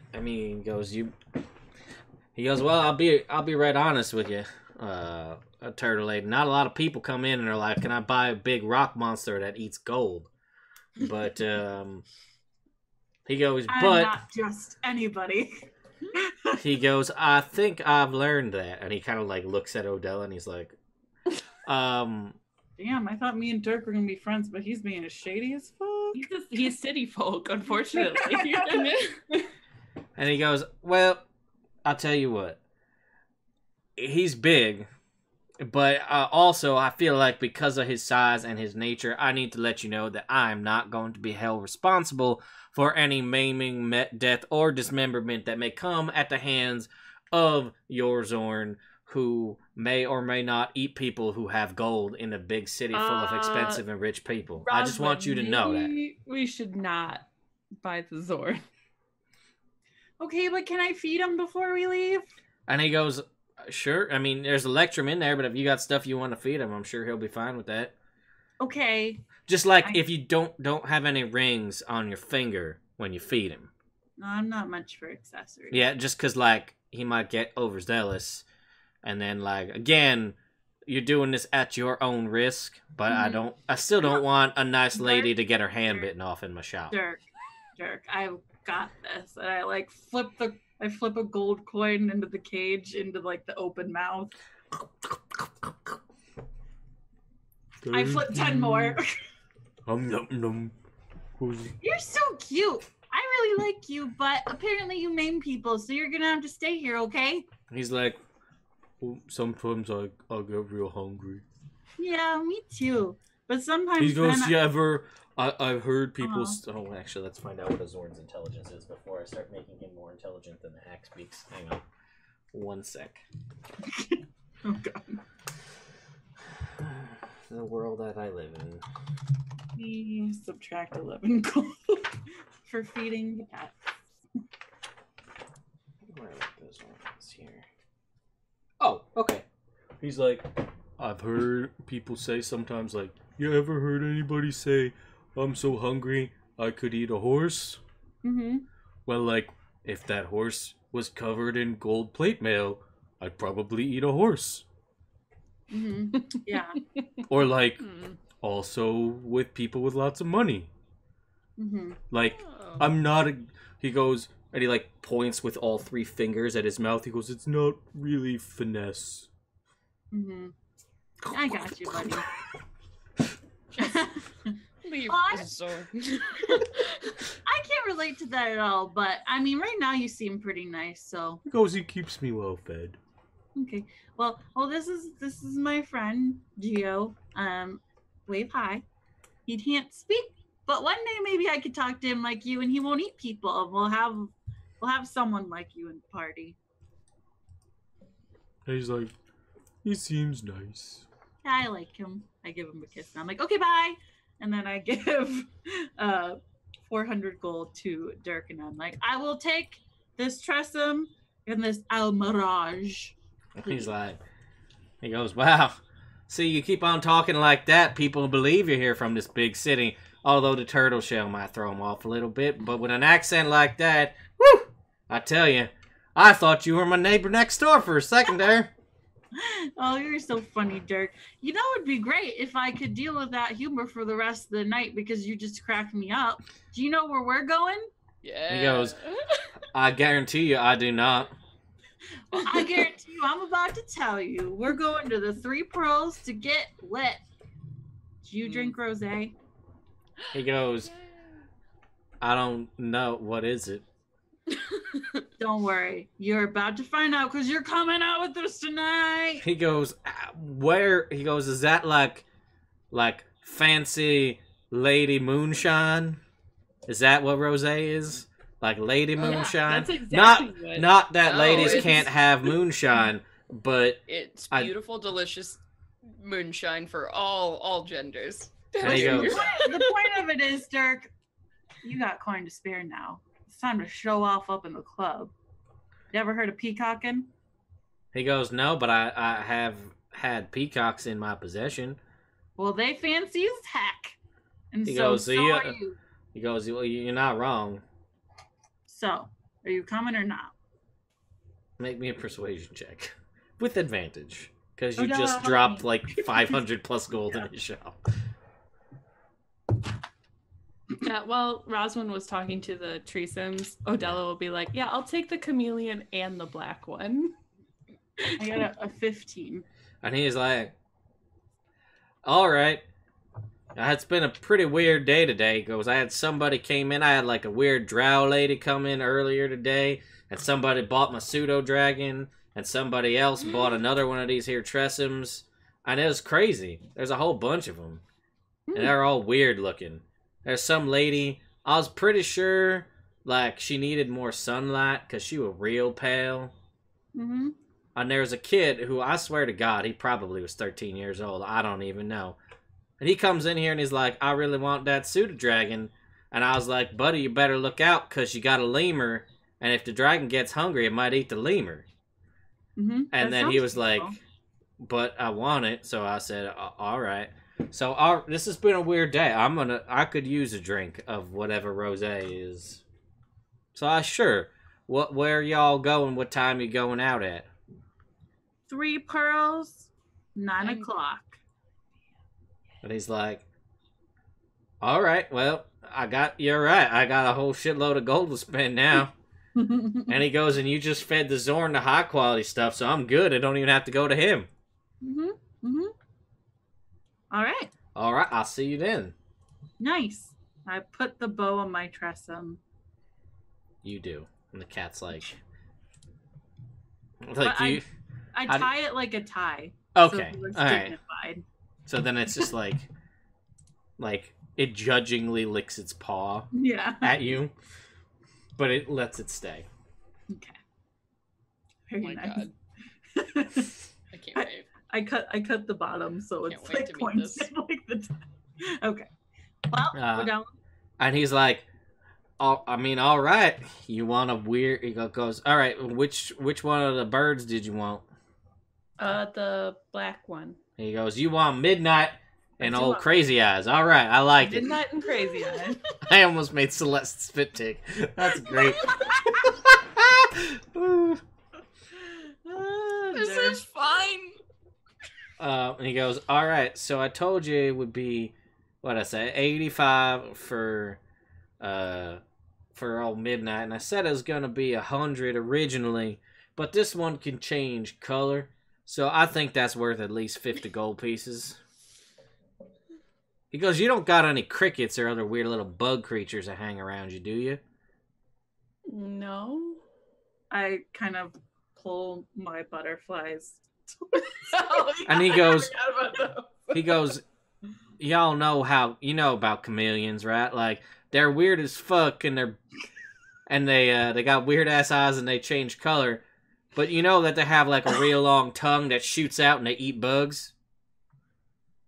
I'll be right honest with you, a turtle lady. Not a lot of people come in and are like, can I buy a big rock monster that eats gold? But he goes, I'm but not just anybody. He goes, I think I've learned that. And he kind of like looks at Odella and he's like, damn, I thought me and Dirk were gonna be friends, but he's being as shady as fuck. He's city folk, unfortunately. And he goes, well, I'll tell you what. He's big, but also I feel like because of his size and his nature, I need to let you know that I'm not going to be held responsible for any maiming, death, or dismemberment that may come at the hands of your Zorn, who may or may not eat people who have gold in a big city full of expensive and rich people. I just want you to know that. We should not buy the Zorn. Okay, but can I feed him before we leave? And he goes, sure. I mean, there's Electrum in there, but if you got stuff you want to feed him, I'm sure he'll be fine with that. Okay. Just like if you don't have any rings on your finger when you feed him. No, I'm not much for accessories. Yeah, just because, like, he might get overzealous. And then, like, again, you're doing this at your own risk, but I still don't want a nice lady to get her hand bitten off in my shop. Dirk, I've got this. And I, like, flip a gold coin into the cage, into, like, the open mouth. I flip 10 more. You're so cute. I really like you, but apparently you maim people, so you're gonna have to stay here, okay? He's like, well, sometimes I'll get real hungry. Yeah, me too. But sometimes he goes, I've heard people... Oh, actually, let's find out what a Zorn's intelligence is before I start making him more intelligent than the hack speaks. Hang on. 1 sec. Oh, God. The world that I live in. We subtract 11 gold for feeding the pets. Where are those ones here? Oh, okay. He's like, I've heard people say sometimes, like, you ever heard anybody say, I'm so hungry I could eat a horse? Mm-hmm. Well, like, if that horse was covered in gold plate mail, I'd probably eat a horse. Mm-hmm. Yeah. Or like, also with people with lots of money. Mm-hmm. Like, I'm not a... He goes, and he, like, points with all 3 fingers at his mouth. He goes, it's not really finesse. Mm-hmm. I got you, buddy. Leave the zone. I can't relate to that at all, but I mean, right now you seem pretty nice, so. He goes, he keeps me well fed. Okay. Well, this is my friend Gio. Wave hi. He can't speak, but one day maybe I could talk to him like you, and he won't eat people. We'll have someone like you in the party. And he's like, he seems nice. Yeah, I like him. I give him a kiss, and I'm like, okay, bye. And then I give 400 gold to Dirk, and I'm like, I will take this Tressum and this Almirage. He's like, he goes, wow. See, you keep on talking like that, people believe you're here from this big city. Although the turtle shell might throw them off a little bit, but with an accent like that, whoo! I tell you, I thought you were my neighbor next door for a second there. Oh, you're so funny, Dirk. You know, it'd be great if I could deal with that humor for the rest of the night because you just cracked me up. Do you know where we're going? Yeah. He goes, I guarantee you I do not. Well, I guarantee you, I'm about to tell you. We're going to the 3 Pearls to get lit. Do you drink rosé? He goes, I don't know. What is it? Don't worry. You're about to find out because you're coming out with us tonight. He goes, where? He goes, is that like fancy lady moonshine? Is that what rosé is? Like lady moonshine? That's exactly not that No, ladies it's- can't have moonshine, but It's beautiful, delicious moonshine for all genders. and he goes, The point of it is, Dirk, you got coin to spare now. It's time to show off up in the club. You ever heard of peacocking? he goes, no, but I have had peacocks in my possession. Well, they fancy as heck. And He so goes, are you. He goes, well, you're not wrong. So, are you coming or not? Make me a persuasion check with advantage because you Oh, no, just help dropped me. like 500 plus gold in his shop. Yeah, while Roswin was talking to the Treesomes, Odella will be like, yeah, I'll take the chameleon and the black one. I got a 15. And he's like, all right. It's been a pretty weird day today. He goes, I had somebody came in. I had like a weird drow lady come in earlier today. And somebody bought my pseudo dragon. And somebody else bought another one of these here Tressums. And it was crazy. There's a whole bunch of them. And they're all weird looking. There's some lady, I was pretty sure, like, she needed more sunlight because she was real pale. Mm-hmm. And there's a kid who, I swear to God, he probably was 13 years old. I don't even know. And he comes in here and he's like, I really want that pseudo dragon. And I was like, buddy, you better look out because you got a lemur. And if the dragon gets hungry, it might eat the lemur. Mm-hmm. And then he was like, but I want it. So I said, all right. So this has been a weird day. I could use a drink of whatever rosé is. So sure. Where y'all going? What time you going out at? 3 Pearls, 9 o'clock. And he's like, all right, well, you're right. I got a whole shitload of gold to spend now. And he goes, and you just fed the Zorn the high quality stuff, so I'm good. I don't even have to go to him. All right. All right, I'll see you then. Nice. I put the bow on my tressum. You do. And the cat's like But you. I tie it like a tie. Okay, So it looks all right. dignified. So then it's just like it judgingly licks its paw Yeah. at you, but it lets it stay. Okay. Very Oh my nice. god. I can't wait. I cut the bottom so Can't it's wait like to meet coins this. like the top. Okay. Well, we're done. And he's like, "Oh, I mean, all right. You want a weird?" He goes, "All right. Which one of the birds did you want?" The black one. He goes, "You want Midnight and I do old want- Crazy Eyes." All right, I like it. Midnight and Crazy Eye. I almost made Celeste spit take. That's great. This is fine. And he goes, all right, so I told you it would be, what I say, 85 for for old midnight, and I said it was gonna be 100 originally, but this one can change color, so I think that's worth at least 50 gold pieces. He goes, you don't got any crickets or other weird little bug creatures that hang around you, do you? No. I kind of pull my butterflies. Oh, yeah, And he I goes, forgot about those. y'all know you know about chameleons, right? Like, they're weird as fuck, and they got weird ass eyes and they change color, but you know that they have like a real long tongue that shoots out and they eat bugs,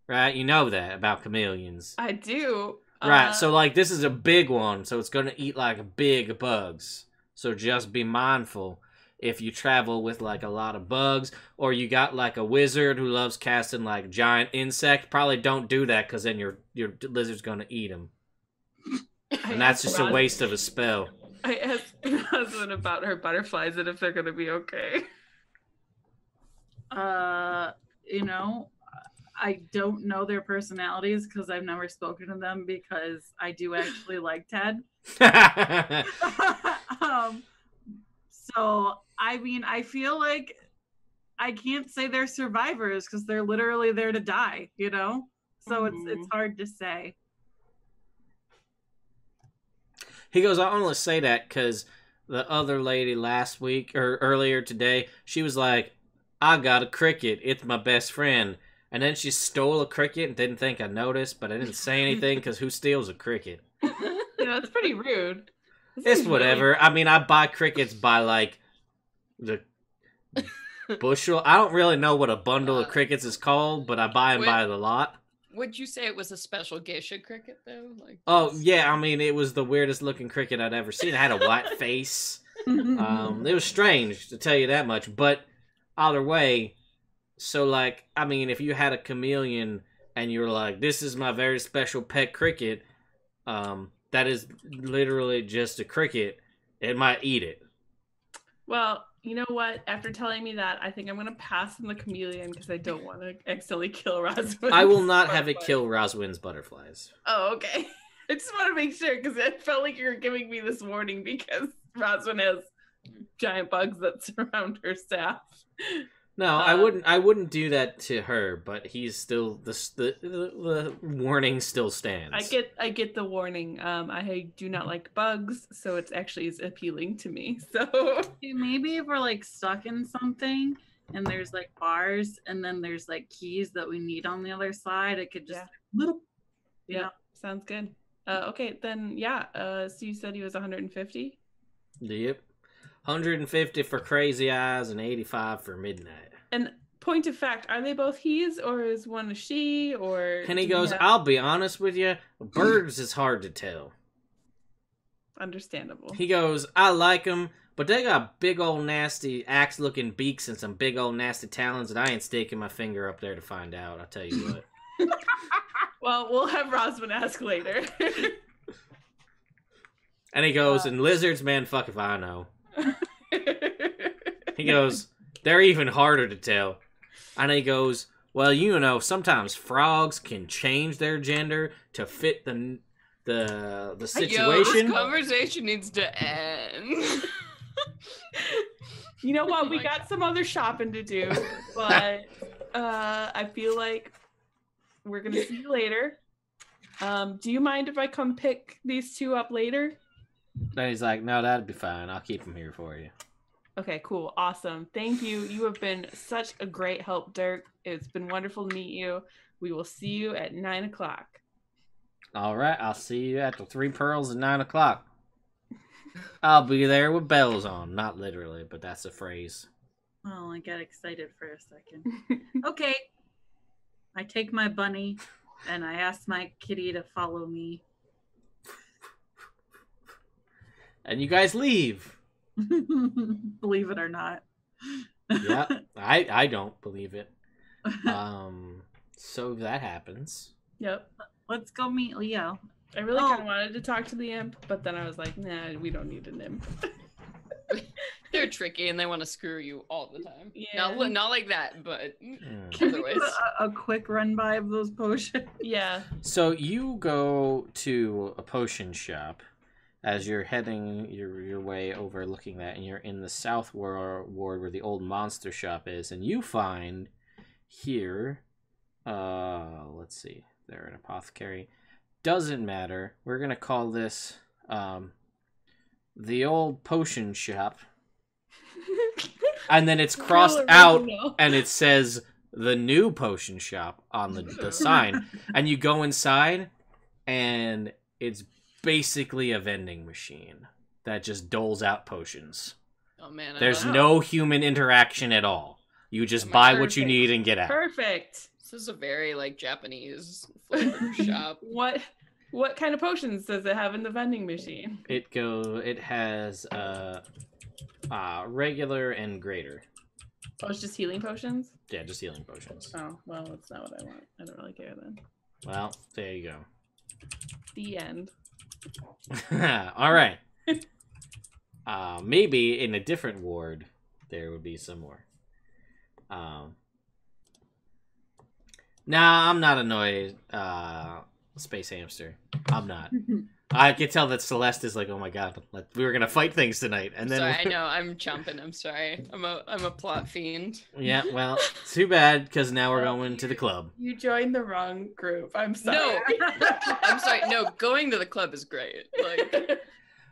right? You know that about chameleons, I do. right? So like, this is a big one, so it's gonna eat like big bugs. So just be mindful if you travel with like a lot of bugs, or you got like a wizard who loves casting like giant insect. Probably don't do that, because then your lizard's gonna eat them, and that's just a waste of a spell. I asked my husband about her butterflies and if they're gonna be okay. You know, I don't know their personalities because I've never spoken to them, because I do actually like Ted. So I mean, I feel like I can't say they're survivors because they're literally there to die, you know? So it's hard to say. He goes, I only say that because the other lady last week, or earlier today, she was like, I got a cricket. It's my best friend. And then she stole a cricket and didn't think I noticed, but I didn't say anything because who steals a cricket? Yeah, that's pretty rude. It's whatever. I mean, I buy crickets by, like, the bushel. I don't really know what a bundle of crickets is called, but I buy them by the lot. Would you say it was a special geisha cricket, though? Like, oh, yeah, I mean, it was the weirdest looking cricket I'd ever seen. It had a white face. It was strange, to tell you that much, but either way, so, like, I mean, if you had a chameleon and you were like, this is my very special pet cricket, that is literally just a cricket, it might eat it. Well, you know what? After telling me that, I think I'm going to pass on the chameleon because I don't want to accidentally kill Roswin. I will not have it kill Roswin's butterflies. Oh, okay. I just want to make sure because it felt like you were giving me this warning because Roswin has giant bugs that surround her staff. No, I wouldn't do that to her, but he's still the warning still stands. I get the warning. I do not like bugs, so it's actually is appealing to me. So maybe if we're like stuck in something and there's like bars and then there's like keys that we need on the other side, it could just yeah, sounds good. Okay, then yeah. So you said he was 150? Yep. 150 for Crazy Eyes and 85 for Midnight. And point of fact, are they both he's, or is one a she, or... And he goes, I'll be honest with you, birds is hard to tell. Understandable. He goes, I like them, but they got big old nasty axe-looking beaks and some big old nasty talons, and I ain't sticking my finger up there to find out, I'll tell you what. Well, we'll have Rosman ask later. And he goes, and lizards, man, fuck if I know. He goes, they're even harder to tell. And he goes, well, you know, sometimes frogs can change their gender to fit the situation. Yo, this conversation needs to end. You know what? We got some other shopping to do, but I feel like we're gonna see you later. Do you mind if I come pick these two up later? Then he's like, no, that'd be fine. I'll keep them here for you. Okay, cool. Awesome. Thank you. You have been such a great help, Dirk. It's been wonderful to meet you. We will see you at 9 o'clock. All right. I'll see you at the 3 Pearls at 9 o'clock. I'll be there with bells on. Not literally, but that's a phrase. Oh, I got excited for a second. Okay. I take my bunny and I ask my kitty to follow me. And you guys leave. Believe it or not. Yeah, I don't believe it. So that happens. Yep. Let's go meet Leo. I really kind of wanted to talk to the imp, but then I was like, nah, we don't need an imp. They're tricky and they want to screw you all the time. Yeah. Not like that, but Can we otherwise. do a quick run by of those potions? Yeah. So you go to a potion shop, as you're heading your way over, looking at, and you're in the south ward where the old monster shop is, and you find here, let's see, they're an apothecary. Doesn't matter. We're gonna call this the old potion shop, and then it's crossed out, and it says the new potion shop on the sign, and you go inside, and it's basically a vending machine that just doles out potions. Oh man, There's no human interaction at all. You just buy what you need and get out. Perfect. This is a very like Japanese flavored shop. What kind of potions does it have in the vending machine? It has regular and greater. Oh, it's just healing potions? Yeah, just healing potions. Oh, well, that's not what I want. I don't really care then. Well, there you go. The end. All right. Maybe in a different ward there would be some more. Nah, I'm not annoyed, Space Hamster. I'm not. I can tell that Celeste is like, oh my god, we were gonna fight things tonight, and then Sorry, I know I'm chomping. I'm sorry. I'm a plot fiend. Yeah, well, too bad because now we're going to the club. You joined the wrong group. I'm sorry. No, I'm sorry. No, going to the club is great. Like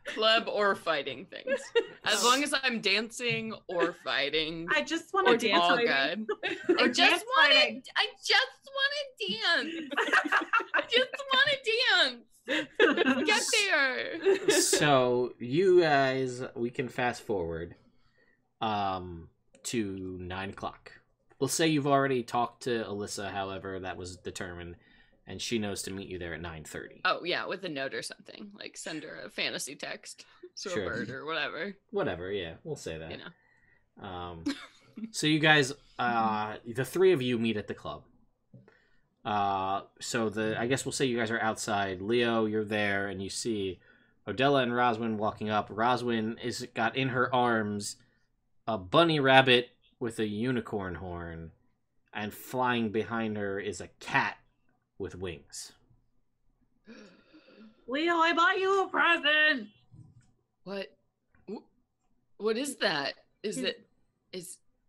club or fighting things. As long as I'm dancing or fighting. I just want to It's dance. all with good. you. I Or just dance want fighting. to. I just want to dance. I just want to dance. Get there. So you guys, we can fast forward to 9 o'clock. We'll say you've already talked to Alyssa, however, that was determined, and she knows to meet you there at 9:30. Oh yeah, with a note or something. Like send her a fantasy text. So Sure. a bird or whatever. Whatever, yeah, we'll say that. You know. So you guys, the three of you meet at the club. I guess we'll say you guys are outside. Leo, you're there, and you see Odella and Roswin walking up. Roswin is got in her arms a bunny rabbit with a unicorn horn, and flying behind her is a cat with wings. Leo, I bought you a present. What is that?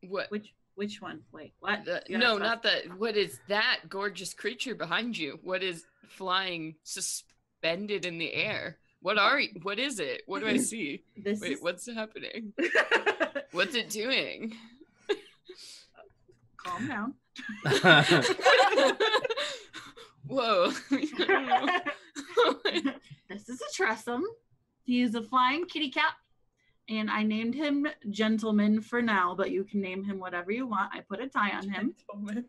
What? Which one? Wait, what? No, not that. What is that gorgeous creature behind you? What is flying suspended in the air? What is it? What do I see? What's happening? What's it doing? Calm down. Whoa. This is a Tressum. He is a flying kitty cat. And I named him Gentleman for now, but you can name him whatever you want. I put a tie on him. Gentleman.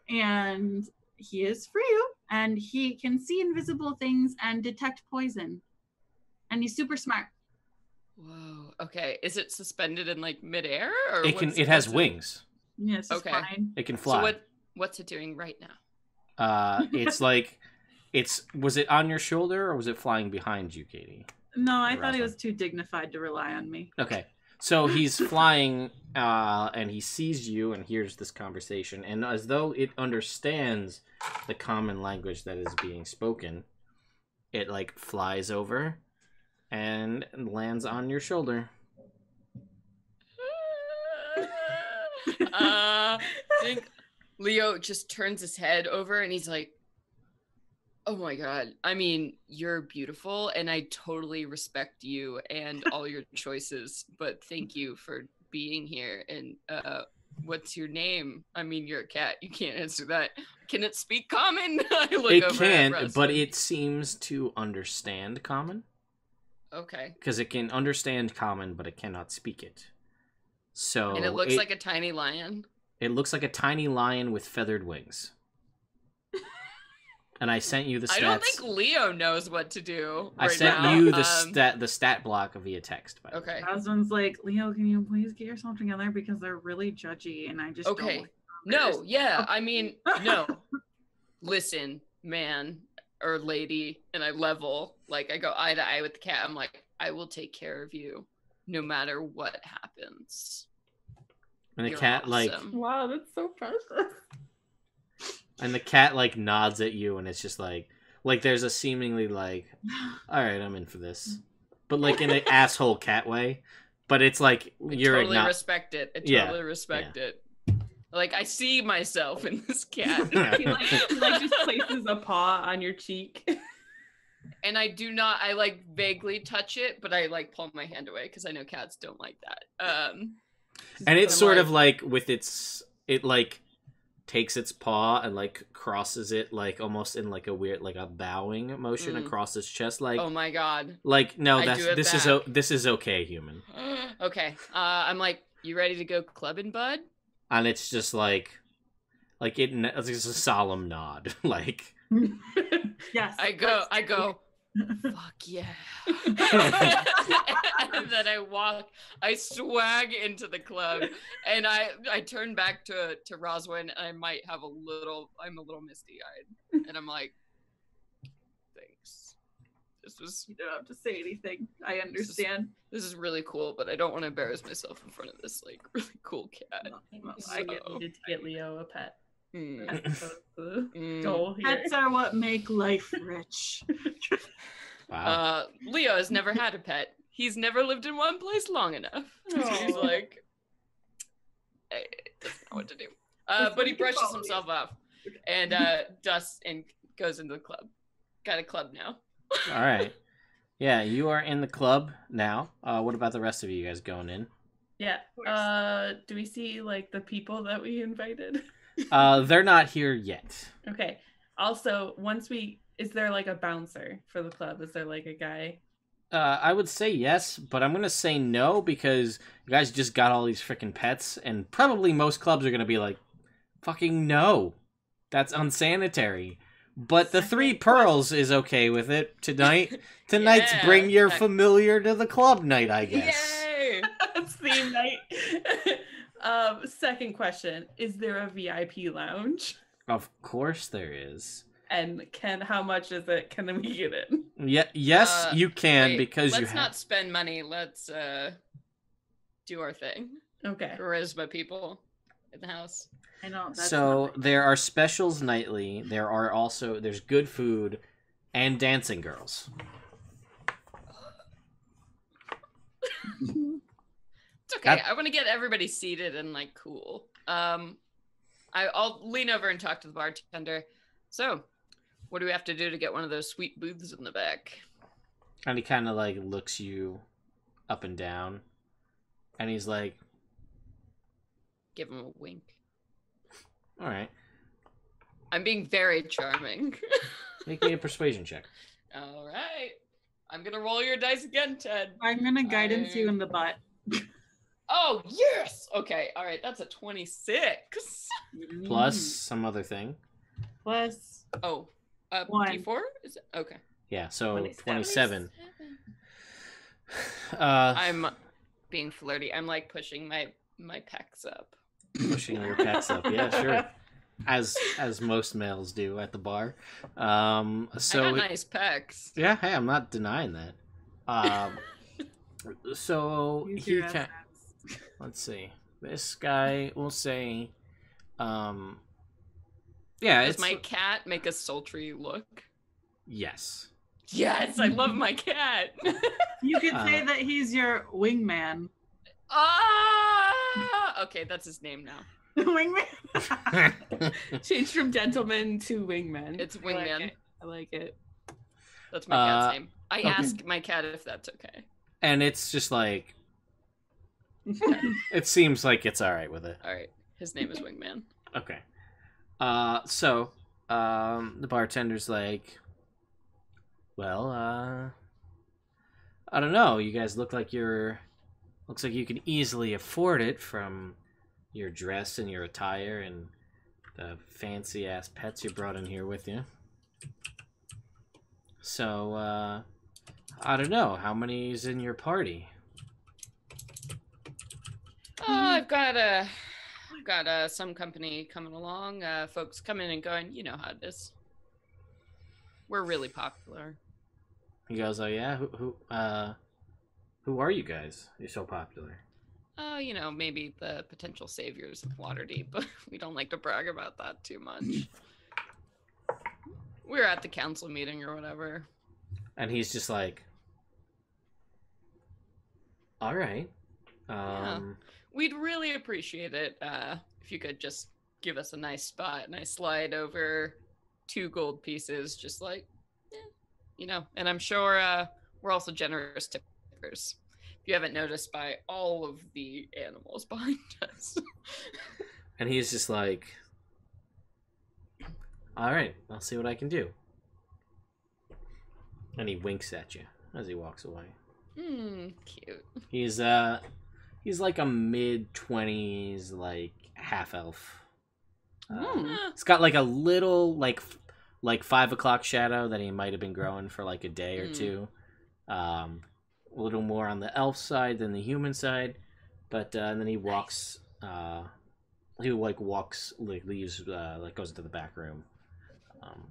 And he is for you. And he can see invisible things and detect poison. And he's super smart. Whoa. Okay. Is it suspended in like midair, or It has wings. Yes, it's Okay. fine. It can fly. So what's it doing right now? It's like, was it on your shoulder or was it flying behind you, Katie? No, I thought Rosalind. he was too dignified to rely on me. Okay, so he's flying, and he sees you and hears this conversation, and as though it understands the common language that is being spoken, it like flies over and lands on your shoulder. I think Leo just turns his head over and he's like, oh my god, I mean, you're beautiful and I totally respect you and all your choices, but thank you for being here. And what's your name? I mean, you're a cat, you can't answer that. Can it speak common? I look It over at can, Russ. but it seems to understand common, Okay. because it can understand common, but it cannot speak it. So And it looks like a tiny lion. It looks like a tiny lion with feathered wings. And I sent you the stats. I don't think Leo knows what to do. I right sent now. you the stat block via text. By the way. Okay. Husband's like, Leo, can you please get yourself together because they're really judgy and I just Okay. don't. No, yeah, I mean, no. Listen, man or lady, and I level, like I go eye to eye with the cat. I'm like, I will take care of you no matter what happens. And the You're cat awesome. Wow, that's so precious. and the cat like nods at you, and it's just like, Like there's a seemingly like, all right, I'm in for this, but like in an asshole cat way. But it's like you're totally not. respect it. I Yeah, totally respect it. Like I see myself in this cat. He like just places a paw on your cheek. And I do not, I like vaguely touch it, but I like pull my hand away because I know cats don't like that. And it's I'm sort like- of like with it like takes its paw and like crosses it like almost in like a weird like a bowing motion across its chest, like oh my god. like no, I that's do it this is okay, human. Okay. I'm like, you ready to go clubbing, bud? And it's just like it's just a solemn nod, like. Yes. I go, fuck yeah. And then I swag into the club, and I turn back to Roswin, and I'm a little misty-eyed, and I'm like, thanks. You don't have to say anything. I understand. This is really cool, but I don't want to embarrass myself in front of this like really cool cat. I needed to get Leo a pet. Mm. That's the Mm. goal here. Pets are what make life rich. Wow. Leo has never had a pet. He's never lived in one place long enough. So he's Aw. like, he doesn't know what to do. But he brushes himself off and dusts and goes into the club. Got a club now. All right. Yeah, you are in the club now. What about the rest of you guys going in? Yeah. Do we see like the people that we invited? They're not here yet. Okay. Also, is there like a bouncer for the club? Is there like a guy? I would say yes, but I'm gonna say no because you guys just got all these freaking pets, and probably most clubs are gonna be like, "Fucking no, that's unsanitary." But the Three Pearls is okay with it tonight. Tonight's Yeah. bring your familiar to the club night, I guess. Yay! It's theme night. Second question: is there a VIP lounge? Of course there is. And how much is it? Can we get in? Yeah, yes, you can Wait, because you let's have. not spend money. Let's do our thing. Okay. Charisma people in the house. I know. That's So not there are specials nightly. There's good food and dancing girls. It's okay. That- I want to get everybody seated and like cool. I'll lean over and talk to the bartender. So, what do we have to do to get one of those sweet booths in the back? And he kind of like looks you up and down, and he's like, Give him a wink. "All right, I'm being very charming. make me a persuasion check." All right. I'm gonna roll your dice again, Ted. I'm gonna guidance you in the butt. Oh yes. Okay. All right. That's a 26. Plus some other thing. Plus Oh, One. D4? Is it? Okay. Yeah, so 27. 27. I'm being flirty. I'm like pushing my pecs up. Pushing your pets up. Yeah, sure. As most males do at the bar. So I got nice pecs. yeah, hey, I'm not denying that. So use he your can. assets. Let's see. This guy will say, yeah, Does it's my cat make a sultry look? yes. Yes, I love my cat. You could say that he's your wingman. Okay, that's his name now. Wingman. Change from gentleman to wingman. It's I like wingman. it. I like it. That's my cat's name. I okay. ask my cat if that's okay. And it's just like it seems like it's all right with it. All right, his name is Wingman. Okay. So the bartender's like, well, I don't know. You guys look like looks like you can easily afford it from your dress and your attire and the fancy ass pets you brought in here with you. So, I don't know. How many's in your party? I've got some company coming along. Folks coming and going. You know how it is. We're really popular. He goes, oh yeah? Who are you guys? You're so popular. Oh, maybe the potential saviors of Waterdeep, but we don't like to brag about that too much. We're at the council meeting or whatever. And he's just like, all right. We'd really appreciate it if you could just give us a nice spot, and I slide over 2 gold pieces, just like, you know. And I'm sure we're also generous tippers. If you haven't noticed by all of the animals behind us. And he's just like, all right, I'll see what I can do. And he winks at you as he walks away. Cute. He's like a mid-20s, like half elf. It's got like a little like 5 o'clock shadow that he might have been growing for like a day or two. A little more on the elf side than the human side, but and then he walks. Leaves, goes into the back room.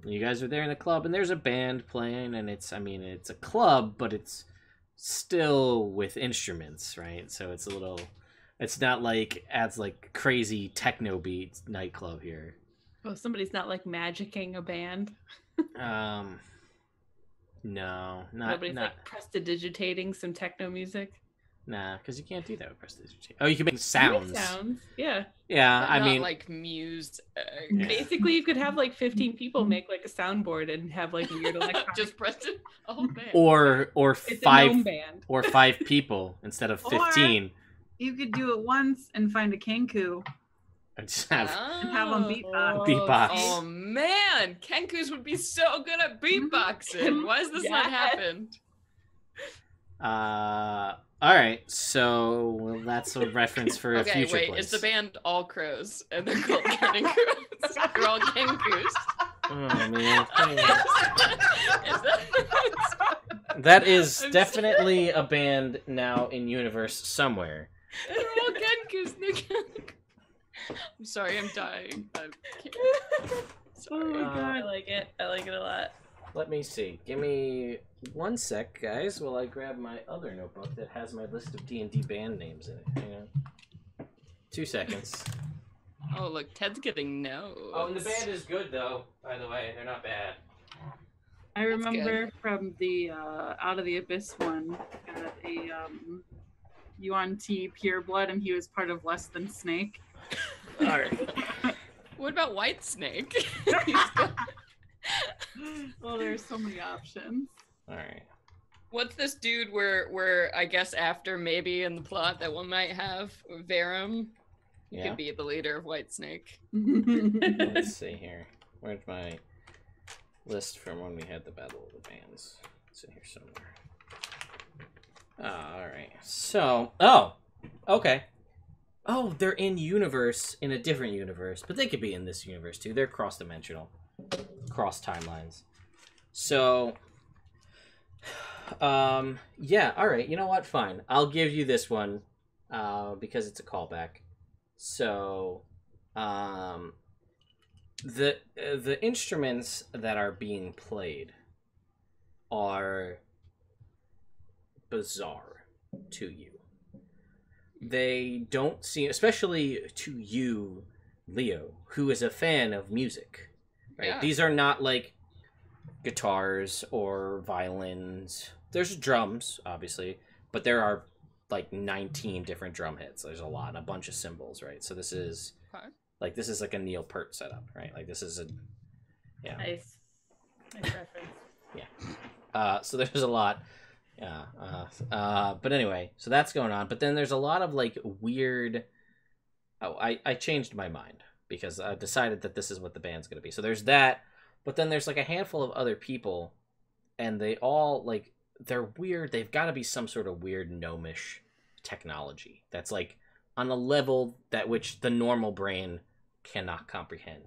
You guys are there in the club, and there's a band playing, and it's a club, but it's still with instruments, right? So it's not like adds like crazy techno beats nightclub here. Oh, somebody's not like magicking a band. No, Nobody's like prestidigitating some techno music. Nah, because you can't do that with prestidigitation. Oh, you can make sounds. Yeah. Yeah, But not like music. Basically, you could have like 15 people make like a soundboard and have like weird electronic. Just Preston, a whole band. Or It's five a gnome band. or 5 people instead of 15. You could do it once and find a Kenku And just have and have them beatbox. beatbox. Oh man, Kenkus would be so good at beatboxing. Why has this not happened? All right, so that's a reference for a future wait, place. is the band all crows and they're called Turning Crows? They're all Kenkus. Oh man, Is that... that is definitely a band now in universe somewhere. They're all Kenkus. I'm sorry, I'm dying. Oh my god, I like it. I like it a lot. Let me see. Give me 1 sec, guys, while I grab my other notebook that has my list of D&D band names in it. Hang on. 2 seconds. Oh, look, Ted's getting notes. Oh, and the band is good, though, by the way. They're not bad. I remember from the Out of the Abyss one, got a UNT Pureblood, and he was part of Less Than Snake. All right. What about White Snake? Well, there's so many options. All right. What's this dude we're I guess after maybe in the plot that one might have? Veram? He Yeah. could be the leader of White Snake. Let's see here. Where's my list from when we had the Battle of the Bands? It's in here somewhere. All right. So, okay. Oh, they're in a different universe, but they could be in this universe too. They're cross-dimensional, cross timelines. So, yeah. All right. You know what? Fine. I'll give you this one, because it's a callback. So, the instruments that are being played are bizarre to you. They don't seem, especially to you, Leo, who is a fan of music, right? Yeah. These are not like guitars or violins. There's drums, obviously, but there are like 19 different drum hits. There's a lot, and a bunch of cymbals, right? So this is like a Neil Peart setup, right? Like this is Nice reference. Yeah. So there's a lot. Yeah. But anyway, so that's going on. But then there's a lot of like weird. Oh, I changed my mind because I decided that this is what the band's going to be. So there's that. But then there's like a handful of other people, and they all like, they're weird. They've got to be some sort of weird gnomish technology that's like on a level that which the normal brain cannot comprehend.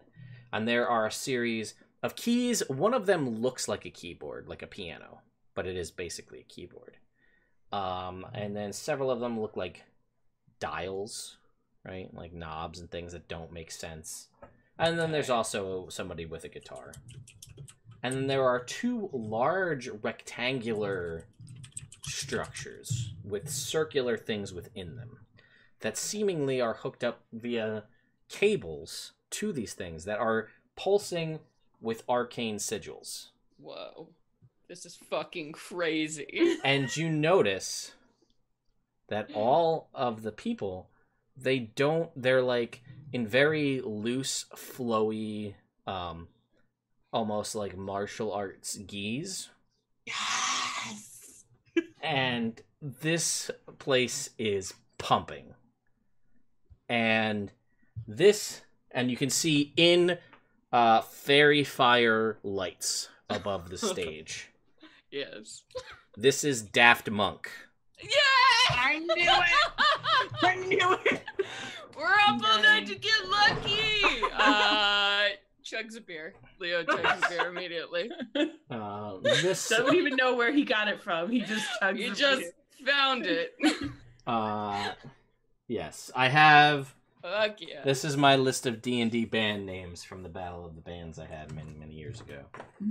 And there are a series of keys. One of them looks like a keyboard, like a piano, but it is basically a keyboard. And then several of them look like dials, right? Like knobs and things that don't make sense. And then there's also somebody with a guitar. And then there are 2 large rectangular structures with circular things within them that seemingly are hooked up via cables to these things that are pulsing with arcane sigils. Whoa. This is fucking crazy. And you notice that all of the people, they're like in very loose, flowy, almost like martial arts gis. Yes. And this place is pumping. And you can see in fairy fire lights above the stage. Yes. This is Daft Monk. Yeah! I knew it. I knew it. We're up all night to get lucky. Chugs a beer. Leo chugs a beer immediately. This Doesn't even know where he got it from. He just chugs You the just beer. found it. yes, I have. Fuck yeah. This is my list of D&D band names from the Battle of the Bands I had many years ago.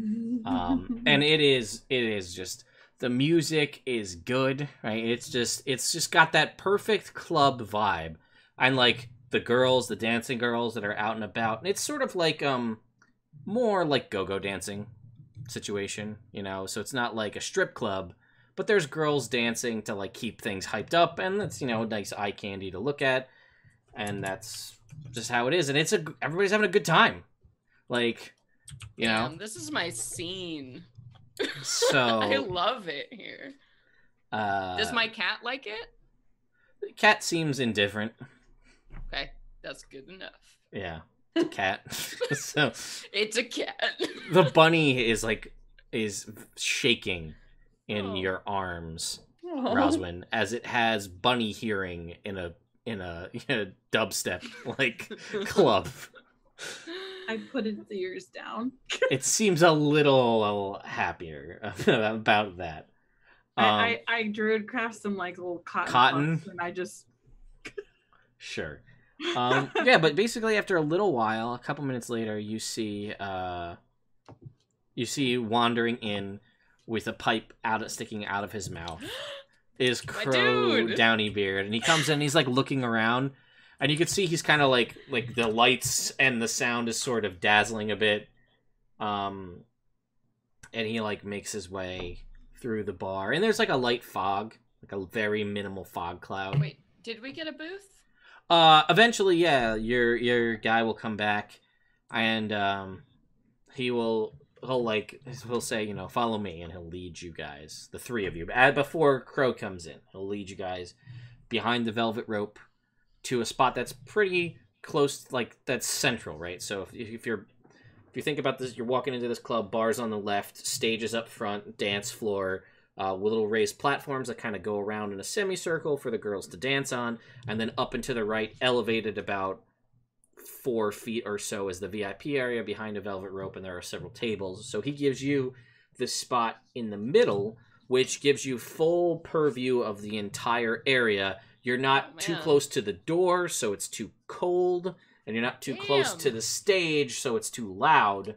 And it is just, the music is good, right? It's just got that perfect club vibe. And like the dancing girls that are out and about. And it's sort of like more like go-go dancing situation, you know? So it's not like a strip club, but there's girls dancing to like keep things hyped up, and it's, you know, nice eye candy to look at. And that's just how it is. And everybody's having a good time. Like, you know. Damn, this is my scene. So I love it here. Does my cat like it? the cat seems indifferent. Okay, that's good enough. Yeah. It's a cat. So It's a cat. the bunny is shaking in Oh. your arms, Oh. Roswin, as it has bunny hearing in a dubstep like club. I put its ears down. It seems a little happier about that. I druid craft some like little cotton. Cotton? puffs, and I just Sure. Yeah, but basically after a little while, a couple minutes later, you see wandering in with a pipe sticking out of his mouth is Crow dude! Downybeard, and he comes in, he's like looking around, and you can see he's kind of like the lights and the sound is sort of dazzling a bit, and he like makes his way through the bar, and there's like a light fog, like a very minimal fog cloud. Wait, did we get a booth? Eventually, yeah, your guy will come back, and he'll say, you know, follow me, and he'll lead you guys, the three of you. Before Crow comes in, he'll lead you guys behind the velvet rope to a spot that's pretty close, like that's central, right? So if you think about this, you're walking into this club, bars on the left, stages up front, dance floor, with little raised platforms that kind of go around in a semicircle for the girls to dance on, and then up and to the right, elevated about 4 feet or so, is the VIP area behind a velvet rope, and there are several tables. So he gives you the spot in the middle, which gives you full purview of the entire area. You're not too close to the door, so it's too cold, and you're not too close to the stage, so it's too loud.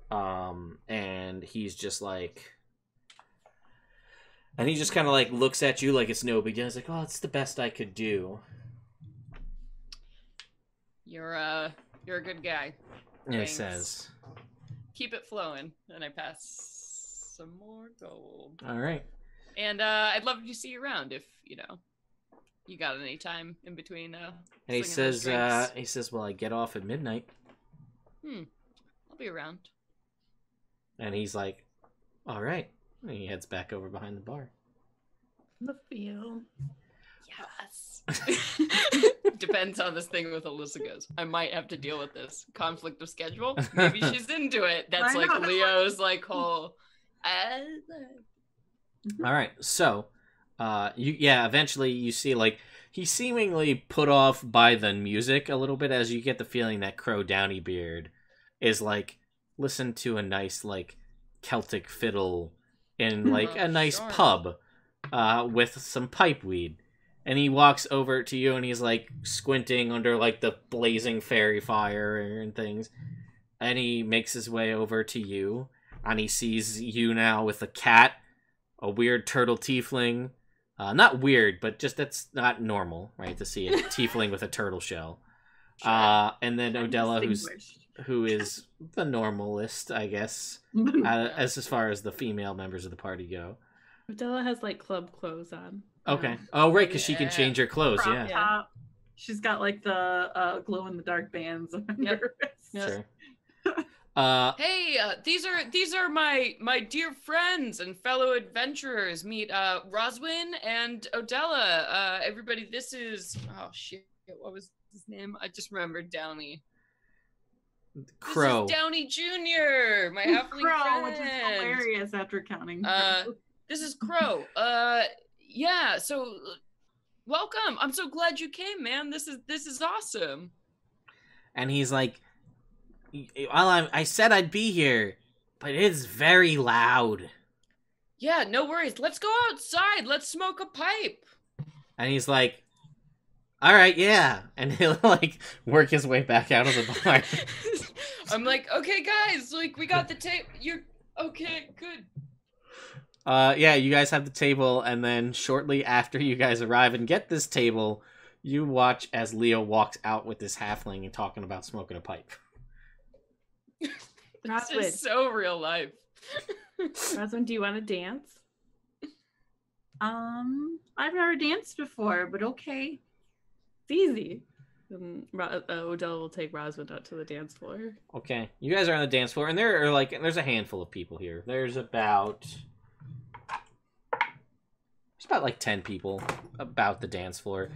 And he's just like... And he just kind of like looks at you like it's no big deal. He's like, oh, it's the best I could do. You're a good guy. And he Thanks. says, Keep it flowing, and I pass some more gold. all right. And I'd love to see you around if you got any time in between. And he slinging those says, well, I get off at midnight. I'll be around. And he's like, all right. And he heads back over behind the bar. The field. Yes. Depends on this thing with Alyssa goes. I might have to deal with this conflict of schedule. Maybe she's into it. That's Why like not? Leo's like whole. All right. So, eventually you see like he's seemingly put off by the music a little bit, as you get the feeling that Crow Downybeard is like listen to a nice like Celtic fiddle in like a nice Sure. pub with some pipe weed. And he walks over to you and he's like squinting under like the blazing fairy fire and things. And he makes his way over to you, and he sees you now with a cat, a weird turtle tiefling. Not weird, but just that's not normal, right? To see a tiefling with a turtle shell. Sure. And then Odella, who is the normalist, I guess, as far as the female members of the party go. Odella has like club clothes on. Okay. Oh, right, because she can change her clothes. Crop Yeah. top. She's got like the glow in the dark bands on her wrist. Sure. Hey, these are my dear friends and fellow adventurers. Meet Roswin and Odella. Everybody, this is what was his name? I just remembered Downey. Crow. This is Downey Jr., my halfling Crow, friend. which is hilarious after counting. This is Crow. Yeah. So, welcome. I'm so glad you came, man. This is awesome. And he's like, well, I said I'd be here, but it's very loud. Yeah, no worries. Let's go outside. Let's smoke a pipe. And he's like, all right, yeah. And he'll like work his way back out of the bar. I'm like, okay, guys, like we got the tape. You're okay, good. Yeah, you guys have the table, and then shortly after you guys arrive and get this table, you watch as Leo walks out with this halfling and talking about smoking a pipe. This is so real life. Roswin, do you want to dance? I've never danced before, but okay. It's easy. Odella will take Roswin out to the dance floor. Okay, you guys are on the dance floor, and there's a handful of people here. There's about like 10 people about the dance floor.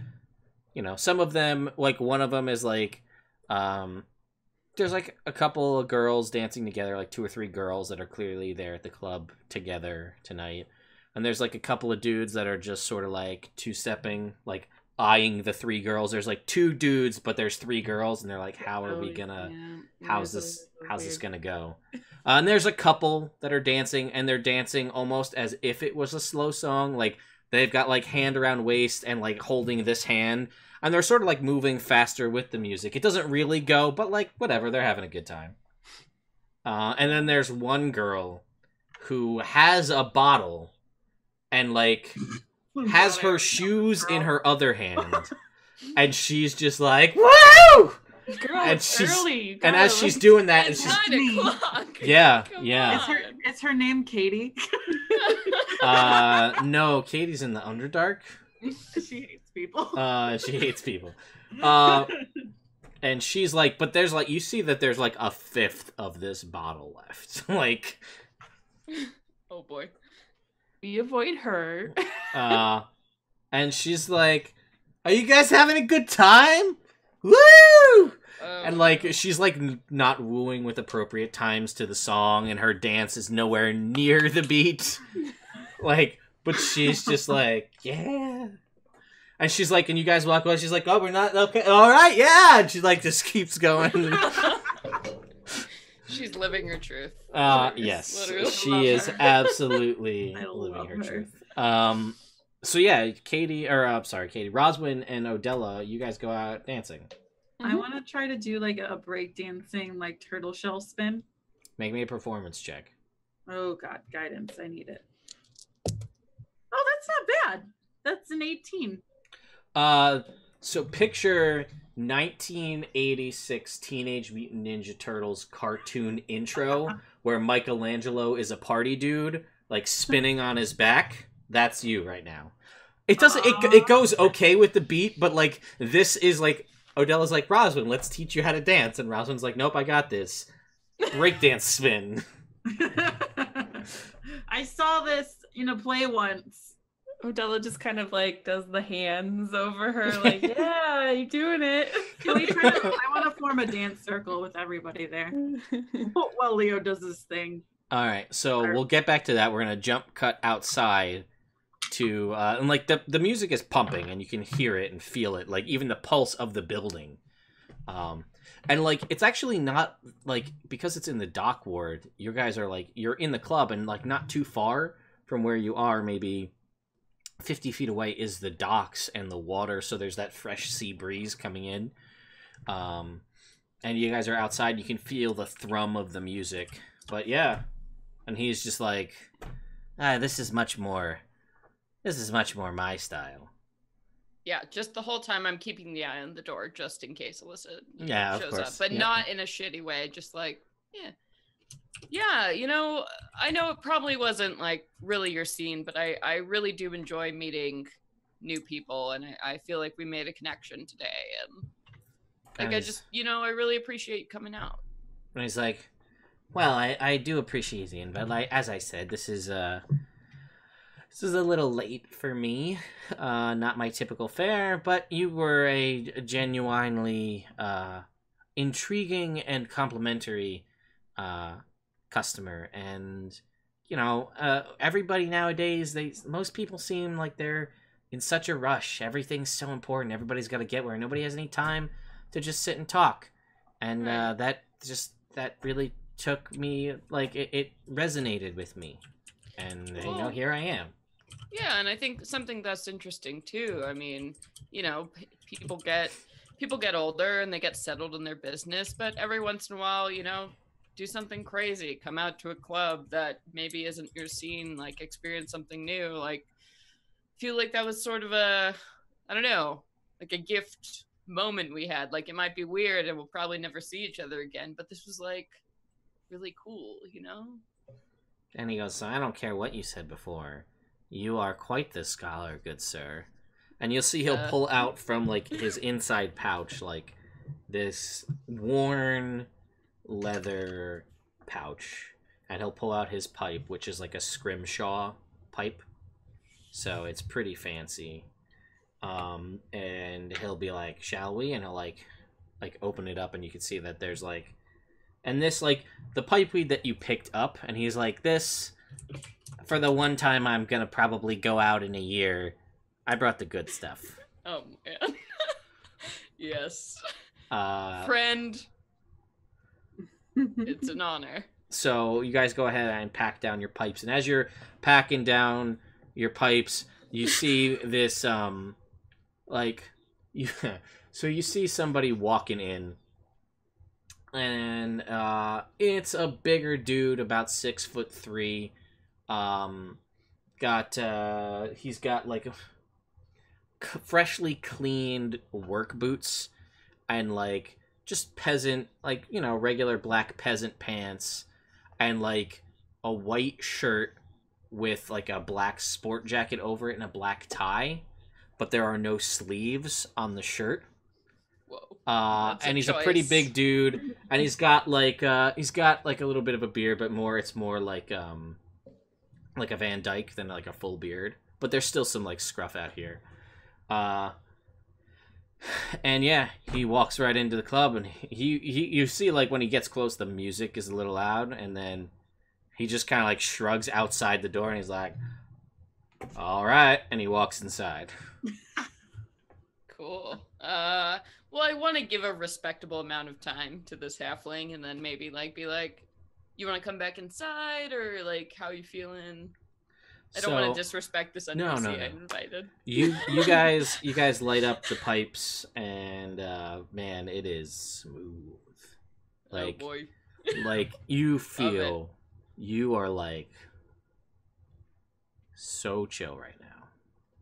You know, some of them, like one of them is like, there's like a couple of girls dancing together, like 2 or 3 girls that are clearly there at the club together tonight. And there's like a couple of dudes that are just sort of like two-stepping, like eyeing the 3 girls. There's like 2 dudes, but there's 3 girls, and they're like, how are we gonna, how's this gonna go? And there's a couple that are dancing, and they're dancing almost as if it was a slow song. Like they've got like hand around waist and like holding this hand. And they're sort of like moving faster with the music. It doesn't really go, but like whatever, they're having a good time. And then there's one girl who has a bottle and like has her shoes in her other hand. And she's just like, woo! Girl, and it's early. And as she's doing that, It's it's 9 o'clock. Yeah, Come yeah. on. Is her name Katie? No, Katie's in the Underdark. She hates people. She hates people. And she's like, but there's like, you see that there's like a 1/5 of this bottle left. Like, oh boy. We avoid her. And she's like, are you guys having a good time? Woo! And like, she's like not wooing with appropriate times to the song, and her dance is nowhere near the beat. Like, but she's just like, yeah. And she's like, and you guys walk away, she's like, oh, we're not, okay, all right, yeah. And she like just keeps going. She's living her truth. Yes. Literally. She is absolutely living her truth. So yeah, Katie, Roswin and Odella, you guys go out dancing. I want to try to do like a break dancing, like turtle shell spin. Make me a performance check. Oh god, guidance, I need it. Oh, that's not bad. That's an 18. So picture 1986 Teenage Mutant Ninja Turtles cartoon intro where Michelangelo is a party dude, like spinning on his back. That's you right now. It doesn't. It goes okay with the beat, but like this is like Odella's like, Roswin, let's teach you how to dance, and Roswin's like, nope, I got this. Breakdance spin. I saw this in a play once. Odella just kind of like does the hands over her, like, yeah, you're doing it. I want to form a dance circle with everybody there while Leo does his thing. All right, so we'll get back to that. We're gonna jump cut outside to and like the music is pumping, and you can hear it and feel it, like even the pulse of the building. And like it's actually not like, because it's in the dock ward, you guys are like, you're in the club, and like not too far from where you are, maybe 50 feet away is the docks and the water, so there's that fresh sea breeze coming in. And you guys are outside, you can feel the thrum of the music. But yeah, and he's just like, this is much more my style. Yeah, just the whole time I'm keeping the eye on the door just in case Alyssa Yeah, of shows course. up, but Yeah. not in a shitty way. Just like, yeah, you know, I know it probably wasn't like really your scene, but I really do enjoy meeting new people, and I feel like we made a connection today, and like I just, you know, I really appreciate you coming out. And he's like, well, I do appreciate it, but like as I said, this is a little late for me. Not my typical fare, but you were a genuinely intriguing and complimentary customer, and you know, everybody nowadays, most people seem like they're in such a rush. Everything's so important. Everybody's got to get where. Nobody has any time to just sit and talk, and Right. that really took me, like it resonated with me, and you know, here I am. Yeah, and I think something that's interesting too. I mean, you know, people get older and they get settled in their business, but every once in a while, you know, do something crazy, come out to a club that maybe isn't your scene, like experience something new. Like, feel like that was sort of a, I don't know, like a gift moment we had. Like, it might be weird and we'll probably never see each other again, but this was like really cool, you know? And he goes, so I don't care what you said before. You are quite the scholar, good sir. And you'll see he'll pull out from like his inside pouch like this worn leather pouch, and he'll pull out his pipe, which is like a scrimshaw pipe, so it's pretty fancy. And he'll be like, shall we? And he'll like open it up, and you can see that there's like, and this, like, the pipe weed that you picked up, and he's like, this, for the one time I'm gonna probably go out in a year, I brought the good stuff. Oh man. Yes. Friend. It's an honor. So you guys go ahead and pack down your pipes, and as you're packing down your pipes, you see this so you see somebody walking in, and it's a bigger dude, about 6'3". He's got like freshly cleaned work boots, and like just peasant, like, you know, regular black peasant pants, and like a white shirt with like a black sport jacket over it and a black tie, but there are no sleeves on the shirt. Whoa. And he's a pretty big dude, and he's got like a little bit of a beard, but it's more like a Van Dyke than like a full beard. But there's still some like scruff out here. And yeah, he walks right into the club, and you see, like, when he gets close, the music is a little loud, and then he just kind of like shrugs outside the door, and he's like, all right, and he walks inside. Cool. Well, I want to give a respectable amount of time to this halfling, and then maybe like be like, you want to come back inside, or like, how you feeling? I don't want to disrespect this NPC I invited. You guys light up the pipes, and man, it is smooth. Like, oh boy. Like, you feel you are like so chill right now.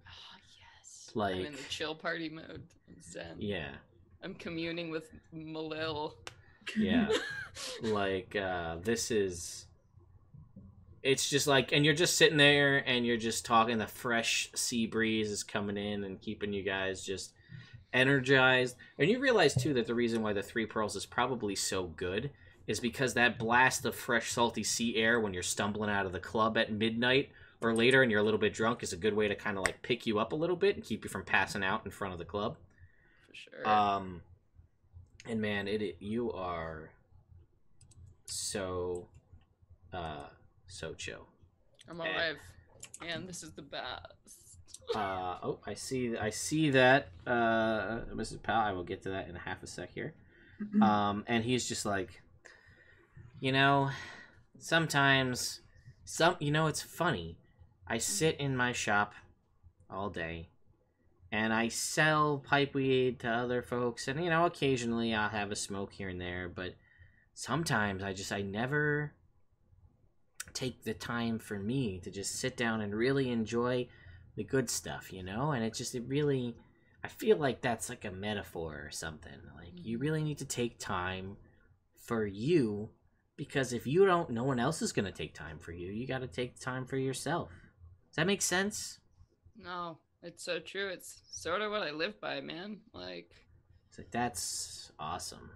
Oh, yes. Like, I'm in the chill party mode. Zen. Yeah. I'm communing with Malil. Yeah. Like, this is... It's just like, and you're just sitting there, and you're just talking, the fresh sea breeze is coming in and keeping you guys just energized. And you realize, too, that the reason why the Three Pearls is probably so good is because that blast of fresh, salty sea air when you're stumbling out of the club at midnight or later and you're a little bit drunk is a good way to kind of like pick you up a little bit and keep you from passing out in front of the club. For sure. And man, you are so chill. I'm alive. And this is the best. I see that, Mrs. Powell. I will get to that in half a sec here. And he's just like, you know, sometimes, it's funny. I sit in my shop all day, and I sell pipe weed to other folks, and, you know, occasionally I'll have a smoke here and there, but sometimes I never take the time for me to just sit down and really enjoy the good stuff, you know? And I feel like that's like a metaphor or something. Like, you really need to take time for you, because if you don't, no one else is going to take time for you. You got to take time for yourself. Does that make sense? No, it's so true. It's sort of what I live by, man. Like, It's like, that's awesome.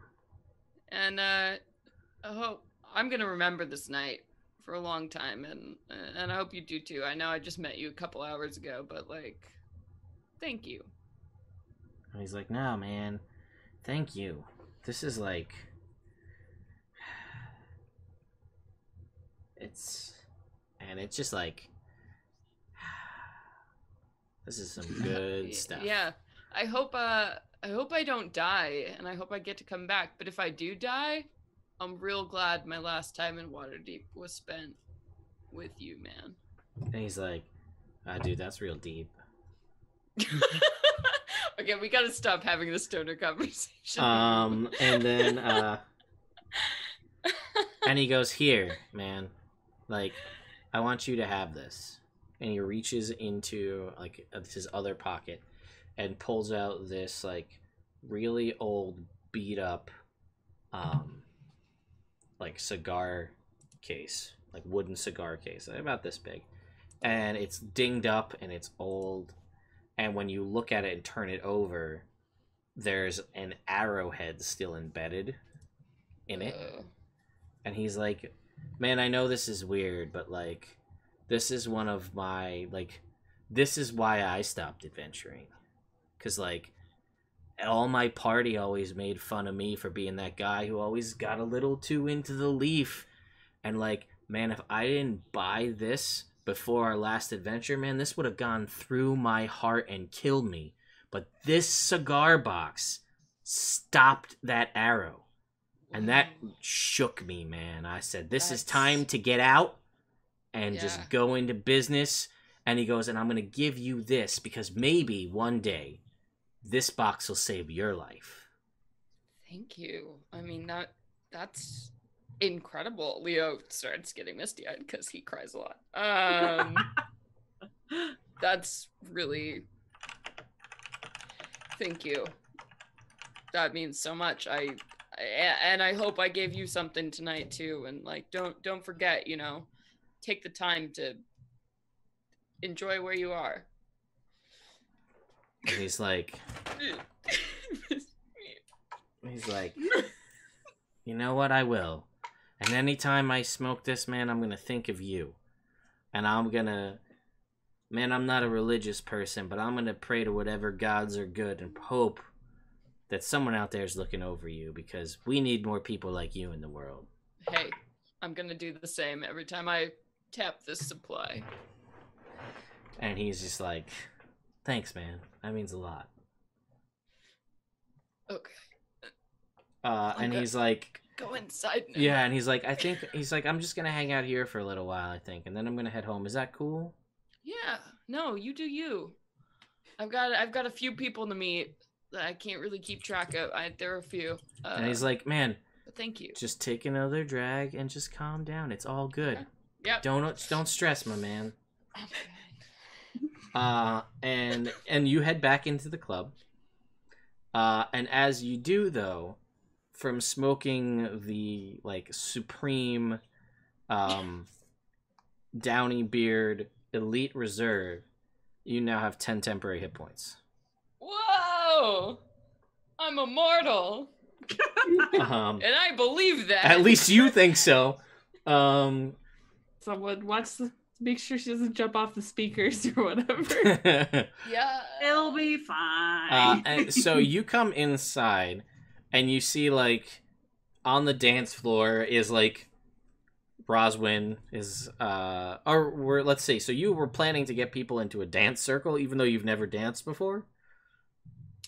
and I hope I'm gonna remember this night for a long time, and I hope you do too. I know I just met you a couple hours ago, but like, thank you. And he's like, no, man, thank you. This is like, it's just like, this is some good stuff. Yeah, I hope I don't die, and I hope I get to come back. But if I do die, I'm real glad my last time in Waterdeep was spent with you, man. And he's like, dude, that's real deep. Okay, we gotta stop having this stoner conversation. And then, and he goes, here, man, like, I want you to have this. And he reaches into, like, his other pocket and pulls out this, like, really old, beat up, like, cigar case, like, wooden cigar case, about this big. And it's dinged up and it's old. And when you look at it and turn it over, there's an arrowhead still embedded in it. And he's like, man, I know this is weird, but, like, this is one of my, like, this is why I stopped adventuring. Because, like, all my party always made fun of me for being that guy who always got a little too into the leaf. And, like, man, if I didn't buy this before our last adventure, man, this would have gone through my heart and killed me. But this cigar box stopped that arrow. And that shook me, man. I said, this is time to get out and just go into business. And he goes, and I'm going to give you this because maybe one day this box will save your life. Thank you. I mean, that's incredible. Leo starts getting misty-eyed because he cries a lot. That's really... Thank you. That means so much. And I hope I gave you something tonight too. And like, don't forget, you know, take the time to enjoy where you are. And he's like, you know what? I will. And anytime I smoke this, man, I'm gonna think of you. And man, I'm not a religious person, but I'm gonna pray to whatever gods are good and hope that someone out there is looking over you, because we need more people like you in the world. Hey, I'm gonna do the same every time I tap this supply. And he's just like, thanks, man. That means a lot. Okay. And he's like, go inside now. yeah, and he's like, I'm just gonna hang out here for a little while, I think, and then I'm gonna head home. Is that cool? Yeah. No, you do you. I've got a few people to meet that I can't really keep track of. There are a few. And he's like, man, thank you. just take another drag and just calm down. It's all good. Okay. Yep. Don't stress, my man. Okay. And you head back into the club. And as you do, though, from smoking the, like, supreme Downy Beard Elite Reserve, you now have 10 temporary hit points. Whoa! I'm immortal. And I believe that. At least you think so. Someone make sure she doesn't jump off the speakers or whatever. Yeah. It'll be fine. And so you come inside, and you see, like, on the dance floor is, like, Roswin is, let's see, so you were planning to get people into a dance circle, even though you've never danced before?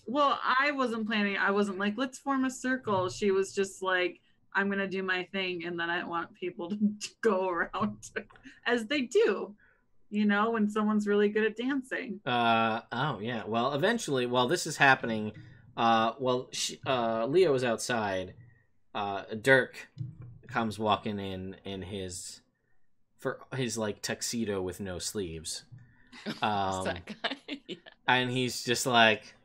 Well, I wasn't planning. I wasn't like, let's form a circle. She was just like, I'm going to do my thing. And then I want people to go around as they do, you know, when someone's really good at dancing. Oh, yeah. Well, eventually, while this is happening, Leo is outside. Dirk comes walking in his like tuxedo with no sleeves. That guy? Yeah. And he's just like,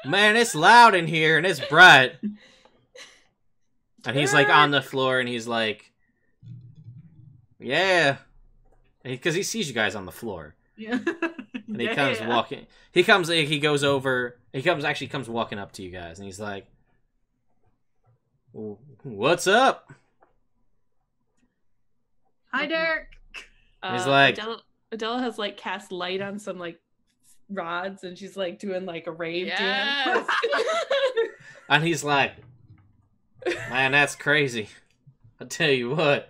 Man, it's loud in here and it's bright. And he's like on the floor and he's like, yeah. Because he sees you guys on the floor. Yeah. And he comes walking. He comes walking up to you guys and he's like, what's up? Hi, Derek. He's like, Adela has like cast light on some like rods and she's like doing like a rave Yes. dance. and he's like, man, that's crazy. I tell you what.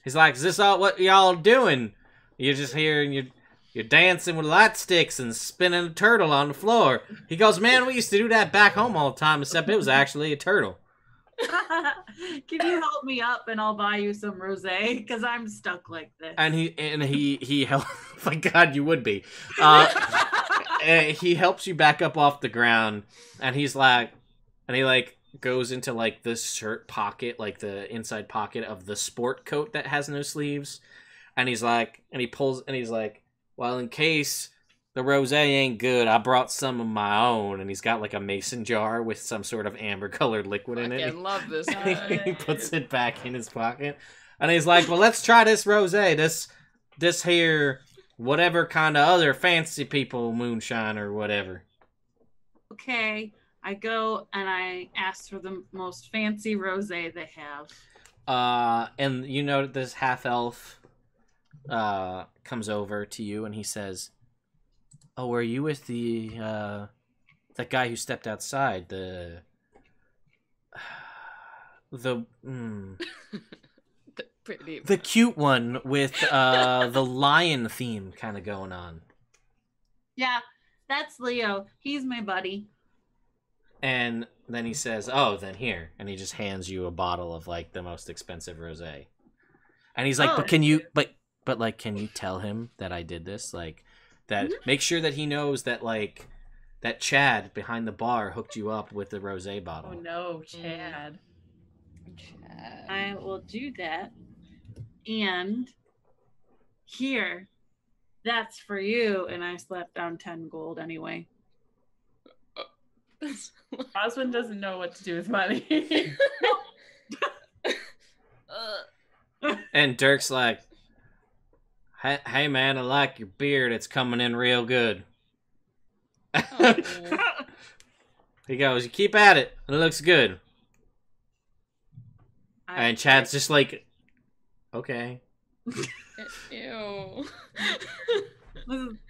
He's like, is this all what y'all doing? You're just here and you're dancing with light sticks and spinning a turtle on the floor. He goes, man, we used to do that back home all the time, except it was actually a turtle. Can you help me up and I'll buy you some rosé? Because I'm stuck like this. And he help. My God, you would be. He helps you back up off the ground, and he's like, and he like goes into like the shirt pocket, like the inside pocket of the sport coat that has no sleeves, and he's like, and he pulls, and he's like, well, in case the rosé ain't good, I brought some of my own, and he's got like a mason jar with some sort of amber-colored liquid in it. I love this. He puts it back in his pocket, and he's like, well, let's try this rosé, this here, whatever kind of other fancy people moonshine or whatever. Okay. I go and I ask for the most fancy rosé they have. And you know this half-elf comes over to you, and he says, oh, were you with that guy who stepped outside? The cute one with the lion theme kind of going on. Yeah, that's Leo. He's my buddy. And then he says, oh, then here. And he just hands you a bottle of, like, the most expensive rosé. And he's like, but can you, but like, can you tell him that I did this? Like, that, make sure that he knows that, like, that Chad behind the bar hooked you up with the rosé bottle. Oh, no, Chad. I will do that. And here, that's for you. And I slapped down 10 gold anyway. Osmond doesn't know what to do with money. And Dirk's like, hey man, I like your beard. It's coming in real good. Oh. He goes, you keep at it. It looks good. And Chad's just like, okay. Ew.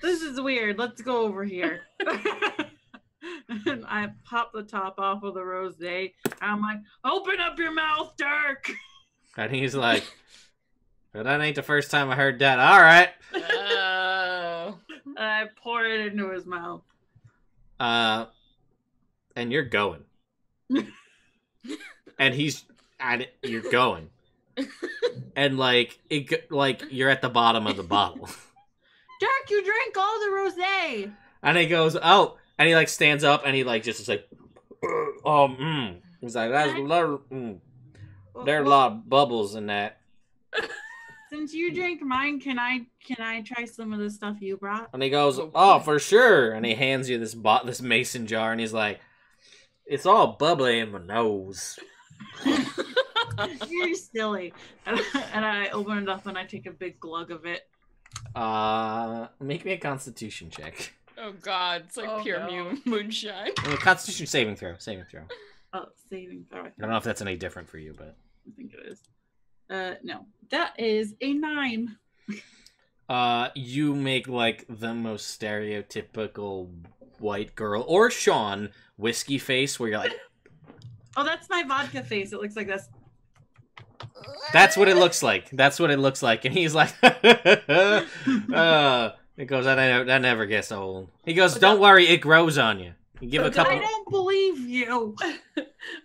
This is weird. Let's go over here. And I pop the top off of the rosé. I'm like, open up your mouth, Dirk. And he's like, well, that ain't the first time I heard that. All right. Oh. And I pour it into his mouth. And you're going. And you're going. And like you're at the bottom of the bottle. Dirk, you drank all the rosé. And he goes, oh, and he like stands up and he like just is like, He's like, that's a lot of, there are a lot of bubbles in that. Since you drank mine, can I try some of the stuff you brought? And he goes, oh, for sure. And he hands you this mason jar, and he's like, it's all bubbly in my nose. You're silly. And I open it up and I take a big glug of it. Make me a Constitution check. Oh God, it's like pure moonshine. Constitution saving throw. Oh, saving throw. I don't know if that's any different for you, but I think it is. No, that is a 9. You make like the most stereotypical white girl or Sean whiskey face, where you're like, oh, that's my vodka face. It looks like this. That's what it looks like. And he's like, it goes, that never gets old. He goes, don't worry, it grows on you. You give a couple. I don't believe you.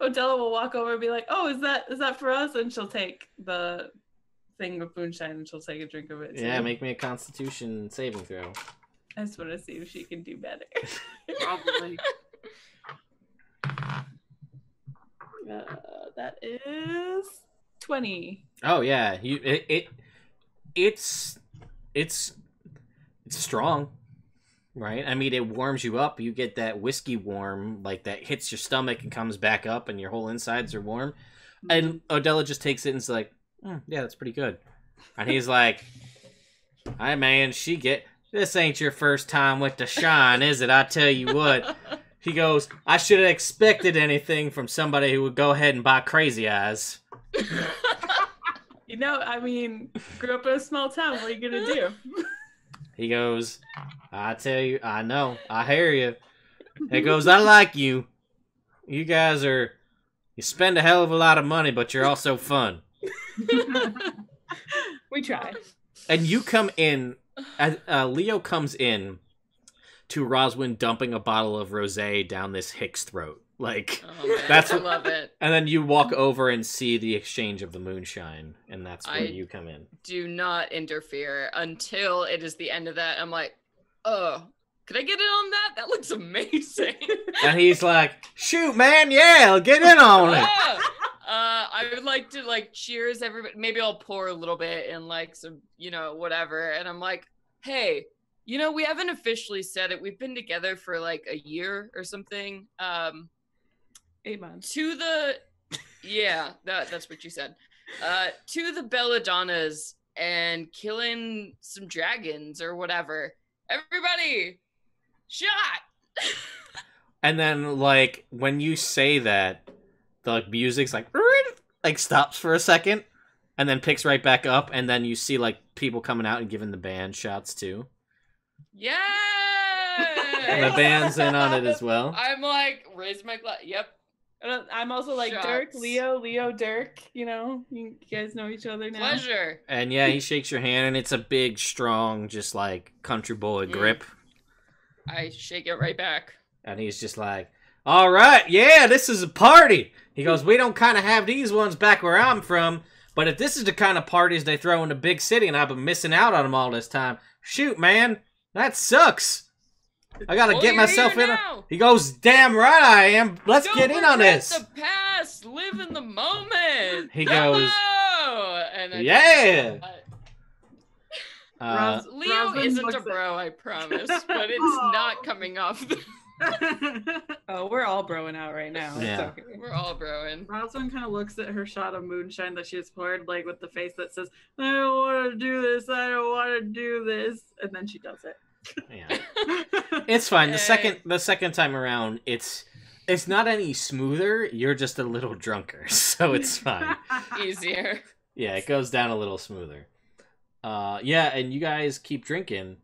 Odella will walk over and be like, oh, is that for us? And she'll take the thing of moonshine and she'll take a drink of it too. Yeah, make me a Constitution saving throw. I just want to see if she can do better. Probably. That is 20. Oh yeah, it's strong. right? I mean, it warms you up. You get that whiskey warm, like that hits your stomach and comes back up, and your whole insides are warm. And Odella just takes it and is like, yeah, that's pretty good. And he's like, "Hey, man, this ain't your first time with the shine, is it? I tell you what." He goes, "I should have expected anything from somebody who would go ahead and buy Crazy Eyes." You know, I mean, grew up in a small town. What are you gonna do? He goes, "I tell you, I know, I hear you." He goes, "I like you. You guys you spend a hell of a lot of money, but you're also fun." We try. And you come in, Leo comes in to Roswin dumping a bottle of rosé down this hick's throat. Like, I love it. And then you walk over and see the exchange of the moonshine, and that's where you come in. Do not interfere until it is the end of that. I'm like, oh, could I get in on that? That looks amazing. And he's like, "Shoot, man, yeah, get in on it." I would like to cheers everybody. Maybe I'll pour a little bit and some, whatever. And I'm like, hey, we haven't officially said it. We've been together for a year or something. 8 months. That's what you said. To the Belladonnas and killing some dragons or whatever. Everybody, shot. And then when you say that, the music's stops for a second and then picks right back up, and then you see people coming out and giving the band shouts too. Yeah. And the band's in on it as well. I'm raise my glass. Yep. I'm also Shots. Dirk, Leo, Dirk. You guys know each other now. Pleasure. And yeah, he shakes your hand, and it's a big, strong, just country boy grip. I shake it right back. And he's just like, "All right, yeah, this is a party." He goes, "We don't kind of have these ones back where I'm from, but if this is the kind of parties they throw in a big city and I've been missing out on them all this time, shoot, man, that sucks. I gotta get myself in." He goes, "Damn right I am. Let's get in on this." The past, live in the moment. He goes, and "Yeah." Leo isn't a bro, I promise, but it's not coming off. Oh, we're all broing out right now. Yeah. It's okay. We're all broing. Rosalind kind of looks at her shot of moonshine that she has poured, with the face that says, "I don't want to do this. I don't want to do this," and then she does it. Yeah. It's fine. The second time around, it's not any smoother. You're just a little drunker, so it's fine. Easier. Yeah, it goes down a little smoother. Yeah, and you guys keep drinking,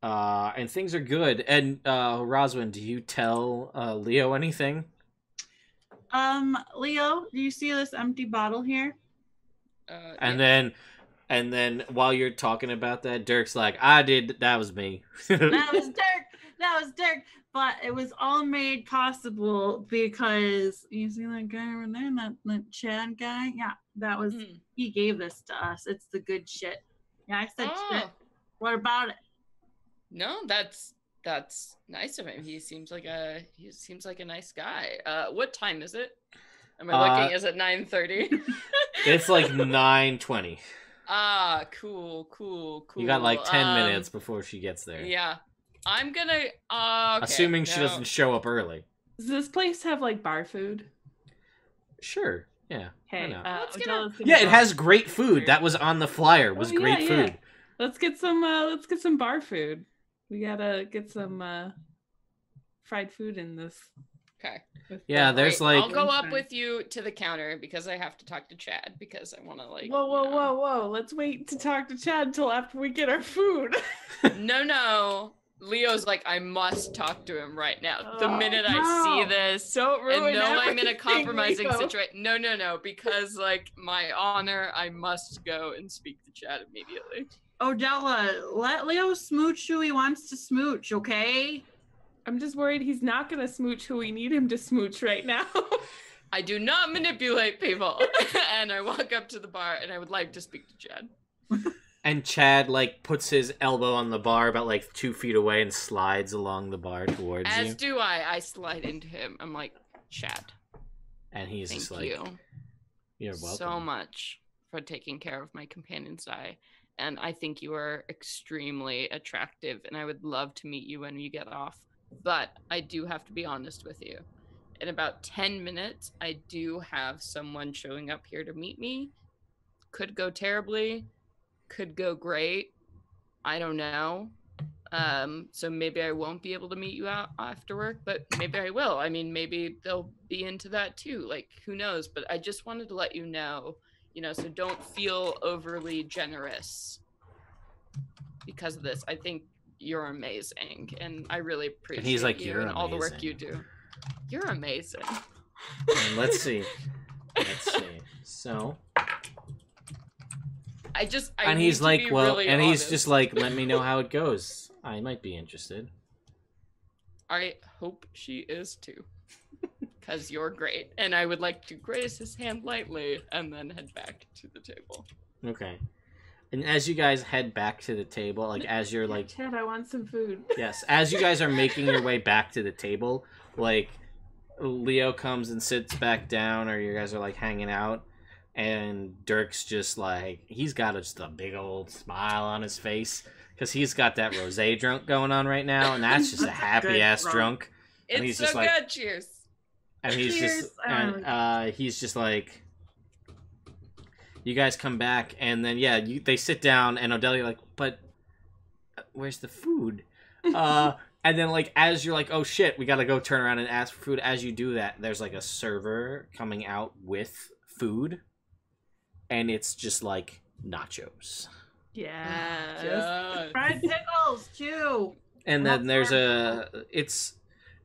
and things are good. And Roswin, do you tell Leo anything? Leo, do you see this empty bottle here? And then while you're talking about that, Dirk's like, "I did. That was me." That was Dirk. But it was all made possible because you see that guy over there, that Chad guy? Yeah, that was, he gave this to us. It's the good shit. Yeah, I said shit. What about it? No, that's nice of him. He seems like a nice guy. What time is it? Am I looking? Is it 9:30? It's 9:20. Ah, cool. You got 10 minutes before she gets there. Yeah. I'm gonna okay, assuming she doesn't show up early. Does this place have bar food? Sure. Yeah. Hey, it has great food. That was on the flyer. Was great food. Let's get some bar food. We gotta get some fried food in this. Okay. Yeah, there's I'll go up with you to the counter because I have to talk to Chad because I want to Whoa! Let's wait to talk to Chad until after we get our food. No. Leo's like, I must talk to him right now. The minute I see this, don't ruin and I'm in a compromising Leo. situation. No, because my honor, I must go and speak to Chad immediately. Odella, let Leo smooch who he wants to smooch, okay? I'm just worried he's not gonna smooch who we need him to smooch right now. I do not manipulate people. And I walk up to the bar and I would like to speak to Chad. And Chad puts his elbow on the bar about 2 feet away and slides along the bar towards you. As do I. I slide into him. I'm like, Chad. And he's just Thank you. You're welcome. So much for taking care of my companion's eye. And I think you are extremely attractive, and I would love to meet you when you get off. But I do have to be honest with you. In about 10 minutes, I do have someone showing up here to meet me. Could go terribly, could go great. I don't know. So maybe I won't be able to meet you out after work, but maybe I will. I mean, maybe they'll be into that too. Like, who knows? But I just wanted to let you know, so don't feel overly generous because of this. I think you're amazing, and I really appreciate he's like, you "You're and all the work amazing." you do. You're amazing. And let's see. So, I and he's need to like, be well, really and he's honest. just like, let me know how it goes. I might be interested. I hope she is too. Because you're great. And I would like to grace his hand lightly and then head back to the table. Okay. And as you guys head back to the table, like as you're like, Chad, I want some food. yes, as you guys are making your way back to the table, like Leo comes and sits back down, or you guys are like hanging out, and Dirk's just like, he's got just a big old smile on his face because he's got that rosé drunk going on right now, and that's just a happy ass drunk. And It's he's so just like, good. Cheers. and he's Cheers. just, and he's just like, you guys come back, and then they sit down, and Odelia like, but where's the food? And then like as you're like, oh shit, we gotta go turn around and ask for food. As you do that, there's like a server coming out with food, and it's just like nachos. Yes. Yes. Fried pickles too. And then That's there's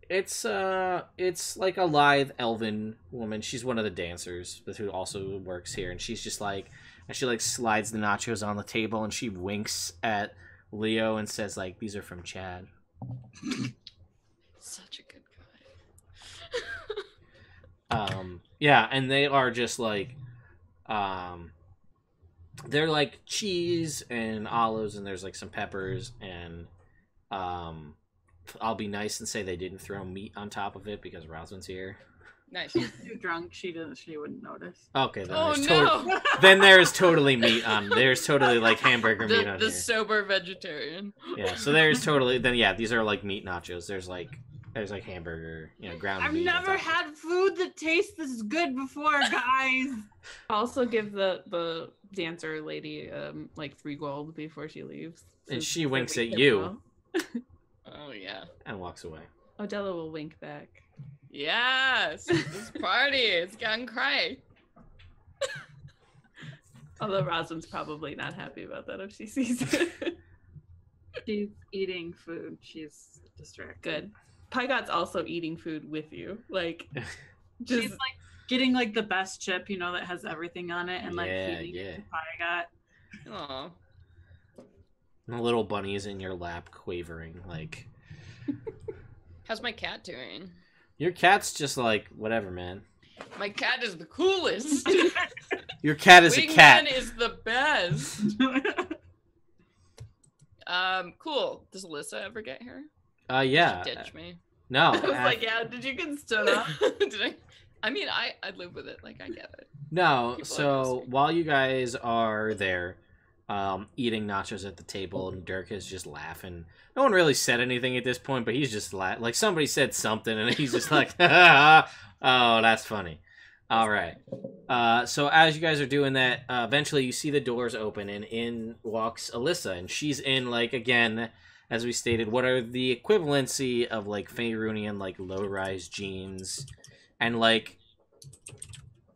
it's like a lithe elven woman. She's one of the dancers who also works here, and she's just like, and she like slides the nachos on the table, and she winks at Leo and says like, these are from Chad. Such a good guy. Yeah, and they are just like, they're like cheese and olives, and there's like some peppers, and I'll be nice and say they didn't throw meat on top of it because Rosalind's here. Nice. She's too drunk. She wouldn't notice. Okay, then Oh there's no! then there's totally meat on. There's totally like hamburger meat on The here. sober vegetarian. Yeah, so there's totally these are like meat nachos. There's like hamburger, ground I've meat. on never top. had food that tastes this good before, guys. Also give the dancer lady like 3 gold before she leaves. And So she it's winks like at a you. tip Oh yeah. And walks away. well. Odella will wink back. Yes. This party. It's gone cray. Although Rosalind's probably not happy about that if she sees it. She's eating food. She's distracted. Good. Pygot's also eating food with you. Like, just She's like getting like the best chip, that has everything on it, and like Yeah, feeding yeah. it to Pygot. Aw. And the little bunny's in your lap, quavering like. How's my cat doing? Your cat's just like, whatever, man. My cat is the coolest. Your cat is a cat. Wingman is the best. Cool. Does Alyssa ever get here? Yeah. She ditch me. No. I was like, yeah, did you get stood up? Did I? I mean, I live with it. Like, I get it. No. People are So listening. while you guys are there, eating nachos at the table, and Dirk is just laughing. No one really said anything at this point, but he's just like somebody said something, and he's just like, oh, that's funny. All right. So as you guys are doing that, eventually you see the doors open, and in walks Alyssa, and she's in like, again, as we stated, what are the equivalency of like Faerunian like low-rise jeans, and like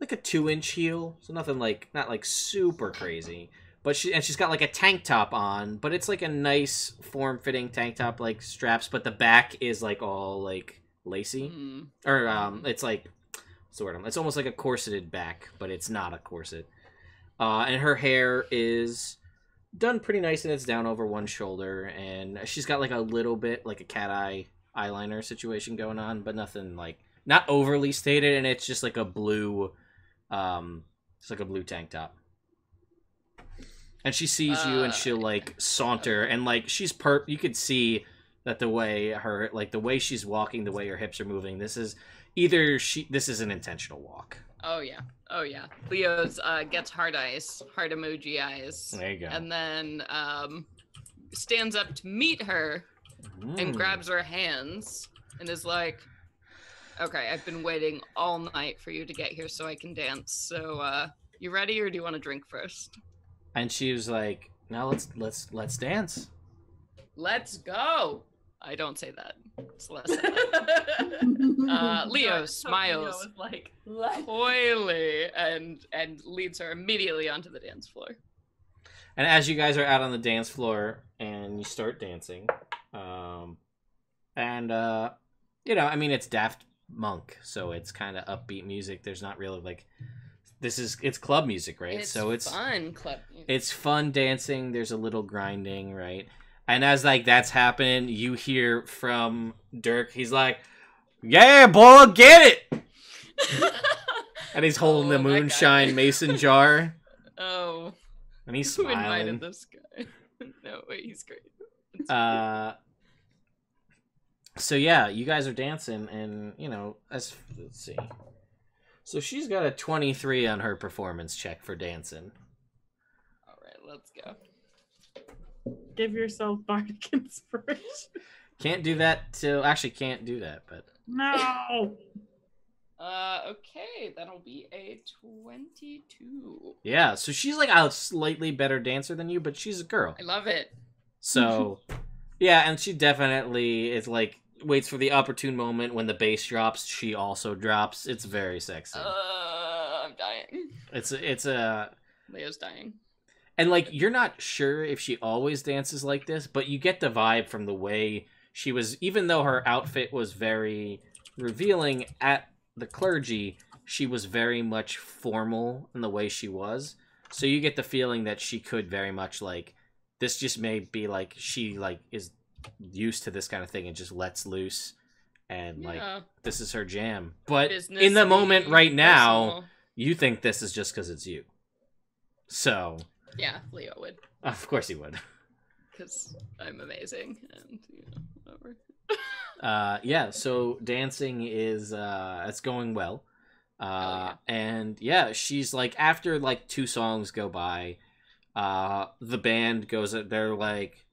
a 2-inch heel, so nothing like, not like super crazy. But she's got like a tank top on, but it's like a nice form-fitting tank top, like straps, but the back is like all like lacy, Mm. or it's like, sort of, it's almost like a corseted back, but it's not a corset. And her hair is done pretty nice, and it's down over one shoulder, and she's got like a little bit like a cat eye eyeliner situation going on, but nothing like, not overly stated, and it's just like a blue, it's like a blue tank top. And she sees you, and she'll like saunter, and like she's you could see that the way she's walking, the way her hips are moving, this is an intentional walk. Oh yeah. Oh yeah. Leo's gets heart eyes, heart emoji eyes. There you go. And then stands up to meet her and grabs her hands and is like, okay, I've been waiting all night for you to get here so I can dance. So you ready or do you want to drink first? And she was like, "No, let's dance." Let's go. I don't say that. It's less. Leo smiles Leo was like, coyly and leads her immediately onto the dance floor. And as you guys are out on the dance floor and you start dancing, I mean, it's Daft Monk, so it's kind of upbeat music. There's not really like, it's club music, right? So it's fun club music. It's fun dancing. There's a little grinding, right? And as like that's happening, you hear from Dirk. He's like, "Yeah, boy, get it!" And he's holding the moonshine mason jar. Oh, and he's who smiling. invited this guy? No, wait, he's great. So yeah, you guys are dancing, and let's see. So she's got a 23 on her performance check for dancing. All right, let's go. give yourself bardic inspiration. Can't do that till can't do that, but No. Okay, that'll be a 22. yeah. So she's like a slightly better dancer than you, but she's a girl. I love it. So yeah, and she definitely is like waits for the opportune moment when the bass drops. She also drops. It's very sexy. I'm dying. It's a Leo's dying. And like you're not sure if she always dances like this, but you get the vibe from the way she was. Even though her outfit was very revealing at the clergy, she was very much formal in the way she was. So you get the feeling that she could very much like this. Just may be like she like is used to this kind of thing and just lets loose, and like this is her jam. But in the moment right now, you think this is just because it's you. So yeah, Leo would. Of course he would. Because I'm amazing, and whatever. Yeah, so dancing is it's going well. And yeah, she's like after like 2 songs go by, the band goes, they're like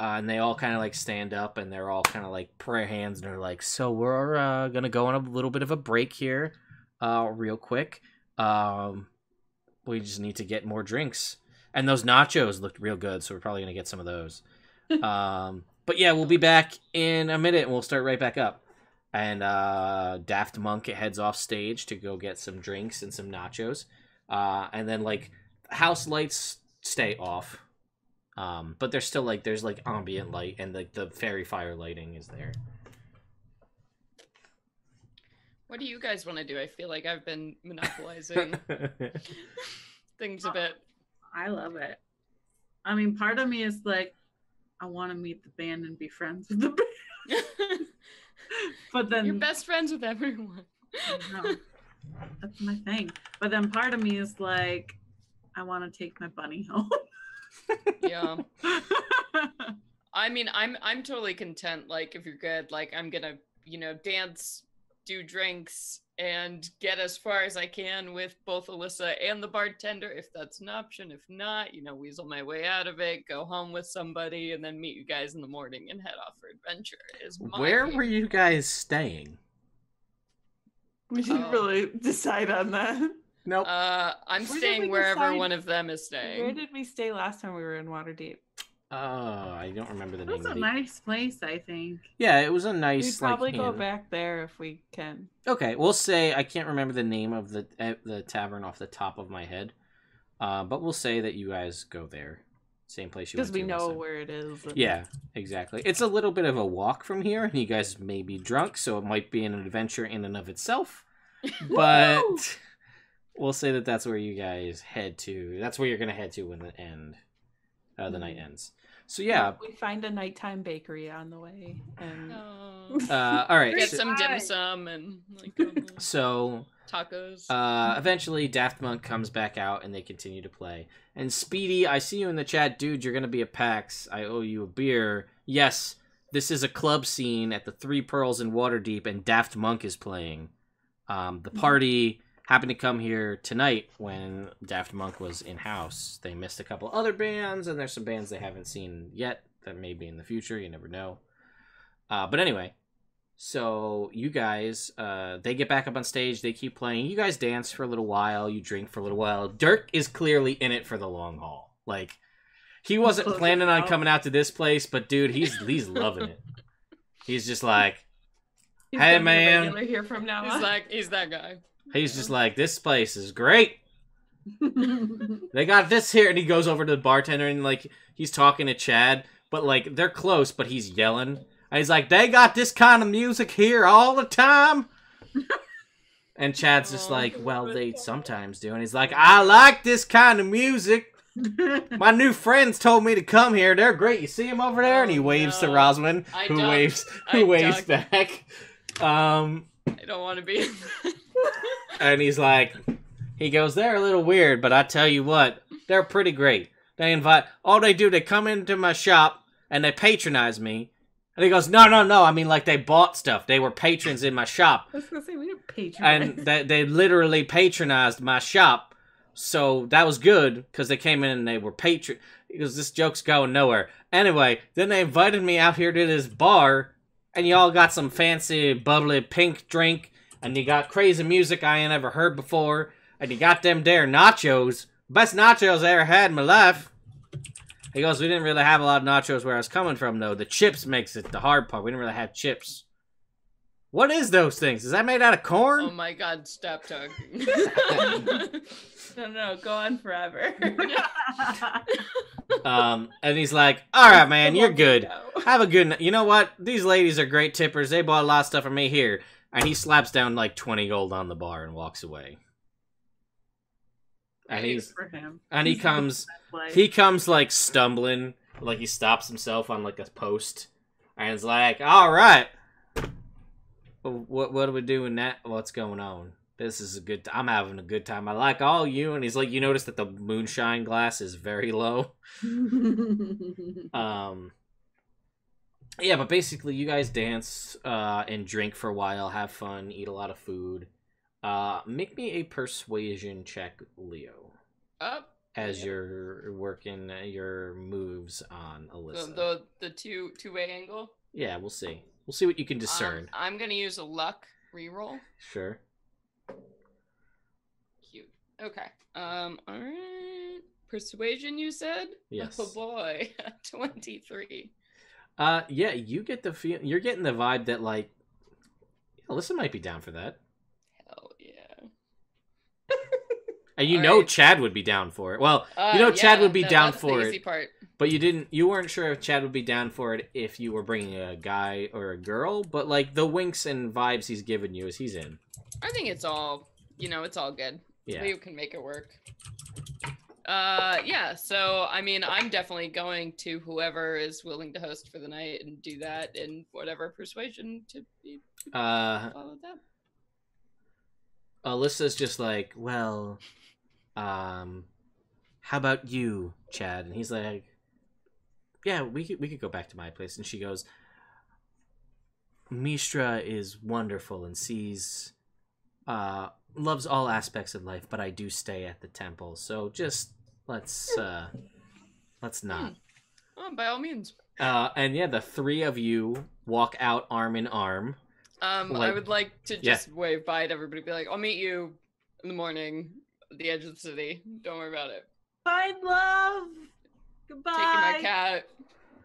and they all kind of like stand up and they're all kind of like prayer hands and they're like, so we're gonna go on a little bit of a break here real quick. We just need to get more drinks. And those nachos looked real good, so we're probably gonna get some of those. But yeah, we'll be back in a minute and we'll start right back up. And Daft Monk heads off stage to go get some drinks and some nachos. And then like house lights stay off. But there's still like there's like ambient light and like the fairy fire lighting is there. What do you guys want to do? I feel like I've been monopolizing things a bit. I love it. I mean, part of me is like, I want to meet the band and be friends with the band. But then you're best friends with everyone. No, that's my thing. But then part of me is like, I want to take my bunny home. Yeah. I mean, I'm totally content. Like, if you're good, like I'm gonna, dance, do drinks, and get as far as I can with both Alyssa and the bartender, if that's an option. If not, weasel my way out of it, go home with somebody, and then meet you guys in the morning and head off for adventure. Where were you guys staying? We didn't really decide on that. Nope. I'm staying wherever one of them is staying. Where did we stay last time we were in Waterdeep? I don't remember the name. It was a nice place, I think. Yeah, it was a nice. We'd probably go back there if we can. Okay, we'll say I can't remember the name of the tavern off the top of my head, but we'll say that you guys go there, same place you went to. Because we know where it is. Yeah, exactly. It's a little bit of a walk from here, and you guys may be drunk, so it might be an adventure in and of itself. But we'll say that that's where you guys head to. That's where you're gonna head to when the night ends. So yeah, we find a nighttime bakery on the way, and all right, get some dim sum and like so tacos. Eventually, Daft Monk comes back out, and they continue to play. And Speedy, I see you in the chat, dude. You're gonna be at PAX. I owe you a beer. Yes, this is a club scene at the 3 Pearls in Waterdeep, and Daft Monk is playing. The party happened to come here tonight when Daft Monk was in-house. They missed a couple other bands, and there's some bands they haven't seen yet that may be in the future. You never know. But anyway, so you guys, they get back up on stage. They keep playing. You guys dance for a little while. You drink for a little while. Dirk is clearly in it for the long haul. Like, he wasn't planning on coming out to this place, but dude, he's loving it. He's just like, hey, man. Here from now He's on. like, he's that guy. He's just like, this place is great. They got this here. And he goes over to the bartender and, like, he's talking to Chad. But, like, they're close, but he's yelling. And he's like, they got this kind of music here all the time. And Chad's just like, well, they sometimes do. And he's like, I like this kind of music. My new friends told me to come here. They're great. You see him over there? And he waves to Rosalind, who waves back. I don't want to be. And he's like, he goes, they're a little weird, but I tell you what, they're pretty great. They come into my shop and they patronize me. And he goes, no, I mean, like, they bought stuff. They were patrons in my shop. I was gonna say, we didn't patronize. And they literally patronized my shop. So that was good, because they came in and they were patron. Because this joke's going nowhere. Anyway, then they invited me out here to this bar, and y'all got some fancy, bubbly pink drink, and you got crazy music I ain't ever heard before, and you got them there nachos. Best nachos I ever had in my life. He goes, we didn't really have a lot of nachos where I was coming from, though. The chips makes it the hard part. We didn't really have chips. What is those things? Is that made out of corn? Oh my god, stop talking. No, go on forever. And he's like, all right, man, you're good. Have a good night. You know what? These ladies are great tippers. They bought a lot of stuff from me here. And he slaps down like 20 gold on the bar and walks away. And he comes like stumbling, like he stops himself on like a post. And he's like, all right. What are we doing now? What's going on? This is I'm having a good time. I like all you. And he's like, you notice that the moonshine glass is very low. Yeah, but basically you guys dance and drink for a while, have fun, eat a lot of food. Make me a persuasion check, Leo. As you're working your moves on Alyssa. The two-way angle? Yeah, we'll see. We'll see what you can discern. I'm gonna use a luck reroll. Sure. Cute. Okay. Alright. Persuasion, you said? Yes. Oh boy. 23. Yeah, you get the feel. You're getting the vibe that, like, Alyssa might be down for that. Hell yeah. And you know Chad would be down for it. Well, Chad would be down for it. Part. But you weren't sure if Chad would be down for it if you were bringing a guy or a girl. But, like, the winks and vibes he's giving you is he's in. I think it's all, it's all good. Yeah. Leo can make it work. Yeah, so, I mean, I'm definitely going to whoever is willing to host for the night and do that in whatever persuasion to be follow that. Alyssa's just like, well, how about you, Chad? And he's like, yeah, we could go back to my place. And she goes, Mistra is wonderful and sees, loves all aspects of life, but I do stay at the temple. So just let's not. Oh, by all means. And yeah, the three of you walk out arm in arm. I would like to just wave bye to everybody. Be like, I'll meet you in the morning at the edge of the city. Don't worry about it. Bye, love. Goodbye. Taking my cat,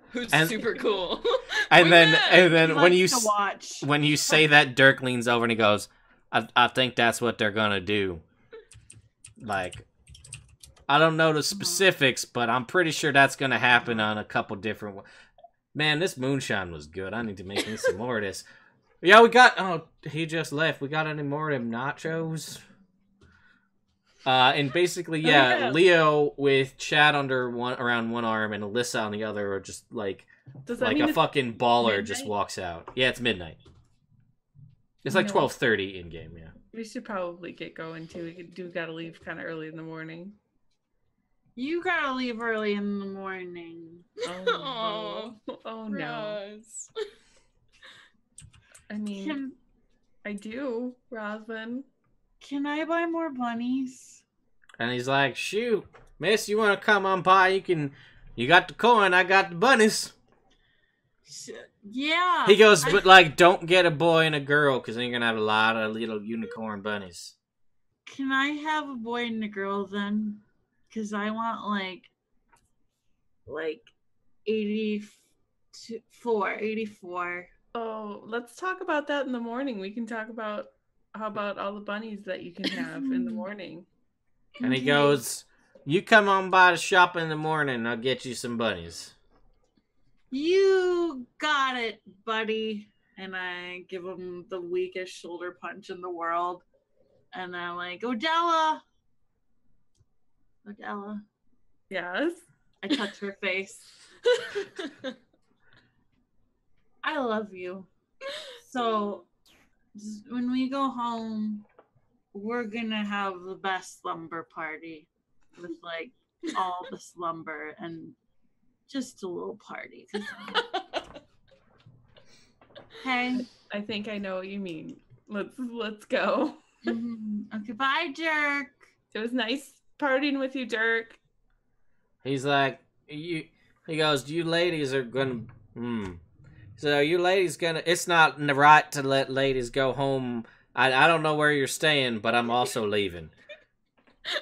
who's super cool. And then when you watch. When you say that, Dirk leans over and he goes, I think that's what they're gonna do. Like, I don't know the specifics, but I'm pretty sure that's gonna happen on a couple different. Man, this moonshine was good. I need to make me some more of this. Yeah, we got. Oh, he just left. We got any more of them nachos? And basically, yeah, Leo with Chad around one arm and Alyssa on the other, are just like a fucking baller midnight? Just walks out. Yeah, it's midnight. It's like 12:30 in game. Yeah. We should probably get going too. We gotta leave kind of early in the morning. You gotta leave early in the morning. Oh no. I mean, I do, Roslyn. Can I buy more bunnies? And he's like, shoot, miss, you want to come on by? You got the coin, I got the bunnies. Yeah. He goes, but like, don't get a boy and a girl, because then you're going to have a lot of little unicorn bunnies. Can I have a boy and a girl then? Because I want like 84. Oh, let's talk about that in the morning. We can talk about how about all the bunnies that you can have in the morning. And he goes, you come on by the shop in the morning, I'll get you some bunnies. You got it, buddy. And I give him the weakest shoulder punch in the world. And I'm like, Odella. Yes. I touch her face. I love you. So when we go home, we're gonna have the best slumber party with like all the slumber and just a little party. Hey. I think I know what you mean. Let's go. Okay, bye, Dirk. It was nice partying with you, Dirk. He's like, he goes, you ladies are gonna, So you ladies gonna, it's not right to let ladies go home. I don't know where you're staying, but I'm also leaving.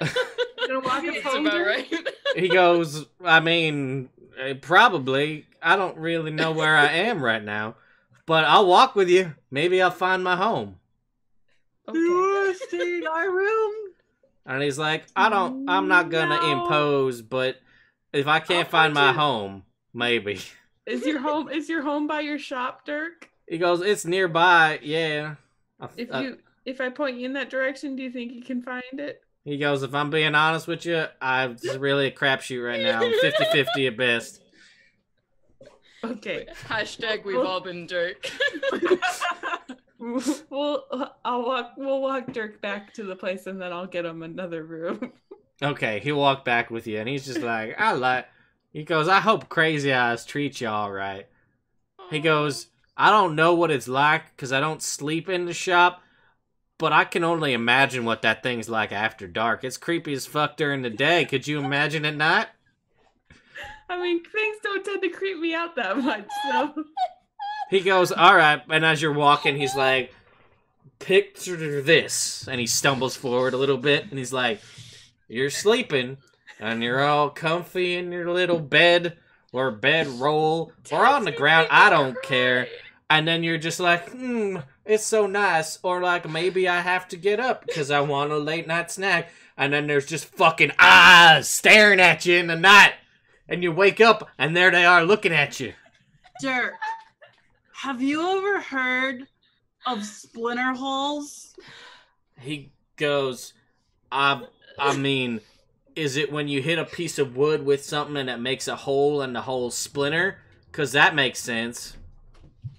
Gonna walk us That's home, about Dirk? right. He goes, I mean, probably. I don't really know where I am right now, but I'll walk with you. Maybe I'll find my home. Okay. You want to stay in our room? And he's like, I'm not gonna No. impose, but if I can't find my home, maybe. Is your home by your shop, Dirk? He goes, it's nearby, yeah. If I point you in that direction, do you think you can find it? He goes, if I'm being honest with you, it's really a crapshoot right now. I'm 50-50 at best. Okay. Hashtag we've all been Dirk. We'll walk Dirk back to the place and then I'll get him another room. Okay, he'll walk back with you, and he's just like, he goes, I hope Crazy Eyes treats you all right. He goes, I don't know what it's like, because I don't sleep in the shop, but I can only imagine what that thing's like after dark. It's creepy as fuck during the day. Could you imagine at night? I mean, things don't tend to creep me out that much, so... He goes, all right, and as you're walking, he's like, picture this, and he stumbles forward a little bit, and he's like, you're sleeping, and you're all comfy in your little bed, or bedroll, or on the ground, I don't care, and then you're just like, it's so nice, or like, maybe I have to get up, because I want a late night snack, and then there's just fucking eyes staring at you in the night, and you wake up, and there they are looking at you. Dirk, have you ever heard of splinter holes? He goes, I mean, is it when you hit a piece of wood with something and it makes a hole and the hole splinter? Because that makes sense.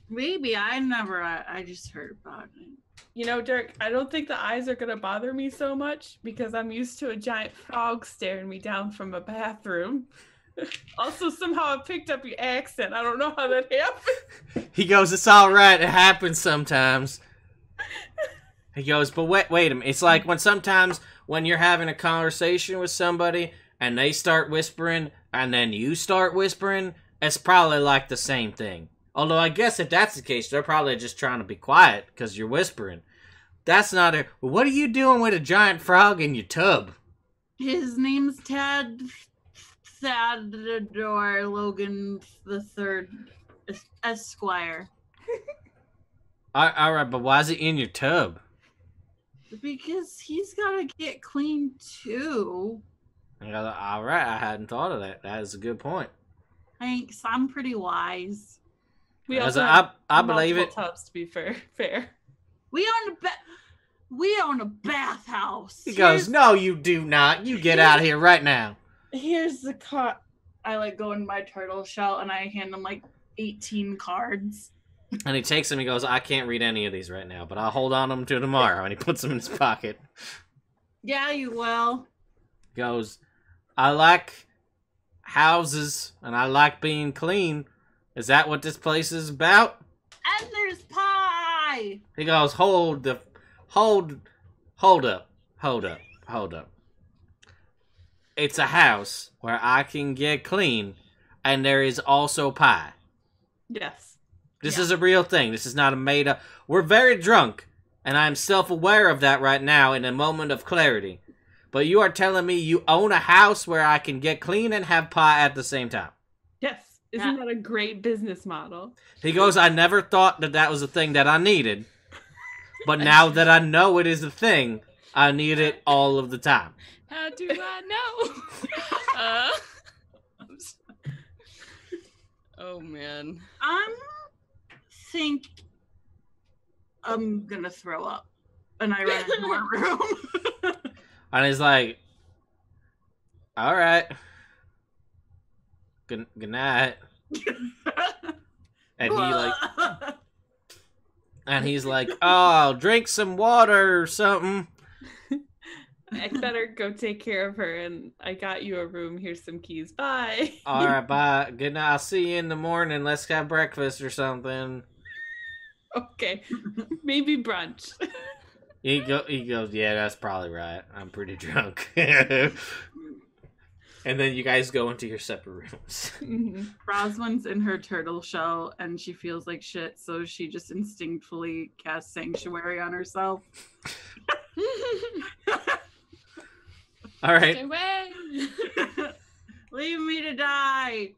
Maybe. I just heard about it. You know, Dirk, I don't think the eyes are going to bother me so much because I'm used to a giant frog staring me down from a bathroom. Also, somehow I picked up your accent. I don't know how that happened. He goes, it's all right. It happens sometimes. He goes, but wait a minute. It's like when you're having a conversation with somebody and they start whispering and then you start whispering, it's probably like the same thing. Although I guess if that's the case, they're probably just trying to be quiet because you're whispering. That's not a... What are you doing with a giant frog in your tub? His name's Ted Thaddeus Logan III Esquire. All right, but why is it in your tub? Because he's got to get clean too. All right, I hadn't thought of that. That is a good point. Thanks. I'm pretty wise. We As also I have believe multiple it. tubs, to be fair. We own a bathhouse. He goes, no, you do not. You get out of here right now. Here's the card. I like go in my turtle shell and I hand him like 18 cards. And he takes them. He goes, I can't read any of these right now, but I'll hold on to them till tomorrow. And he puts them in his pocket. Yeah, you will. Goes, I like houses and I like being clean. Is that what this place is about? And there's pie. die. He goes, hold up. It's a house where I can get clean, and there is also pie. Yes. This is a real thing. This is not a made-up... We're very drunk, and I'm self-aware of that right now in a moment of clarity. But you are telling me you own a house where I can get clean and have pie at the same time. Yes. Isn't that a great business model? He goes, I never thought that was a thing that I needed. But now that I know it is a thing, I need it all of the time. How do I know? Oh, man. Think I'm gonna throw up. And I run into our room. And he's like, all right. Good night. And he's like, oh, drink some water or something. I better go take care of her, and I got you a room. Here's some keys. Bye. All right, bye. Good night. I'll see you in the morning. Let's have breakfast or something. Okay. Maybe brunch. He goes, yeah, that's probably right. I'm pretty drunk. And then you guys go into your separate rooms. Rosalind's in her turtle shell, and she feels like shit, so she just instinctively casts Sanctuary on herself. All right. Stay away. Leave me to die.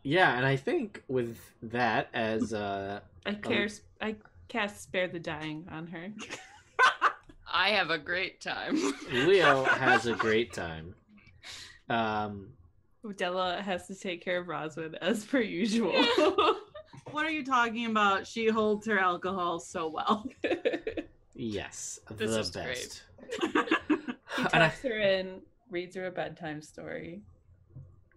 Yeah, and I think with that as I cast Spare the Dying on her. I have a great time. Leo has a great time. Della has to take care of Roswin as per usual. What are you talking about? She holds her alcohol so well. Yes, This the is best. He tucks her in, reads her a bedtime story.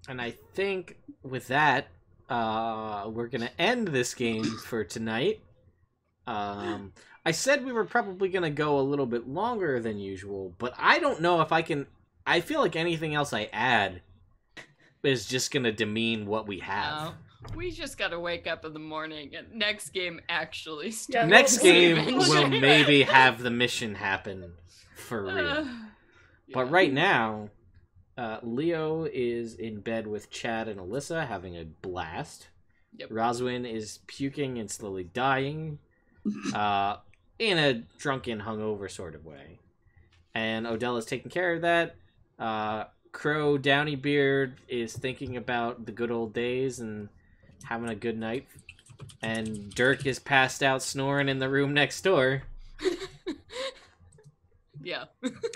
And I think with that, we're gonna end this game for tonight. I said we were probably gonna go a little bit longer than usual, but I don't know if I can. I feel like anything else I add is just gonna demean what we have. We just gotta wake up in the morning, and next game actually starts. Next game will maybe have the mission happen for real. But right now, Leo is in bed with Chad and Alyssa, having a blast. Yep. Roswin is puking and slowly dying, in a drunken, hungover sort of way. And Odella's taking care of that. Crow Downybeard is thinking about the good old days and having a good night. And Dirk is passed out snoring in the room next door. Yeah.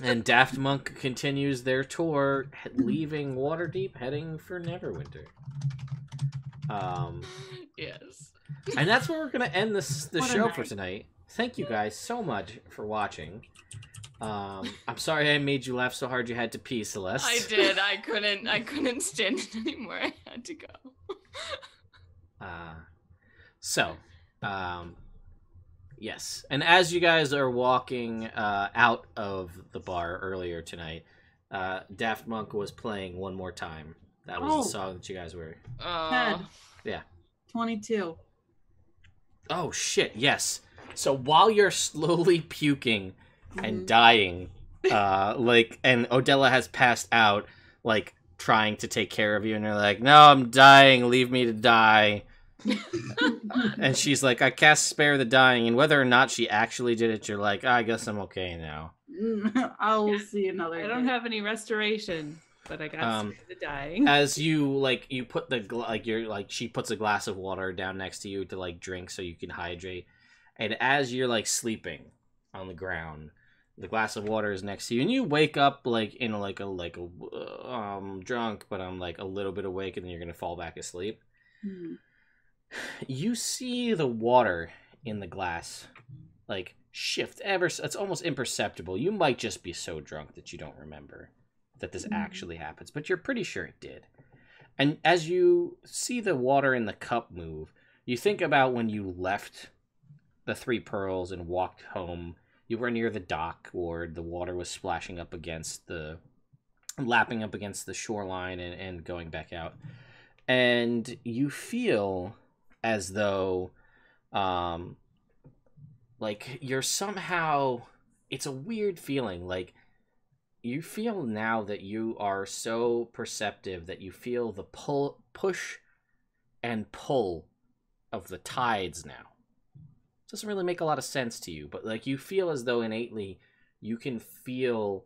And Daft Monk continues their tour, leaving Waterdeep, heading for Neverwinter. Yes. And that's where we're going to end the What a show night. for tonight. Thank you guys so much for watching. I'm sorry I made you laugh so hard you had to pee, Celeste. I did. I couldn't stand it anymore. I had to go. Yes. And as you guys are walking out of the bar earlier tonight, Daft Monk was playing One More Time. That was the song that you guys were... Ted. Yeah. 22. Oh, shit, yes. So while you're slowly puking and dying, and Odella has passed out, like, trying to take care of you, and you're like, no, I'm dying, leave me to die. And she's like, I cast Spare the Dying, and whether or not she actually did it, you're like, I guess I'm okay now. I'll see another I don't day. have any restoration, but I got Spare the Dying. As you put she puts a glass of water down next to you to like drink so you can hydrate, and as you're like sleeping on the ground, the glass of water is next to you, and you wake up like in drunk, but I'm like a little bit awake, and then you're gonna fall back asleep. You see the water in the glass like shift it's almost imperceptible. You might just be so drunk that you don't remember that this actually happens, but you're pretty sure it did. And as you see the water in the cup move, you think about when you left the Three Pearls and walked home. You were near the dock ward. The water was splashing up against lapping up against the shoreline and going back out. And you feel as though like you're somehow, it's a weird feeling. Like you feel now that you are so perceptive that you feel the push and pull of the tides now. It doesn't really make a lot of sense to you, but like you feel as though innately you can feel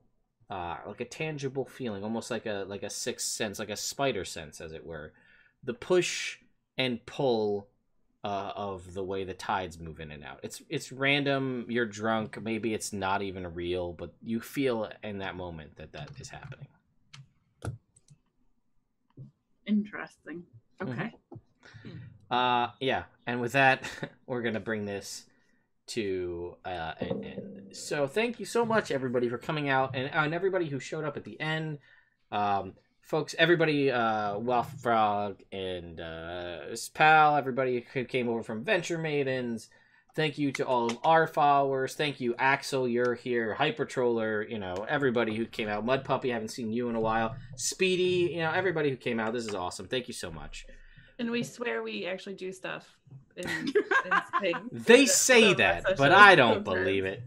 like a tangible feeling, almost like a sixth sense, like a spider sense, as it were. The push and pull of the way the tides move in and out. It's random. You're drunk. Maybe it's not even real, but you feel in that moment that is happening. Interesting. Okay. Yeah. And with that, we're gonna bring this to an end. So thank you so much, everybody, for coming out, and everybody who showed up at the end. Folks, everybody, Waffle Frog and Pal, everybody who came over from Venture Maidens. Thank you to all of our followers. Thank you, Axel, you're here. Hypertroller, you know, everybody who came out. Mud Puppy, haven't seen you in a while. Speedy, you know, everybody who came out. This is awesome. Thank you so much. And we swear we actually do stuff in Spain. They say that, but I don't believe it.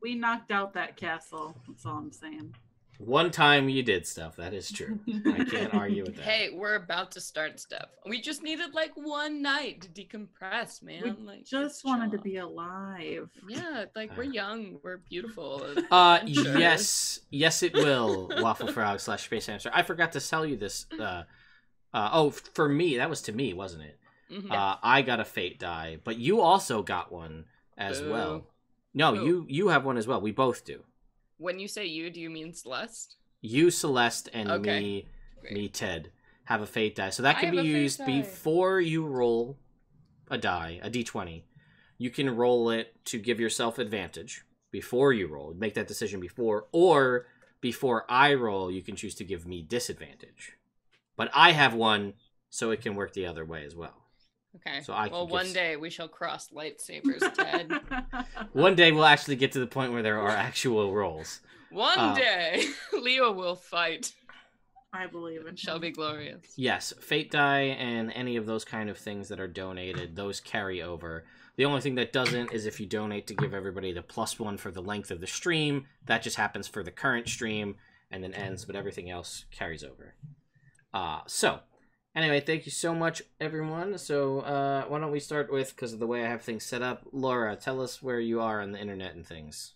We knocked out that castle. That's all I'm saying. One time you did stuff. That is true. I can't argue with that. Hey, we're about to start stuff. We just needed like one night to decompress, man. We like just wanted to be alive. Yeah, like we're young, we're beautiful. Yes, it will. Waffle Frog / Space Hamster. I forgot to tell you this. For me, that was to me, wasn't it? Mm-hmm. I got a fate die, but you also got one as well. No, you have one as well. We both do. When you say you, do you mean Celeste? You, Celeste, and Okay. me, Ted, have a fate die. So that can be used before you roll a die, a d20. You can roll it to give yourself advantage before you roll. Make that decision before. Or before I roll, you can choose to give me disadvantage. But I have one, so it can work the other way as well. Okay. So one day we shall cross lightsabers, Ted. One day we'll actually get to the point where there are actual rolls. One day Leo will fight. I believe it Shall be glorious. Yes, fate die and any of those kind of things that are donated, those carry over. The only thing that doesn't is if you donate to give everybody the +1 for the length of the stream. That just happens for the current stream and then ends, but everything else carries over. So, anyway, thank you so much, everyone. So, why don't we start with, because of the way I have things set up, Laura, tell us where you are on the internet and things.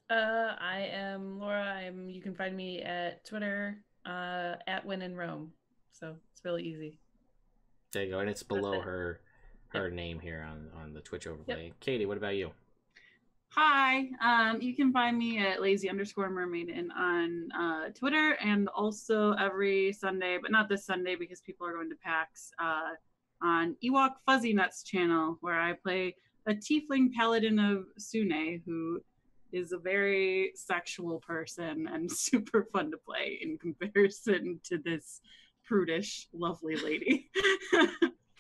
I am Laura. You can find me at Twitter, at When in Rome. So it's really easy. There you go, and it's below her name here on the Twitch overlay. Yep. Katie, what about you? Hi, you can find me at lazy_mermaiden on Twitter, and also every Sunday, but not this Sunday because people are going to PAX, on Ewok Fuzzy Nuts channel, where I play a tiefling paladin of Sune, who is a very sexual person and super fun to play in comparison to this prudish, lovely lady.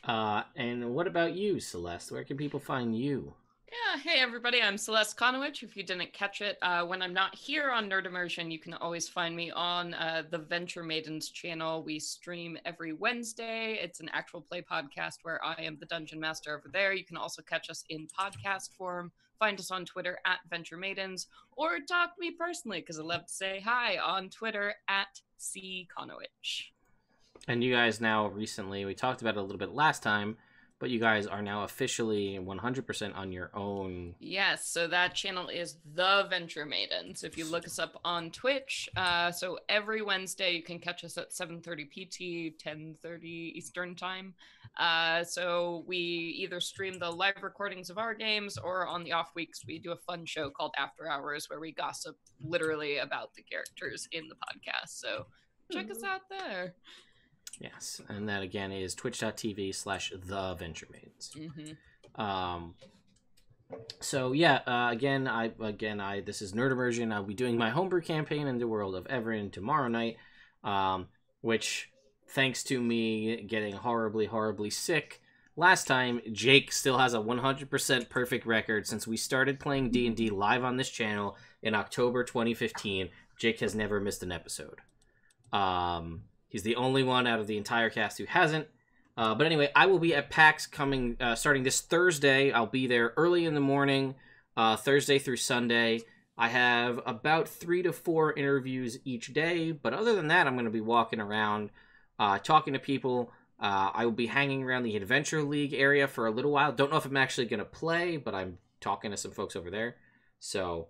And what about you, Celeste? Where can people find you? Yeah, hey everybody, I'm Celeste Konowich. If you didn't catch it, when I'm not here on Nerd Immersion, you can always find me on the Venture Maidens channel. We stream every Wednesday. It's an actual play podcast where I am the dungeon master over there. You can also catch us in podcast form. Find us on Twitter at Venture Maidens, or talk to me personally, because I love to say hi on Twitter at C Konowich. And you guys now recently, we talked about it a little bit last time, but you guys are now officially 100% on your own. Yes, so that channel is The Venture Maidens. If you look us up on Twitch, so every Wednesday you can catch us at 7:30 PT, 10:30 Eastern Time. So we either stream the live recordings of our games, or on the off weeks we do a fun show called After Hours, where we gossip literally about the characters in the podcast. So check us out there. Yes, and that again is twitch.tv/theventuremaidens. Mm-hmm. So yeah, again, this is Nerd Immersion. I'll be doing my homebrew campaign in the world of Everin tomorrow night, which, thanks to me getting horribly sick last time, Jake still has a 100% perfect record since we started playing D&D live on this channel in October 2015. Jake has never missed an episode. He's the only one out of the entire cast who hasn't. But anyway, I will be at PAX starting this Thursday. I'll be there early in the morning, Thursday through Sunday. I have about 3 to 4 interviews each day, but other than that, I'm going to be walking around, talking to people. I will be hanging around the Adventure League area for a little while. Don't know if I'm actually going to play, but I'm talking to some folks over there. So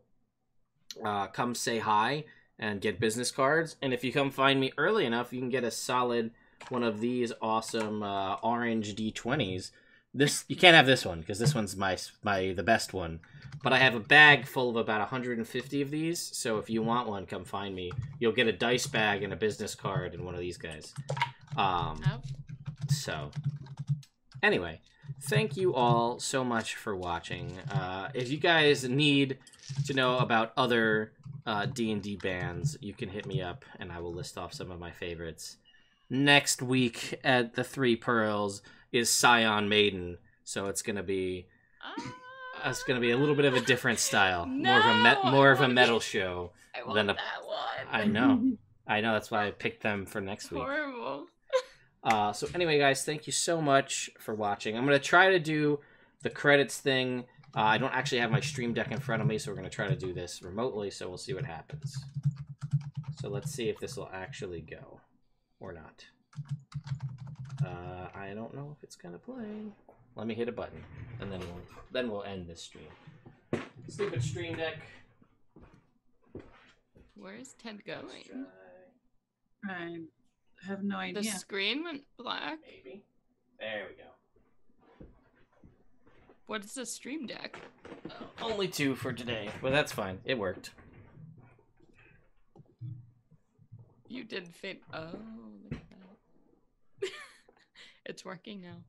come say hi and get business cards. And if you come find me early enough, you can get a solid one of these awesome orange D20s. This you can't have this one because this one's the best one. But I have a bag full of about 150 of these. So if you want one, come find me. You'll get a dice bag and a business card and one of these guys. So anyway, thank you all so much for watching. If you guys need to know about other D&D bands, you can hit me up and I will list off some of my favorites. Next week at the Three Pearls is Scion Maiden, so it's gonna be a little bit of a different style, more of a metal show than a. That one. I know. That's why I picked them for next week. Horrible. So anyway, guys, thank you so much for watching. I'm gonna try to do the credits thing. I don't actually have my stream deck in front of me, so we're gonna try to do this remotely. So we'll see what happens. So let's see if this will actually go. Or not. I don't know if it's gonna play. Let me hit a button, and then we'll end this stream. Stupid stream deck. Where is Ted going? I have no idea. The screen went black. Maybe. There we go. What is the stream deck? Only 2 for today, but that's fine. It worked. You did fit. Oh, look at that. It's working now.